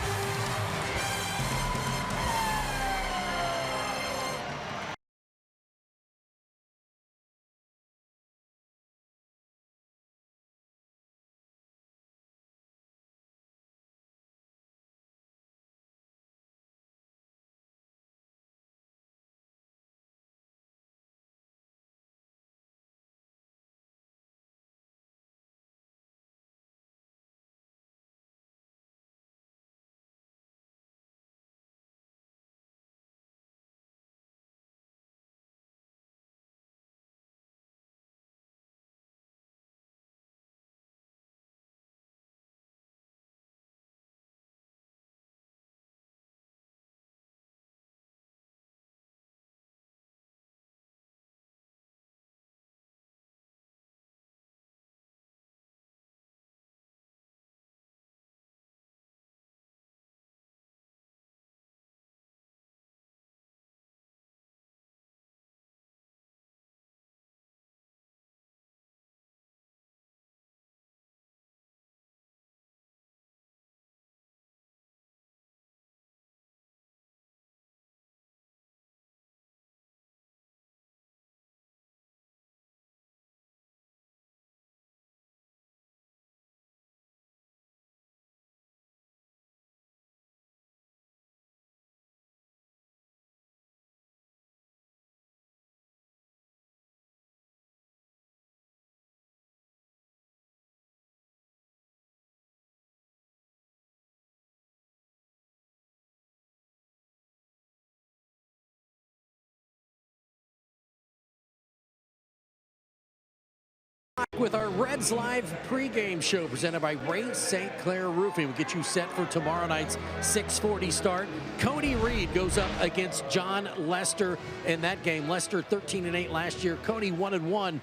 With our Reds Live pregame show presented by Ray St. Clair Roofing. We'll get you set for tomorrow night's 6:40 start. Cody Reed goes up against John Lester in that game. Lester 13-8 last year. Cody 1-1.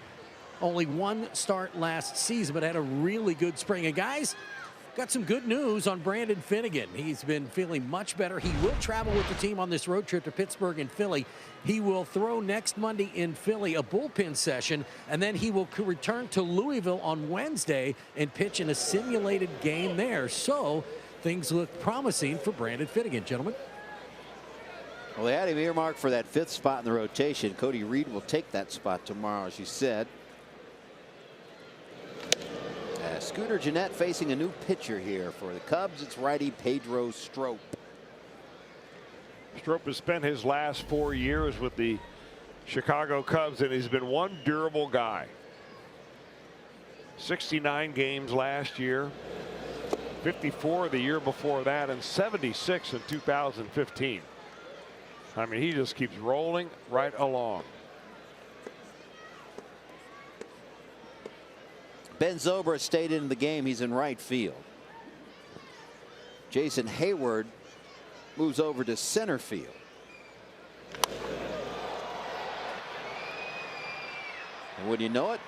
Only one start last season, but had a really good spring. And guys, got some good news on Brandon Finnegan. He's been feeling much better. He will travel with the team on this road trip to Pittsburgh and Philly. He will throw next Monday in Philly a bullpen session, and then he will return to Louisville on Wednesday and pitch in a simulated game there. So things look promising for Brandon Finnegan, gentlemen. Well, they had him earmarked for that 5th spot in the rotation. Cody Reed will take that spot tomorrow, as you said. Scooter Gennett facing a new pitcher here for the Cubs. It's righty Pedro Strop. Strop has spent his last 4 years with the Chicago Cubs, and he's been one durable guy. 69 games last year, 54 the year before that, and 76 in 2015. I mean, he just keeps rolling right along. Ben Zobrist stayed in the game. He's in right field. Jason Hayward moves over to center field. And wouldn't you know it,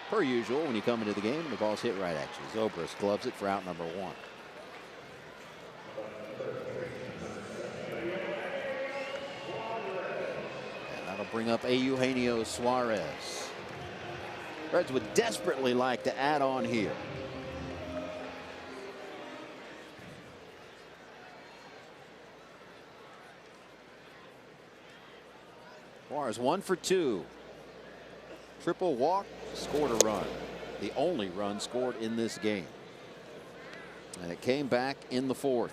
per usual, when you come into the game, the ball's hit right at you. Zobrist gloves it for out number 1. And that'll bring up Eugenio Suarez. Reds would desperately like to add on here. Suarez 1 for 2. Triple walk, scored a run. The only run scored in this game. And it came back in the 4th.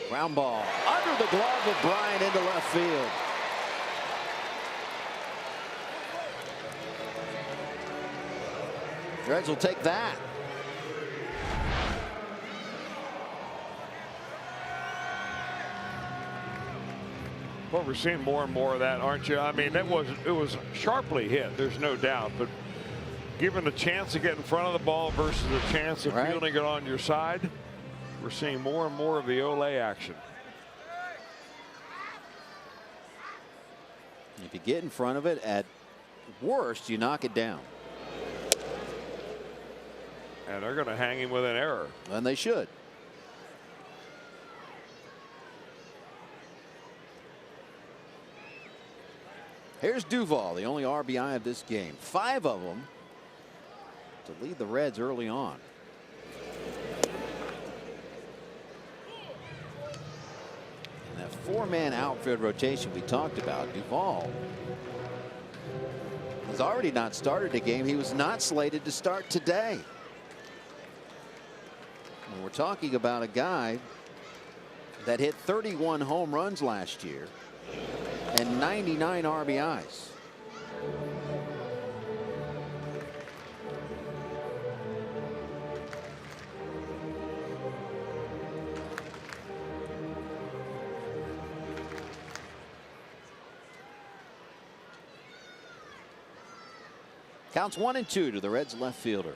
Ground ball under the glove of Bryant into left field. Reds will take that. Well, we're seeing more and more of that, aren't you? I mean, it was sharply hit, there's no doubt, but given a chance to get in front of the ball versus a chance of fielding it on your side, we're seeing more and more of the Olay action. If you get in front of it, at worst, you knock it down. And they're going to hang him with an error. And they should. Here's Duvall, the only RBI of this game. 5 of them to lead the Reds early on. And that 4-man outfield rotation we talked about, Duvall has already not started a game. He was not slated to start today. And we're talking about a guy that hit 31 home runs last year and 99 RBIs. Counts 1-2 to the Reds left fielder.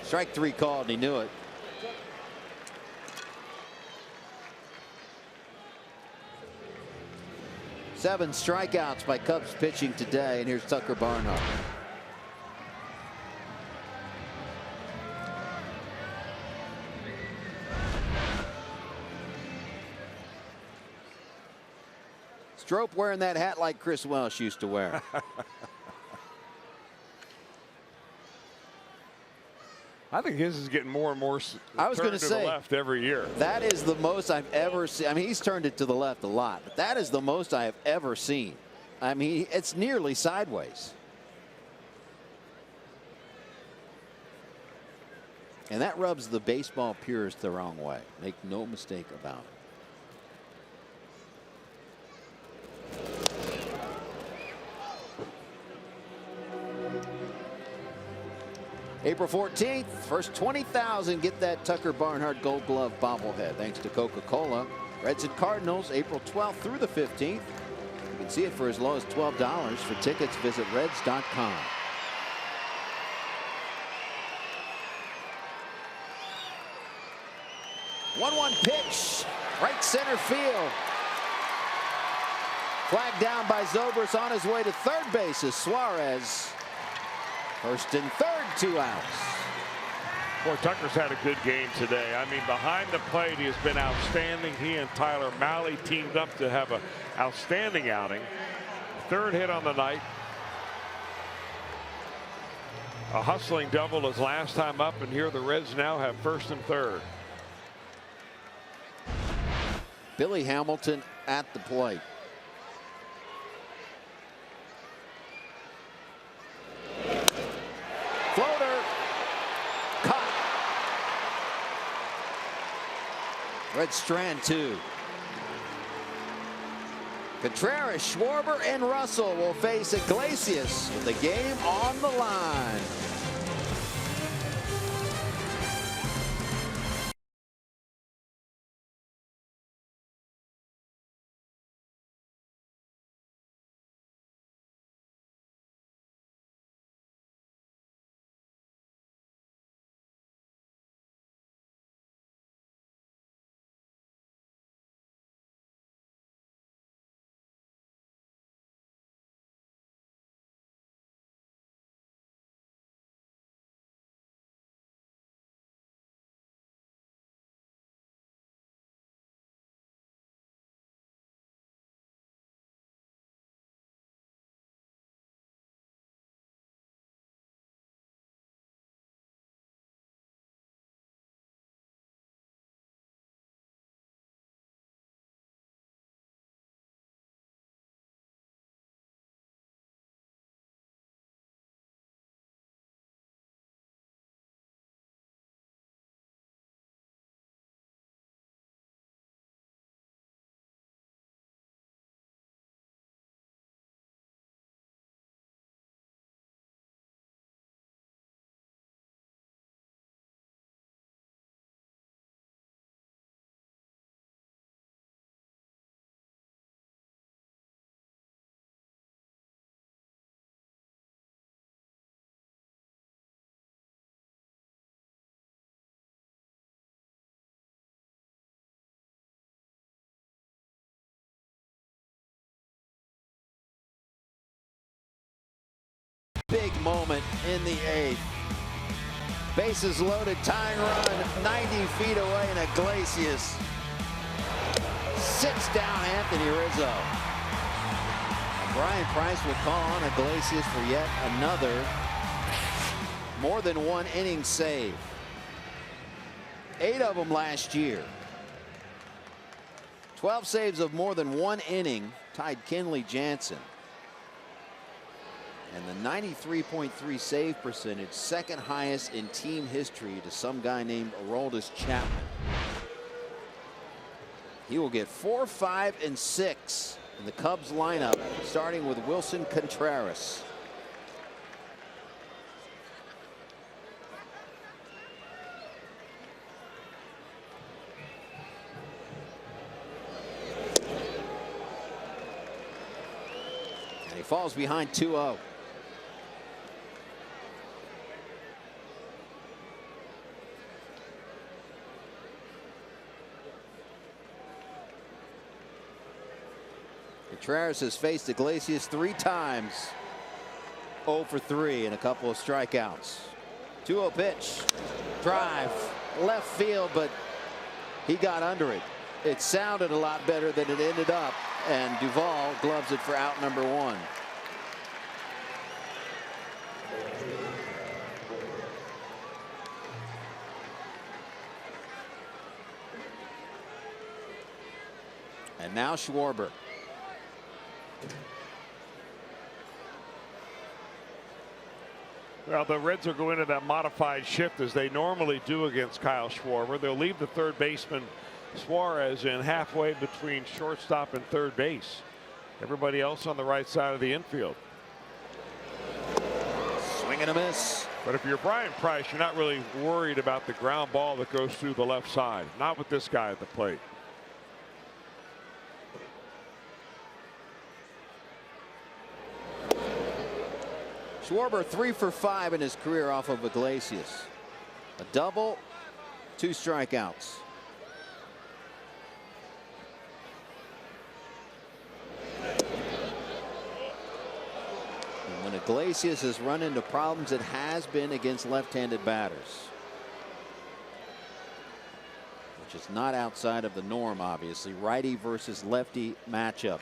Strike 3 called, and he knew it. Seven strikeouts by Cubs pitching today, and here's Tucker Barnhart. Strop wearing that hat like Chris Welsh used to wear. I think his is getting more and more I was going to say, the left every year. That is the most I've ever seen. I mean, he's turned it to the left a lot, but that is the most I have ever seen. I mean, it's nearly sideways. And that rubs the baseball purist the wrong way. Make no mistake about it. April 14th, first 20,000 get that Tucker Barnhart Gold Glove bobblehead. Thanks to Coca-Cola. Reds and Cardinals, April 12th through the 15th. You can see it for as low as $12. For tickets, visit Reds.com. 1-1 pitch, right center field. Flagged down by Zobrist on his way to third base is Suarez. First and third, 2 outs. Boy, Tucker's had a good game today. I mean, behind the plate, he has been outstanding. He and Tyler Mahle teamed up to have an outstanding outing. Third hit on the night. A hustling double his last time up, and here the Reds now have first and third. Billy Hamilton at the plate. Floater. Caught. Red strand 2. Contreras, Schwarber, and Russell will face Iglesias with the game on the line. Big moment in the 8th. Bases loaded, tying run 90 feet away, and Iglesias sits down Anthony Rizzo. Brian Price will call on Iglesias for yet another more than 1 inning save. 8 of them last year. 12 saves of more than 1 inning tied Kenley Jansen. And the 93.3 save percentage, second highest in team history to some guy named Aroldis Chapman. He will get 4, 5, and 6 in the Cubs lineup, starting with Wilson Contreras. And he falls behind 2-0. Contreras has faced Iglesias 3 times. 0 for 3 and a couple of strikeouts. 2-0 pitch. Drive. Left field, but he got under it. It sounded a lot better than it ended up. And Duvall gloves it for out number 1. And now Schwarber. Well, the Reds will go into that modified shift as they normally do against Kyle Schwarber. They'll leave the third baseman Suarez in halfway between shortstop and third base. Everybody else on the right side of the infield. Swing and a miss. But if you're Brian Price, you're not really worried about the ground ball that goes through the left side. Not with this guy at the plate. Schwarber 3 for 5 in his career off of Iglesias. A double, 2 strikeouts. And when Iglesias has run into problems, it has been against left-handed batters, which is not outside of the norm, obviously. Righty versus lefty matchup.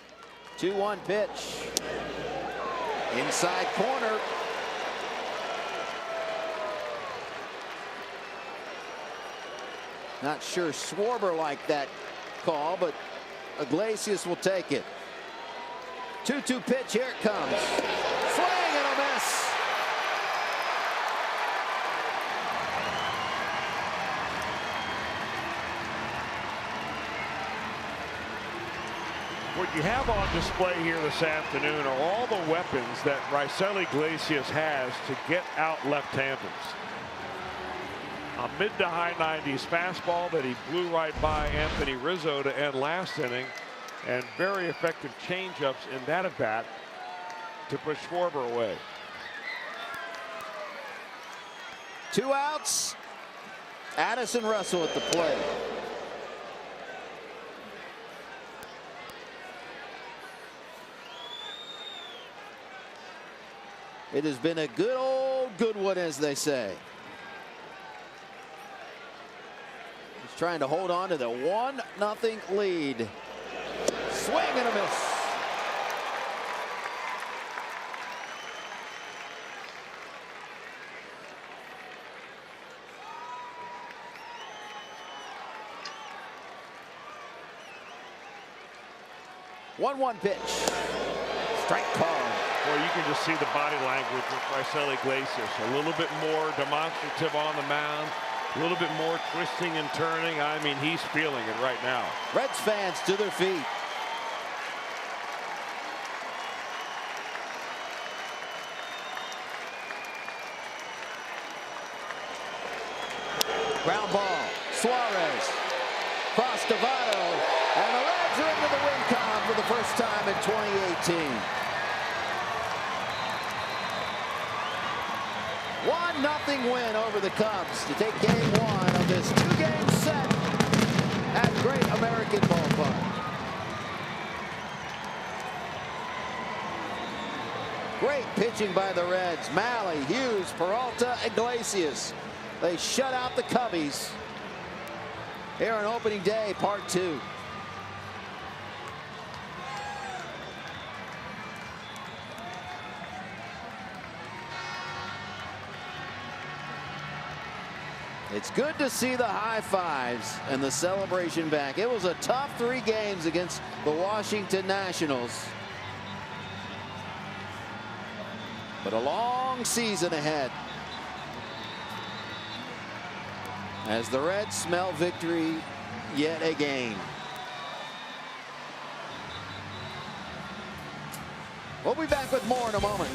2-1 pitch. Inside corner. Not sure Schwarber liked that call, but Iglesias will take it. 2-2 pitch. Here it comes. Swing and a miss. What you have on display here this afternoon are all the weapons that Raisel Iglesias has to get out left-handers. A mid to high 90s fastball that he blew right by Anthony Rizzo to end last inning, and very effective changeups in that at bat to push Schwarber away. 2 outs. Addison Russell at the plate. It has been a good one, as they say. He's trying to hold on to the 1-0 lead. Swing and a miss. One pitch. Strike call. Well, you can just see the body language with Raisel Iglesias. A little bit more demonstrative on the mound, a little bit more twisting and turning. I mean, he's feeling it right now. Reds fans to their feet. Ground ball. Suarez. Cross to Votto. And the Reds are into the win column for the first time in 2018. 1-0 win over the Cubs to take game 1 of this 2-game set at Great American Ballpark. Great pitching by the Reds. Malley, Hughes, Peralta, Iglesias. They shut out the Cubbies here on opening day, part 2. It's good to see the high fives and the celebration back. It was a tough 3 games against the Washington Nationals, but a long season ahead as the Reds smell victory yet again. We'll be back with more in a moment.